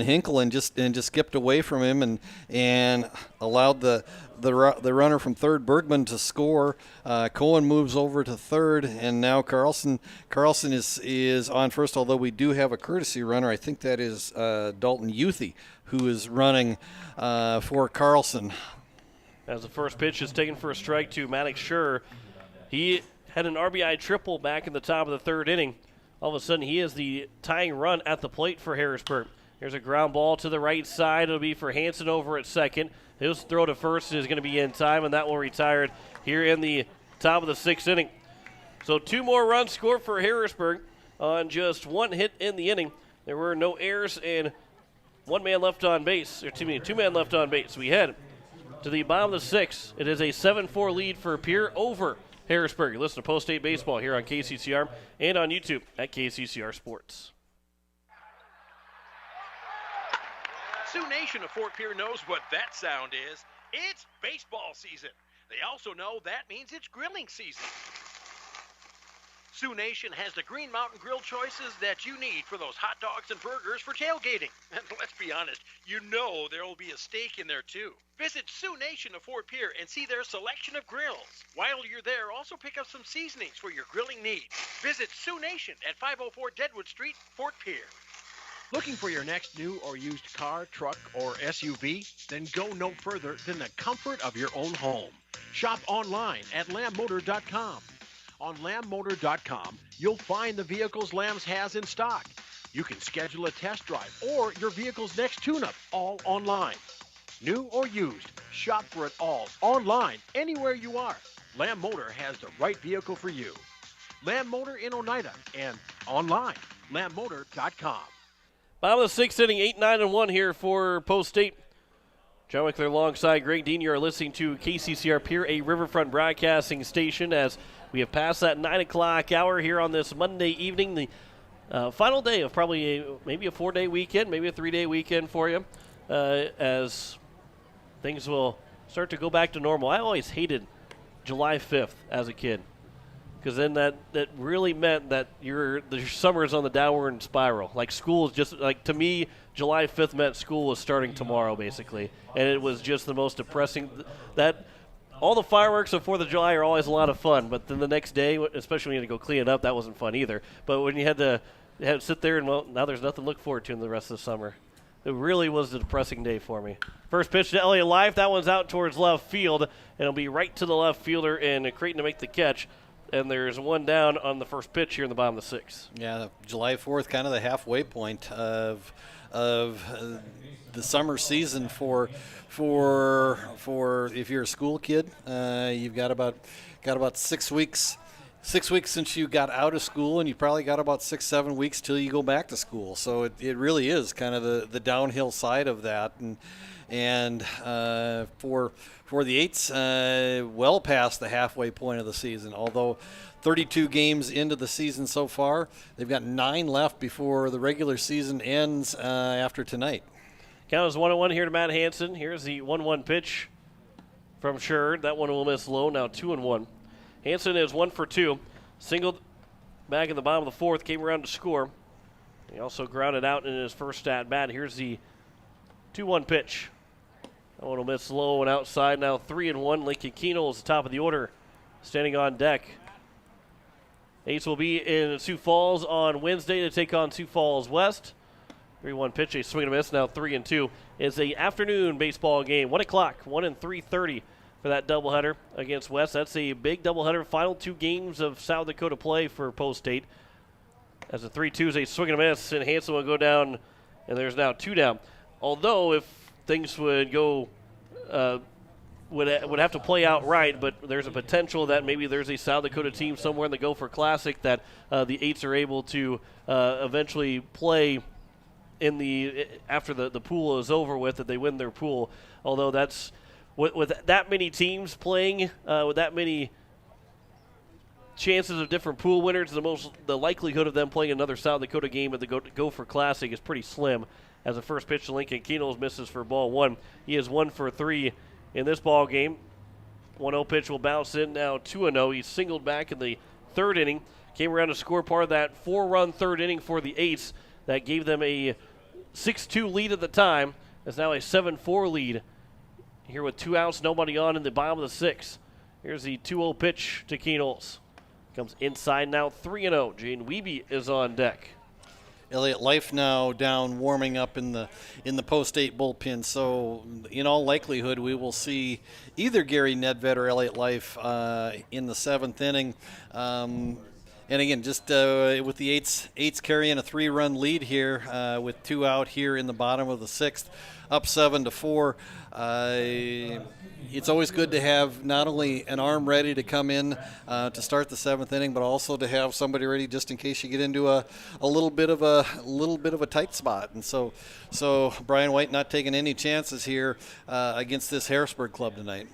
Hinkle and just skipped away from him and allowed the runner from third, Bergman, to score. Cohen moves over to third, and now Carlson is on first, although we do have a courtesy runner. I think that is Dalton Youthy, who is running for Carlson. As the first pitch is taken for a strike to Maddox Schur. He had an RBI triple back in the top of the third inning. All of a sudden, he is the tying run at the plate for Harrisburg. There's a ground ball to the right side. It'll be for Hansen over at second. His throw to first is going to be in time, and that will retire here in the top of the 6th inning. So 2 more runs scored for Harrisburg on just 1 hit in the inning. There were no errors and 2 men left on base. We head to the bottom of the 6th. It is a 7-4 lead for Pierre over Harrisburg. Listen to Post-State Baseball here on KCCR and on YouTube at KCCR Sports. Sioux Nation of Fort Pierre knows what that sound is. It's baseball season. They also know that means it's grilling season. Sioux Nation has the Green Mountain Grill choices that you need for those hot dogs and burgers for tailgating. And let's be honest, you know there will be a steak in there too. Visit Sioux Nation of Fort Pierre and see their selection of grills. While you're there, also pick up some seasonings for your grilling needs. Visit Sioux Nation at 504 Deadwood Street, Fort Pierre. Looking for your next new or used car, truck, or SUV? Then go no further than the comfort of your own home. Shop online at lambmotor.com. On lambmotor.com, you'll find the vehicles Lambs has in stock. You can schedule a test drive or your vehicle's next tune-up, all online. New or used, shop for it all online, anywhere you are. Lamb Motor has the right vehicle for you. Lamb Motor in Oneida and online, lambmotor.com. Bottom of the 6th inning, 8-9-1 here for Post State. John Wickler alongside Greg Dean. You are listening to KCCR Pierre, a Riverfront broadcasting station, as we have passed that 9 o'clock hour here on this Monday evening. The final day of probably maybe a 4-day weekend, maybe a 3-day weekend for you, as things will start to go back to normal. I always hated July 5th as a kid, because then that really meant that your summer is on the downward spiral. Like school is just, like, to me, July 5th meant school was starting tomorrow, basically. And it was just the most depressing. That all the fireworks of 4th of July are always a lot of fun, but then the next day, especially when you had to go clean it up, that wasn't fun either. But when you had to sit there and, well, now there's nothing to look forward to in the rest of the summer. It really was a depressing day for me. First pitch to Elliott Life. That one's out towards left field, and it'll be right to the left fielder and Creighton to make the catch. And there's one down on the first pitch here in the bottom of the 6th. Yeah, July 4th, kind of the halfway point of the summer season for if you're a school kid. You've got about 6 weeks. 6 weeks since you got out of school, and you probably got about 6-7 weeks till you go back to school. So it really is kind of the downhill side of that, and for the 8s, well past the halfway point of the season. Although 32 games into the season so far, they've got 9 left before the regular season ends after tonight. Count is 1-1 here to Matt Hansen. Here's the 1-1 pitch from Sherrod. That one will miss low. Now 2-1. Hansen is 1 for 2. Singled back in the bottom of the 4th, came around to score. He also grounded out in his first at bat. Here's the 2-1 pitch. That one will miss low and outside. Now 3-1. Lincoln Keenel is the top of the order, standing on deck. Ace will be in Sioux Falls on Wednesday to take on Sioux Falls West. 3-1 pitch, a swing and a miss. Now 3-2. It's a afternoon baseball game. 1 o'clock, 1 and 3:30. For that doubleheader against West. That's a big doubleheader. Final 2 games of South Dakota play for Post State. As a 3-2 is a swing and a miss, and Hansen will go down, and there's now 2 down. Although if things would go, would have to play out right, but there's a potential that maybe there's a South Dakota team somewhere in the Gopher Classic that the 8s are able to eventually play in after the pool is over with, that they win their pool. Although that's with that many teams playing, with that many chances of different pool winners, the likelihood of them playing another South Dakota game at the Gopher Classic is pretty slim. As the first pitch to Lincoln Keenel misses for ball 1. He is 1 for 3 in this ball game. 1-0 pitch will bounce in, now 2-0. He's singled back in the 3rd inning. Came around to score part of that 4-run 3rd inning for the 8s. That gave them a 6-2 lead at the time. It's now a 7-4 lead. Here with 2 outs, nobody on in the bottom of the 6th. Here's the 2-0 pitch to Keenels. Comes inside now, 3-0. Jane Wiebe is on deck. Elliott Life now down, warming up in the Post-8 bullpen. So in all likelihood, we will see either Gary Nedved or Elliott Life in the 7th inning. And again, just with the 8s carrying a 3-run lead here with 2 out here in the bottom of the 6th, up 7-4. It's always good to have not only an arm ready to come in to start the 7th inning, but also to have somebody ready just in case you get into a little bit of a tight spot. And so Brian White not taking any chances here against this Harrisburg club tonight.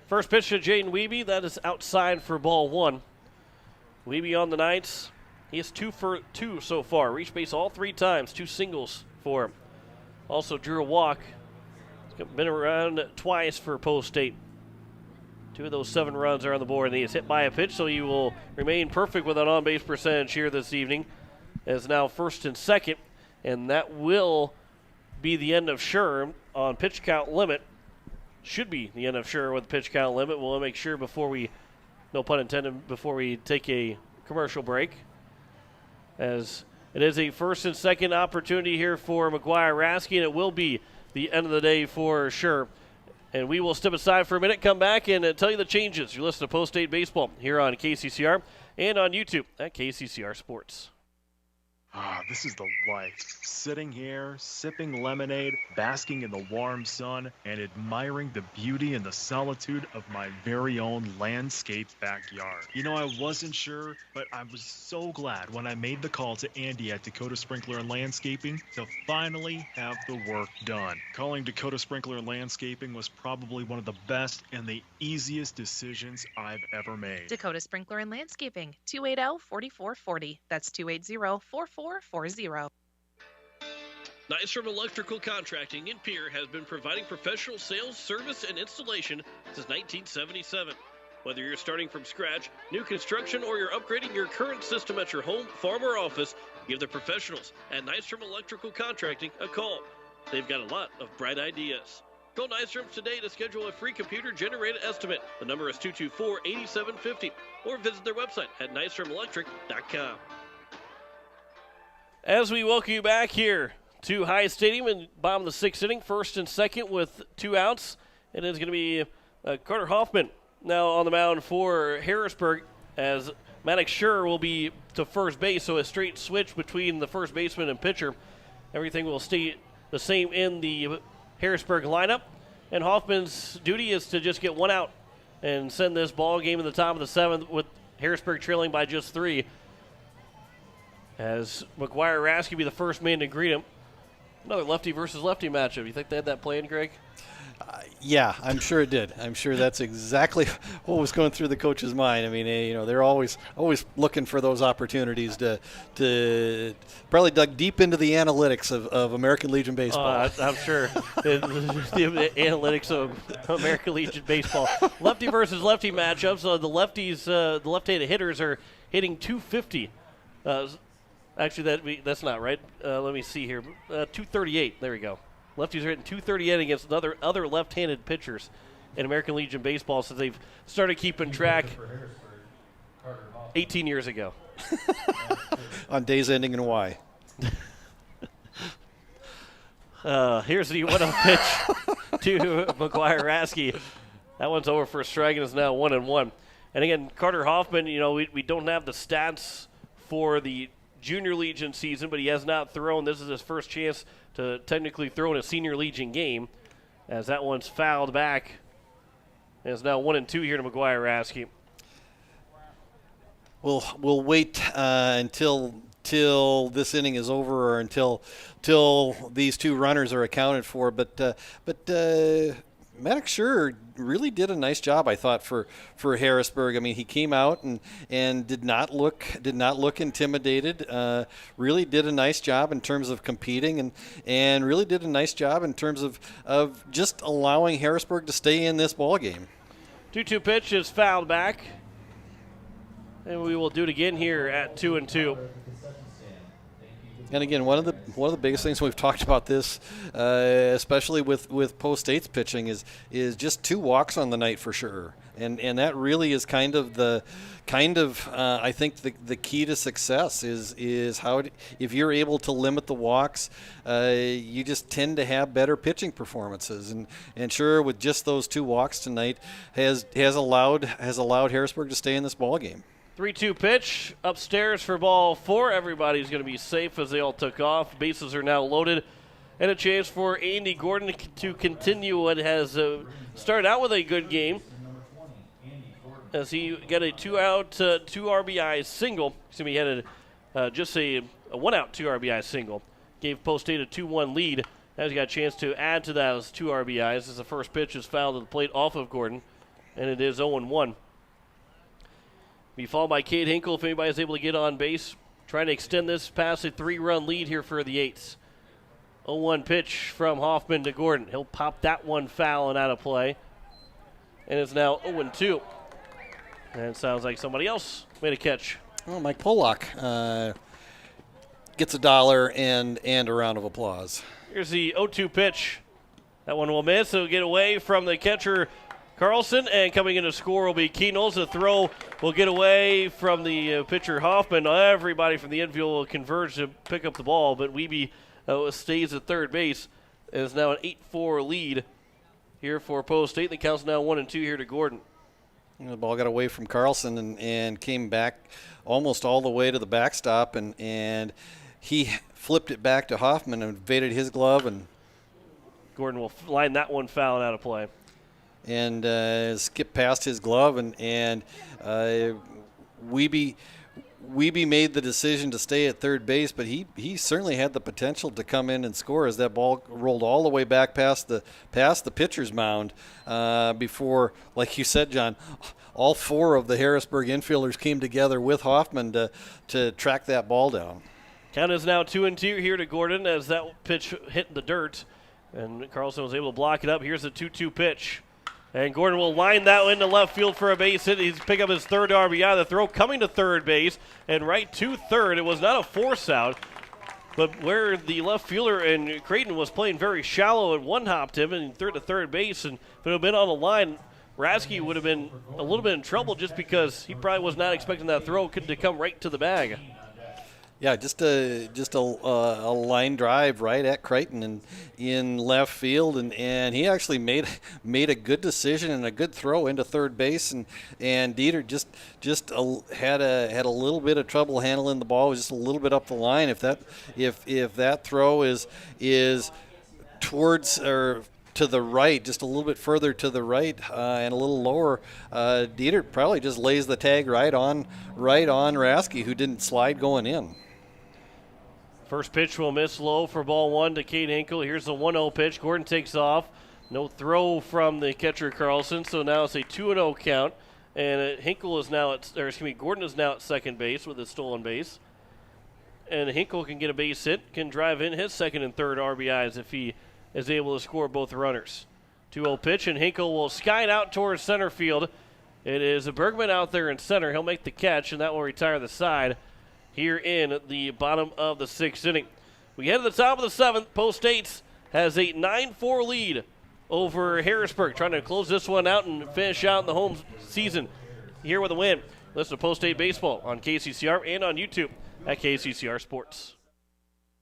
First pitch to Jaden Wiebe. That is outside for ball 1. Wiebe on the night. He is 2 for 2 so far. Reached base all 3 times. 2 singles for him. Also drew a walk. He's been around twice for Post State. 2 of those 7 runs are on the board, and he is hit by a pitch, so he will remain perfect with an on-base percentage here this evening. As now 1st and 2nd, and that will be the end of Scherr on pitch count limit. Should be the end of Scherr with pitch count limit. We'll make sure before we, no pun intended, before we take a commercial break. As it is a 1st and 2nd opportunity here for McGuire Rasky, and it will be the end of the day for Scherr. And we will step aside for a minute, come back, and tell you the changes. You listen to Post State Baseball here on KCCR and on YouTube at KCCR Sports. This is the life. Sitting here, sipping lemonade, basking in the warm sun, and admiring the beauty and the solitude of my very own landscaped backyard. You know, I wasn't sure, but I was so glad when I made the call to Andy at Dakota Sprinkler and Landscaping to finally have the work done. Calling Dakota Sprinkler and Landscaping was probably one of the best and the easiest decisions I've ever made. Dakota Sprinkler and Landscaping, 280-4440. That's 280-4440. Nystrom Electrical Contracting in Pierre has been providing professional sales, service, and installation since 1977. Whether you're starting from scratch, new construction, or you're upgrading your current system at your home, farm, or office, give the professionals at Nystrom Electrical Contracting a call. They've got a lot of bright ideas. Call Nystrom's today to schedule a free computer-generated estimate. The number is 224-8750, or visit their website at nystromelectric.com. As we welcome you back here to High Stadium and bottom of the sixth inning, first and second with 2 outs. It is going to be Carter Hoffman now on the mound for Harrisburg, as Maddox Schur will be to first base, so a straight switch between the first baseman and pitcher. Everything will stay the same in the Harrisburg lineup, and Hoffman's duty is to just get 1 out and send this ball game in the top of the 7th with Harrisburg trailing by just 3. As McGuire Rask will be the first man to greet him. Another lefty versus lefty matchup. You think they had that planned, Greg? Yeah, I'm sure it did. I'm sure that's exactly what was going through the coach's mind. I mean, they're always looking for those opportunities to probably dug deep into the analytics of American Legion baseball. I'm sure the analytics of American Legion baseball. Lefty versus lefty matchups. The lefties, the left-handed hitters are hitting 250. Actually, that's not right. Let me see here. 238. There we go. Lefties are hitting 238 against other left-handed pitchers in American Legion baseball since they've started keeping track 18 years ago. On days ending in Y. Here's the 1-0 pitch to McGuire Rask. That one's over for a strike, and it's now 1-1. And again, Carter Hoffman, we don't have the stats for the Junior Legion season, but he has not thrown. This is his first chance to technically throw in a Senior Legion game, as that one's fouled back. And it's now 1-2 here to McGuire Rask. We'll wait until this inning is over, or until these 2 runners are accounted for. But Maddox Schur really did a nice job, I thought, for Harrisburg. I mean, he came out and did not look intimidated. Really did a nice job in terms of competing, and really did a nice job in terms of just allowing Harrisburg to stay in this ball game. 2-2 pitch is fouled back, and we will do it again here at 2-2. And again, one of the biggest things we've talked about this, especially with Post State's pitching, is just 2 walks on the night for sure, and that really is kind of I think the key to success is how if you're able to limit the walks, you just tend to have better pitching performances, and sure, with just those 2 walks tonight has allowed Harrisburg to stay in this ball game. 3-2 pitch upstairs for ball 4. Everybody's going to be safe as they all took off. Bases are now loaded. And a chance for Andy Gordon to continue what has started out with a good game, as he got a 2-out, 2 RBI single. Excuse me, he had just a 1-out, 2 RBI single. Gave Post State a 2-1 lead. Now he's got a chance to add to those 2 RBIs as the first pitch is fouled to the plate off of Gordon, and it is 0-1. Be followed by Cade Hinkle if anybody's able to get on base. Trying to extend this past a 3-run lead here for the Eights. 0-1 pitch from Hoffman to Gordon. He'll pop that one foul and out of play. And it's now 0-2. And it sounds like somebody else made a catch. Well, Mike Pollock gets $1 and a round of applause. Here's the 0-2 pitch. That one will miss. It'll get away from the catcher, Carlson, and coming in to score will be Keenels. The throw will get away from the pitcher Hoffman. Everybody from the infield will converge to pick up the ball, but Wiebe stays at third base. It's now an 8-4 lead here for Post State. The count's now 1-2 here to Gordon. The ball got away from Carlson and came back almost all the way to the backstop, and he flipped it back to Hoffman and evaded his glove, and Gordon will line that one foul and out of play. And skip past his glove, and Wiebe made the decision to stay at third base, but he certainly had the potential to come in and score as that ball rolled all the way back past the pitcher's mound before, like you said, John, all 4 of the Harrisburg infielders came together with Hoffman to track that ball down. Count is now 2-2 here to Gordon as that pitch hit the dirt, and Carlson was able to block it up. Here's the 2-2 pitch. And Gordon will line that into left field for a base hit. He's pick up his 3rd RBI. The throw coming to third base and right to third. It was not a force out. But where the left fielder and Creighton was playing very shallow and one-hopped him and threw to third base, and if it had been on the line, Rasky would have been a little bit in trouble just because he probably was not expecting that throw to come right to the bag. Yeah, just a line drive right at Creighton and in left field, and he actually made a good decision and a good throw into third base, and Dieter just had a little bit of trouble handling the ball, just a little bit up the line. If that throw is towards or to the right, just a little bit further to the right and a little lower, Dieter probably just lays the tag right on Rasky, who didn't slide going in. First pitch will miss low for ball one to Cade Hinkle. Here's the 1-0 pitch. Gordon takes off. No throw from the catcher Carlson, so now it's a 2-0 count. And Gordon is now at second base with a stolen base. And Hinkle can get a base hit, can drive in his second and third RBIs if he is able to score both runners. 2-0 pitch, and Hinkle will sky it out towards center field. It is Bergman out there in center. He'll make the catch, and that will retire the side here in the bottom of the sixth inning. We head to the top of the seventh. Post States has a 9-4 lead over Harrisburg, trying to close this one out and finish out the home season here with a win. Listen to Post State Baseball on KCCR and on YouTube at KCCR Sports.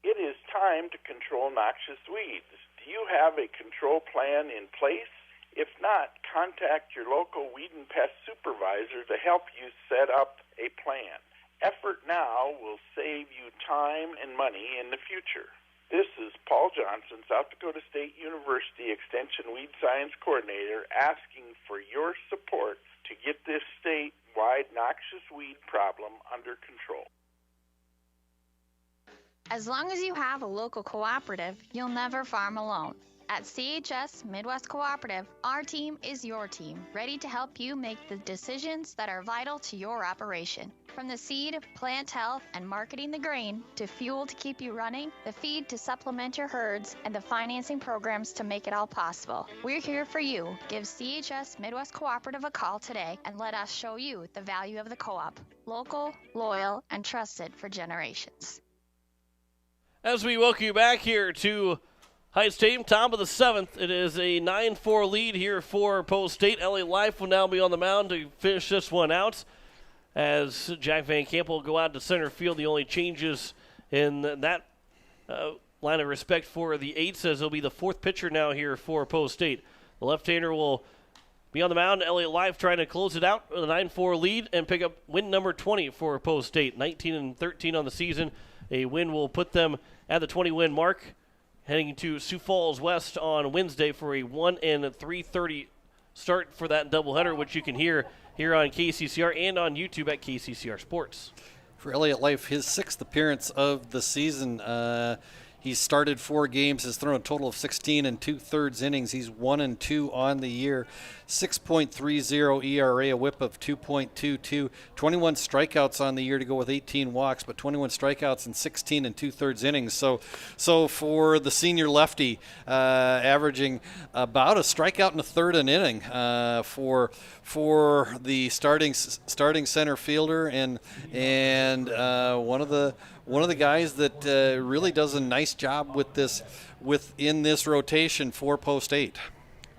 It is time to control noxious weeds. Do you have a control plan in place? If not, contact your local weed and pest supervisor to help you set up a plan. Effort now will save you time and money in the future. This is Paul Johnson, South Dakota State University Extension Weed Science Coordinator, asking for your support to get this statewide noxious weed problem under control. As long as you have a local cooperative, you'll never farm alone. At CHS Midwest Cooperative, our team is your team, ready to help you make the decisions that are vital to your operation. From the seed, plant health, and marketing the grain, to fuel to keep you running, the feed to supplement your herds, and the financing programs to make it all possible. We're here for you. Give CHS Midwest Cooperative a call today and let us show you the value of the co-op. Local, loyal, and trusted for generations. As we welcome you back here to Heights Stadium, top of the seventh. It is a 9-4 lead here for Post State. LA Life will now be on the mound to finish this one out as Jack Van Camp will go out to center field. The only changes in that line of respect for the eights, as he'll be the fourth pitcher now here for Post State. The left-hander will be on the mound. LA Life trying to close it out with a 9-4 lead and pick up win number 20 for Post State. 19-13 on the season. A win will put them at the 20-win mark, heading to Sioux Falls West on Wednesday for a 1-3:30 start for that doubleheader, which you can hear here on KCCR and on YouTube at KCCR Sports. For Elliott Life, his sixth appearance of the season. He's started 4 games, has thrown a total of 16 2/3 innings. He's 1-2 on the year, 6.30 ERA, a whip of 2.22, 21 strikeouts on the year to go with 18 walks, but 21 strikeouts in 16 2/3 innings. So for the senior lefty, averaging about a strikeout and a third an inning for the starting center fielder and one of the guys that really does a nice job within this rotation for Post 8.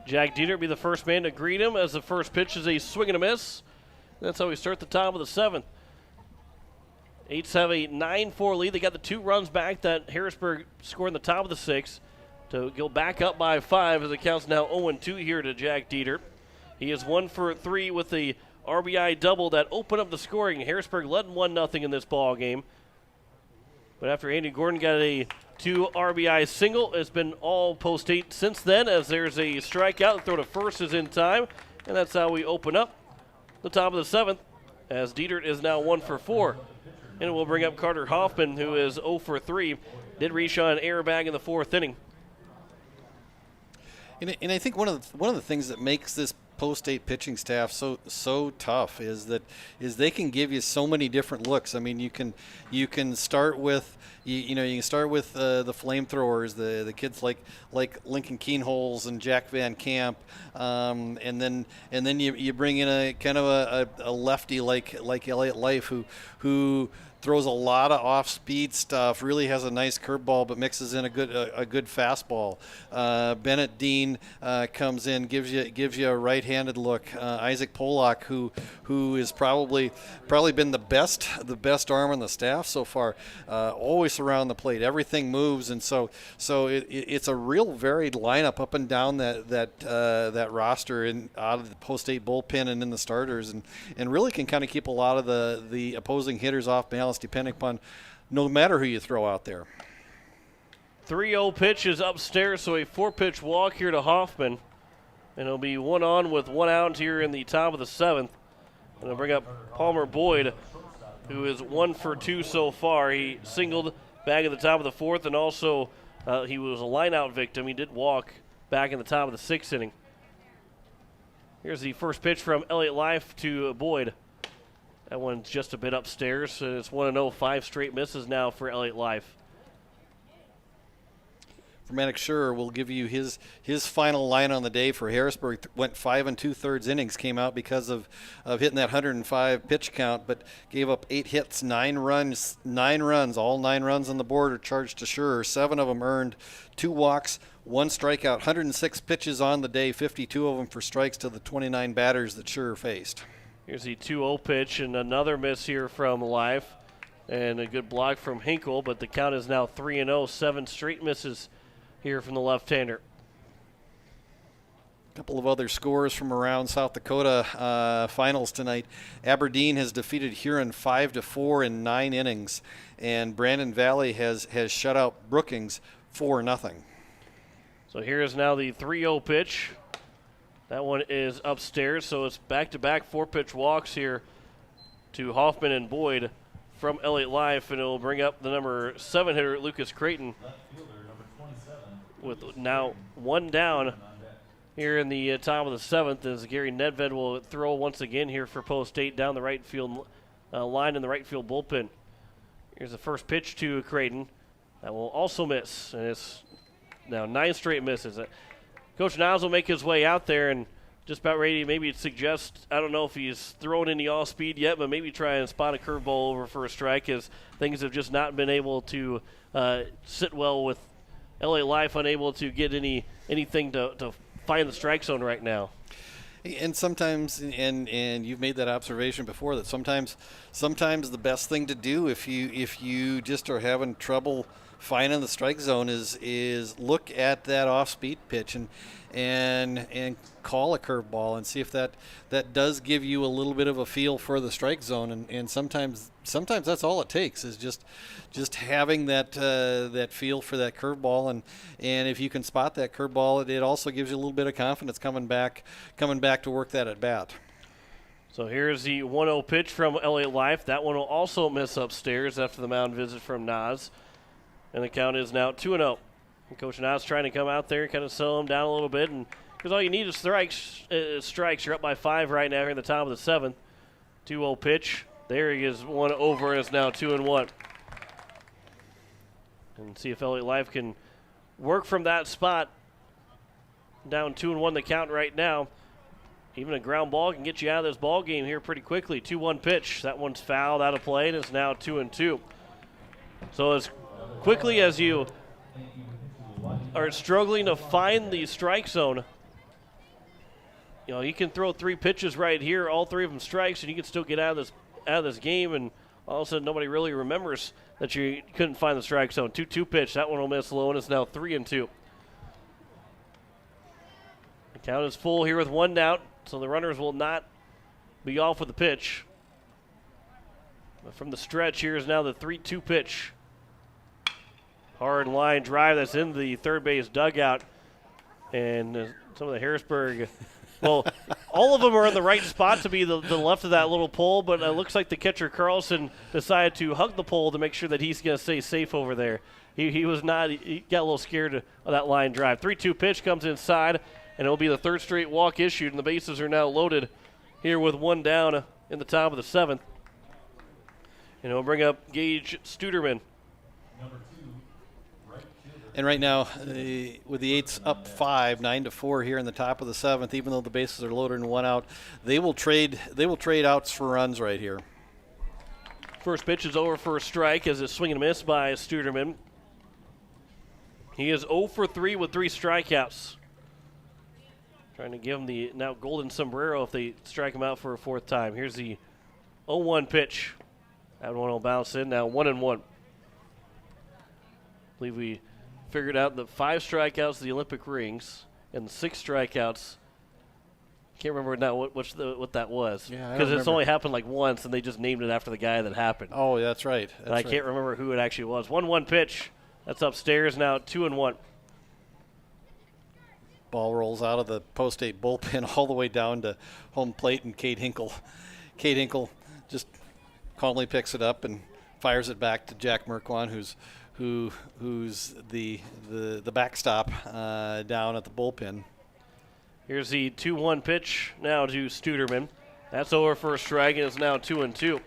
Jack Dieter will be the first man to greet him as the first pitch is a swing and a miss. That's how we start the top of the seventh. Eights have a 9-4 lead. They got the 2 runs back that Harrisburg scored in the top of the sixth to go back up by 5 as it counts now 0-2 here to Jack Dieter. He is 1 for 3 with the RBI double that opened up the scoring. Harrisburg led 1-0 in this ball game. But after Andy Gordon got a 2 RBI single, it's been all Post 8 since then, as there's a strikeout. The throw to first is in time, and that's how we open up the top of the seventh, as Dieter is now 1 for 4. And we'll bring up Carter Hoffman, who is 0 for 3. Did reach on an error bag in the 4th inning. And I think one of the things that makes this Post 8 pitching staff so tough is they can give you so many different looks. I mean, you can start with you can start with the flamethrowers, the kids like Lincoln Keenholz and Jack Van Camp, and then you bring in a kind of a lefty like Elliott Life who throws a lot of off-speed stuff. Really has a nice curveball, but mixes in a good fastball. Bennett Dean comes in, gives you a right-handed look. Isaac Pollock, who is probably been the best arm on the staff so far. Always around the plate, everything moves, and so it's a real varied lineup up and down that roster and out of the post-8 bullpen and in the starters, and really can kind of keep a lot of the opposing hitters off balance depending upon no matter who you throw out there. 3-0 pitch is upstairs, so a 4-pitch walk here to Hoffman. And it'll be 1 on with 1 out here in the top of the 7th. And it'll bring up Palmer Boyd, who is 1 for 2 so far. He singled back at the top of the 4th, and also he was a line-out victim. He did walk back in the top of the 6th inning. Here's the first pitch from Elliott Life to Boyd. That one's just a bit upstairs, and it's 1-0, 5 straight misses now for Elliott Life. Manic Sure will give you his final line on the day for Harrisburg. Went 5 2/3 innings, came out because of hitting that 105 pitch count, but gave up 8 hits, 9 runs. All 9 runs on the board are charged to Sure. 7 of them earned, 2 walks, 1 strikeout, 106 pitches on the day, 52 of them for strikes to the 29 batters that Sure faced. Here's the 2-0 pitch and another miss here from Life, and a good block from Hinkle, but the count is now 3-0, 7 straight misses here from the left-hander. A couple of other scores from around South Dakota finals tonight. Aberdeen has defeated Huron 5-4 in 9 innings, and Brandon Valley has shut out Brookings 4-0. So here is now the 3-0 pitch. That one is upstairs, so it's back-to-back 4-pitch walks here to Hoffman and Boyd from Elliott Life, and it will bring up the number 7 hitter, Lucas Creighton, with now 1 down here in the top of the 7th, as Gary Nedved will throw once again here for post 8 down the right field line in the right field bullpen. Here's the first pitch to Creighton. That will also miss, and it's now 9 straight misses. Coach Niles will make his way out there and just about ready to maybe suggest, I don't know if he's thrown any off-speed yet, but maybe try and spot a curveball over for a strike, as things have just not been able to sit well with LA Life, unable to get anything to find the strike zone right now. And sometimes, and you've made that observation before, that sometimes the best thing to do if you just are having trouble finding the strike zone is look at that off-speed pitch and call a curveball and see if that does give you a little bit of a feel for the strike zone, and sometimes that's all it takes, is just having that feel for that curveball, and if you can spot that curveball, it also gives you a little bit of confidence coming back to work that at bat. So here's the 1-0 pitch from Elliott Life. That one will also miss upstairs after the mound visit from Nas. And the count is now 2-0. And Coach Nas trying to come out there, kind of slow him down a little bit, and because all you need is strikes. You're up by 5 right now here in the top of the 7th. 2-0 pitch. There he is, 1 over, and it's now 2-1. And see if Elliott Life can work from that spot. Down 2-1 the count right now. Even a ground ball can get you out of this ball game here pretty quickly. 2-1 pitch. That one's fouled out of play, and it's now 2-2. So as quickly as you are struggling to find the strike zone, you can throw 3 pitches right here, all 3 of them strikes, and you can still get out of this game, and all of a sudden nobody really remembers that you couldn't find the strike zone. 2-2 pitch. That one will miss low, and it's now 3-2. The count is full here with 1 out, so the runners will not be off with the pitch. But from the stretch, here is now the 3-2 pitch. Hard line drive that's in the third base dugout. And some of the Harrisburg, well, all of them are in the right spot to be the left of that little pole, but it looks like the catcher Carlson decided to hug the pole to make sure that he's going to stay safe over there. He was not, he got a little scared of that line drive. 3-2 pitch comes inside, and it'll be the 3rd straight walk issued, and the bases are now loaded here with 1 down in the top of the 7th. And it'll bring up Gage Studerman. And right now, with the 8s up 5, 9-4 here in the top of the 7th, even though the bases are loaded and 1 out, they will trade outs for runs right here. First pitch is over for a strike as a swing and a miss by Studerman. He is 0 for 3 with 3 strikeouts. Trying to give him the now golden sombrero if they strike him out for a 4th time. Here's the 0-1 pitch. That one will bounce in. Now 1-1. I believe we figured out the 5 strikeouts, the Olympic rings, and 6 strikeouts. Can't remember now what that was. Yeah, because it's only happened like once, and they just named it after the guy that happened. Oh, that's right. I can't remember who it actually was. 1-1 pitch. That's upstairs now. 2-1. Ball rolls out of the Post State bullpen all the way down to home plate, and Cade Hinkle just calmly picks it up and fires it back to Jack Merkwan, who's the backstop down at the bullpen. Here's the 2-1 pitch now to Studerman. That's over for a strike, and it's now 2-2.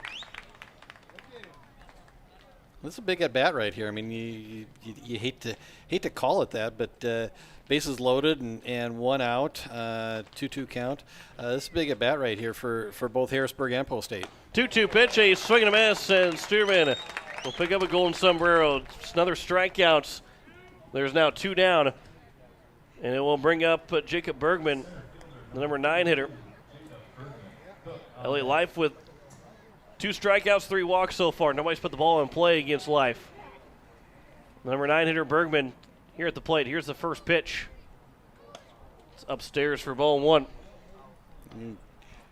This is a big at bat right here. I mean, you hate to call it that, but bases loaded and 1 out, 2-2 count. This is a big at bat right here for both Harrisburg and Post State. 2-2 pitch, a swing and a miss, and Studerman will pick up a golden sombrero. It's another strikeout. There's now 2 down. And it will bring up Jacob Bergman, the number 9 hitter. Elliott Life with 2 strikeouts, 3 walks so far. Nobody's put the ball in play against Life. The number 9 hitter Bergman here at the plate. Here's the first pitch. It's upstairs for ball 1.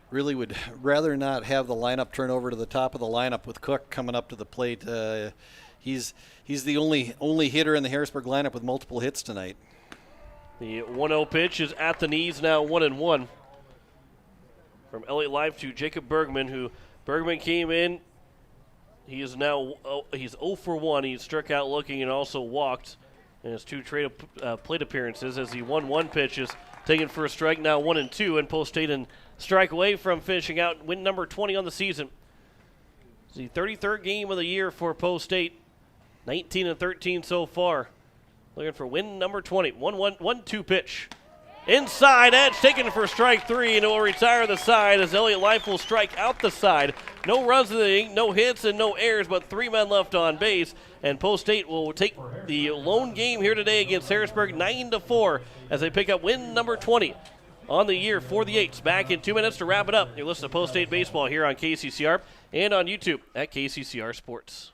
Really would rather not have the lineup turn over to the top of the lineup with Cook coming up to the plate. He's the only hitter in the Harrisburg lineup with multiple hits tonight. The 1-0 pitch is at the knees, now 1-1. From Elliott Life to Jacob Bergman, Bergman came in. He is now he's 0 for 1. He struck out looking and also walked in his 2 plate appearances as the 1-1 pitch is taken for a strike, now 1-2, and Post State and strike away from finishing out win number 20 on the season. It's the 33rd game of the year for Post State, 19-13 so far. Looking for win number 20. 1-2 pitch. Inside edge taken for strike 3, and it will retire the side as Elliott Life will strike out the side. No runs in the inning, no hits, and no errors, but 3 men left on base. And Post State will take the lone game here today against Harrisburg 9-4 as they pick up win number 20 on the year for the Eights. Back in 2 minutes to wrap it up. You're listening to Post State Baseball here on KCCR and on YouTube at KCCR Sports.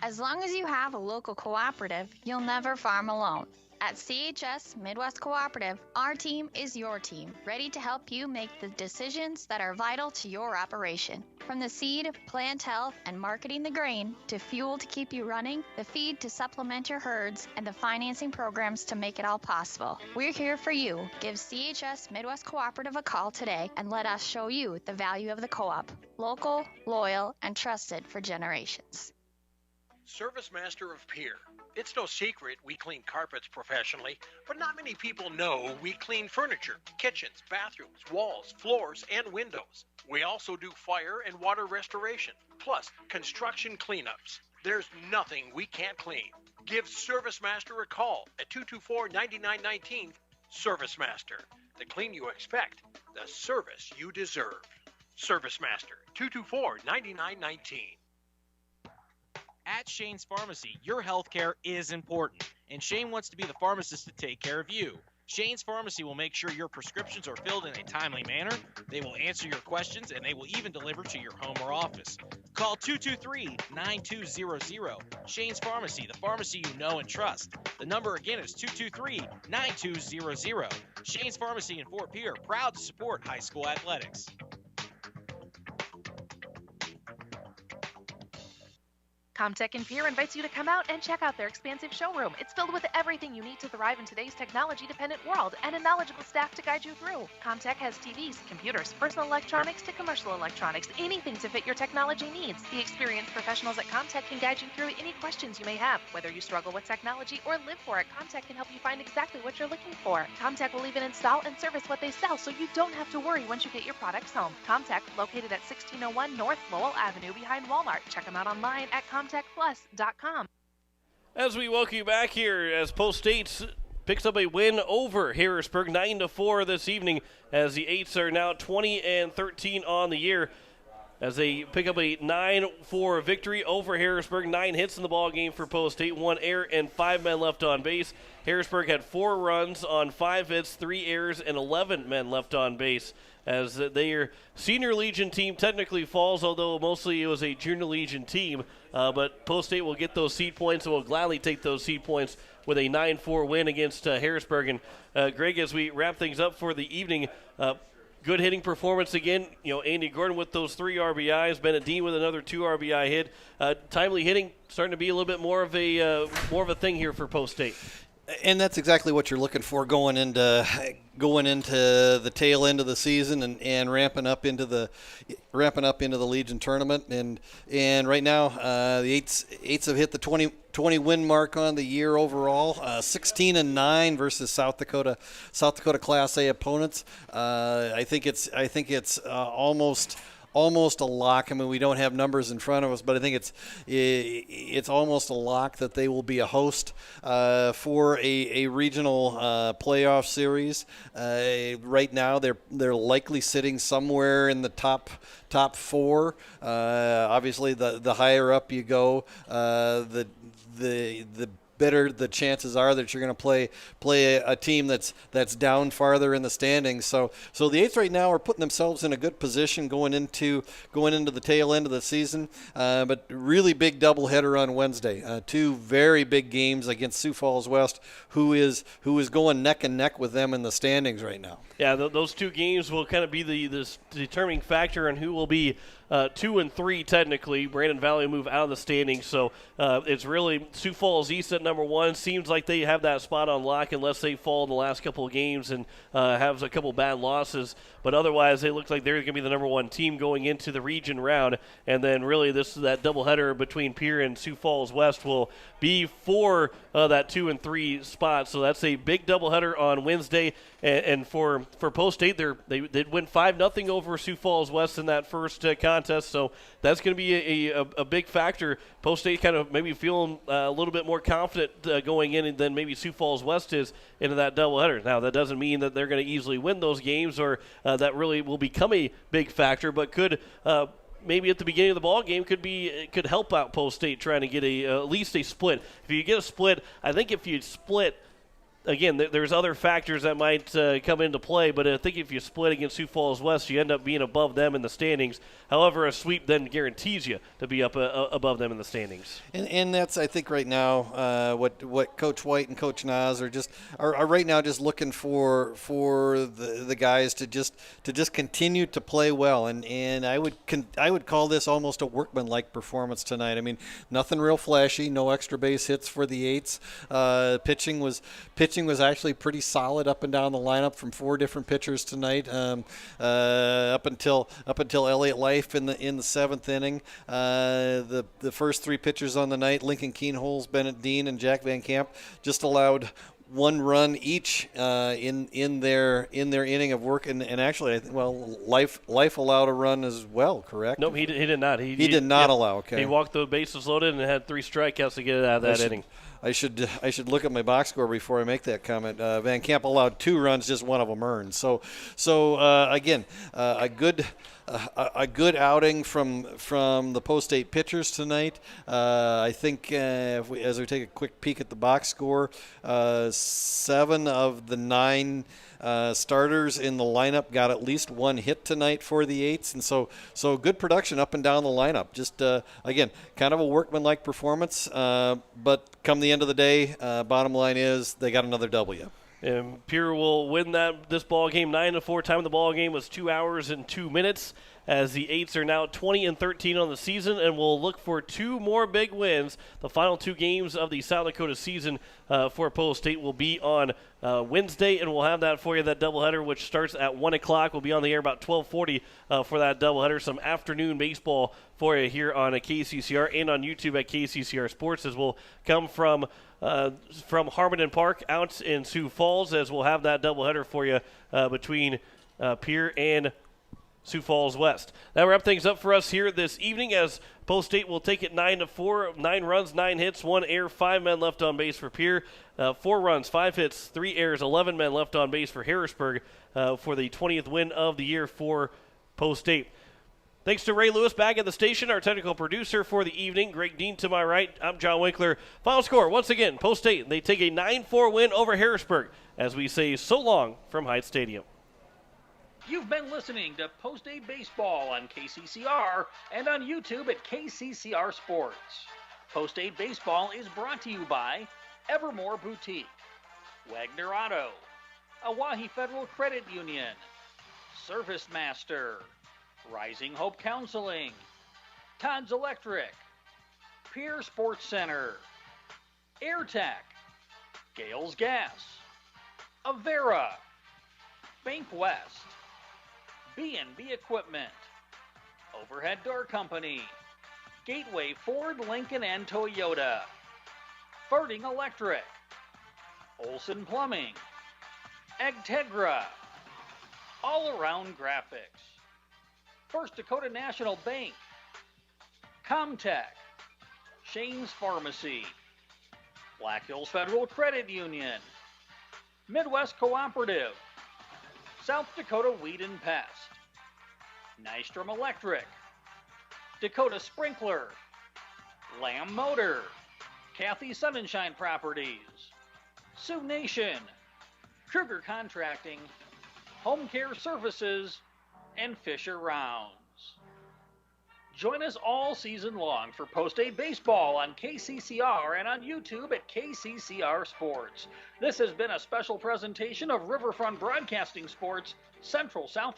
As long as you have a local cooperative, you'll never farm alone. At CHS Midwest Cooperative, our team is your team, ready to help you make the decisions that are vital to your operation. From the seed, plant health, and marketing the grain, to fuel to keep you running, the feed to supplement your herds, and the financing programs to make it all possible. We're here for you. Give CHS Midwest Cooperative a call today and let us show you the value of the co-op. Local, loyal, and trusted for generations. Service Master of Pierre. It's no secret we clean carpets professionally, but not many people know we clean furniture, kitchens, bathrooms, walls, floors, and windows. We also do fire and water restoration, plus construction cleanups. There's nothing we can't clean. Give Service Master a call at 224-9919. Service Master. The clean you expect, the service you deserve. Service Master, 224-9919. At Shane's Pharmacy, your health care is important, and Shane wants to be the pharmacist to take care of you. Shane's Pharmacy will make sure your prescriptions are filled in a timely manner, they will answer your questions, and they will even deliver to your home or office. Call 223-9200. Shane's Pharmacy, the pharmacy you know and trust. The number again is 223-9200. Shane's Pharmacy in Fort Pierre, proud to support high school athletics. ComTech in Pierre invites you to come out and check out their expansive showroom. It's filled with everything you need to thrive in today's technology-dependent world and a knowledgeable staff to guide you through. ComTech has TVs, computers, personal electronics to commercial electronics, anything to fit your technology needs. The experienced professionals at ComTech can guide you through any questions you may have. Whether you struggle with technology or live for it, ComTech can help you find exactly what you're looking for. ComTech will even install and service what they sell, so you don't have to worry once you get your products home. ComTech, located at 1601 North Lowell Avenue behind Walmart. Check them out online at ComTechPlus.com. As we welcome you back here, as Post State picks up a win over Harrisburg, 9-4 this evening, as the Eights are now 20-13 on the year. as they pick up a 9-4 victory over Harrisburg. 9 hits in the ball game for Post State, 1 error and 5 men left on base. Harrisburg had 4 runs on 5 hits, 3 errors, and 11 men left on base, as their senior Legion team technically falls, although mostly it was a junior Legion team. But Post State will get those seed points and will gladly take those seed points with a 9-4 win against Harrisburg. And Greg, as we wrap things up for the evening, good hitting performance again. Andy Gordon with those 3 RBIs, Bennett Dean with another 2 RBI hit. Timely hitting starting to be a little bit more of a thing here for Post State. And that's exactly what you're looking for going into the tail end of the season and ramping up into the Legion tournament. And right now the eights have hit the 20 win mark on the year overall. 16-9 versus South Dakota Class A opponents. I think it's almost a lock. I mean, we don't have numbers in front of us, but I think it's almost a lock that they will be a host for a regional playoff series. Right now, they're likely sitting somewhere in the top 4. Obviously, the higher up you go, the better the chances are that you're going to play a team that's down farther in the standings. So the Eights right now are putting themselves in a good position going into the tail end of the season. But really big doubleheader on Wednesday. 2 very big games against Sioux Falls West, who is going neck and neck with them in the standings right now. Yeah, those 2 games will kind of be the determining factor in who will be 2 and 3 technically. Brandon Valley move out of the standings, so it's really Sioux Falls East at number 1. Seems like they have that spot on lock unless they fall in the last couple of games and have a couple bad losses. But otherwise, they look like they're going to be the number 1 team going into the region round. And then really that doubleheader between Pierre and Sioux Falls West will be for that 2 and 3 spot. So that's a big doubleheader on Wednesday. And for Post State, they did win 5-0 over Sioux Falls West in that first contest. So that's going to be a big factor. Post State kind of maybe feeling a little bit more confident going in than maybe Sioux Falls West is into that doubleheader. Now, that doesn't mean that they're going to easily win those games or that really will become a big factor, but could maybe at the beginning of the ball game could help out Post State trying to get at least a split. If you get a split, I think if you split, again, there's other factors that might come into play, but I think if you split against Sioux Falls West, you end up being above them in the standings. However, a sweep then guarantees you to be up above them in the standings. And that's, I think, right now what Coach White and Coach Nas are right now just looking for the guys to just continue to play well. And I would call this almost a workman-like performance tonight. I mean, nothing real flashy, no extra base hits for the Eights. Pitching was actually pretty solid up and down the lineup from 4 different pitchers tonight. Up until Elliott Life in the 7th inning. The first 3 pitchers on the night, Lincoln Keenholz, Bennett Dean, and Jack Van Camp, just allowed 1 run each in their inning of work, and actually, Life allowed a run as well. Correct? Nope, he did not. He did not allow. Okay, he walked the bases loaded and had 3 strikeouts to get it out of that inning. I should look at my box score before I make that comment. Van Camp allowed 2 runs, just 1 of them earned. So again, a good outing from the Post State pitchers tonight. I think as we take a quick peek at the box score, 7 of the 9 starters in the lineup got at least 1 hit tonight for the Eights, and so good production up and down the lineup. Just again, kind of a workmanlike performance, but come the end of the day, bottom line is they got another W. And Pierre will win this ball game 9-4. Time of the ball game was 2 hours and 2 minutes. As the Eights are now 20-13 on the season, and will look for 2 more big wins. The final 2 games of the South Dakota season for Post State will be on Wednesday, and we'll have that for you, that doubleheader, which starts at 1 o'clock. We'll be on the air about 12:40 for that doubleheader. Some afternoon baseball for you here on KCCR and on YouTube at KCCR Sports, as we'll come from Harmon Park out in Sioux Falls, as we'll have that doubleheader for you between Pierre and Sioux Falls West. That wrap things up for us here this evening, as Post State will take it 9-4, 9 runs, 9 hits, 1 error, 5 men left on base for Pierre, 4 runs, 5 hits, 3 errors, 11 men left on base for Harrisburg for the 20th win of the year for Post State. Thanks to Ray Lewis back at the station, our technical producer for the evening. Greg Dean to my right. I'm John Winkler. Final score, once again, Post State. They take a 9-4 win over Harrisburg as we say so long from Hyde Stadium. You've been listening to Post State Baseball on KCCR and on YouTube at KCCR Sports. Post State Baseball is brought to you by Evermore Boutique, Wagner Auto, Owyhee Federal Credit Union, Service Master, Rising Hope Counseling, Todd's Electric, Pierre Sports Center, AIRTECH, Gales Gas, Avera, Bank West, B&B Equipment, Overhead Door Company, Gateway Ford, Lincoln, and Toyota, Farting Electric, Olson Plumbing, AGTEGRA, All Around Graphics, First Dakota National Bank, Comtech, Shane's Pharmacy, Black Hills Federal Credit Union, Midwest Cooperative, South Dakota Weed and Pest, Nystrom Electric, Dakota Sprinkler, Lamb Motor, Kathy Sunshine Properties, Sioux Nation, Kruger Contracting, HOMECARE Services, and Fisher Rounds. Join us all season long for Post State Baseball on KCCR and on YouTube at KCCR Sports. This has been a special presentation of Riverfront Broadcasting Sports, Central South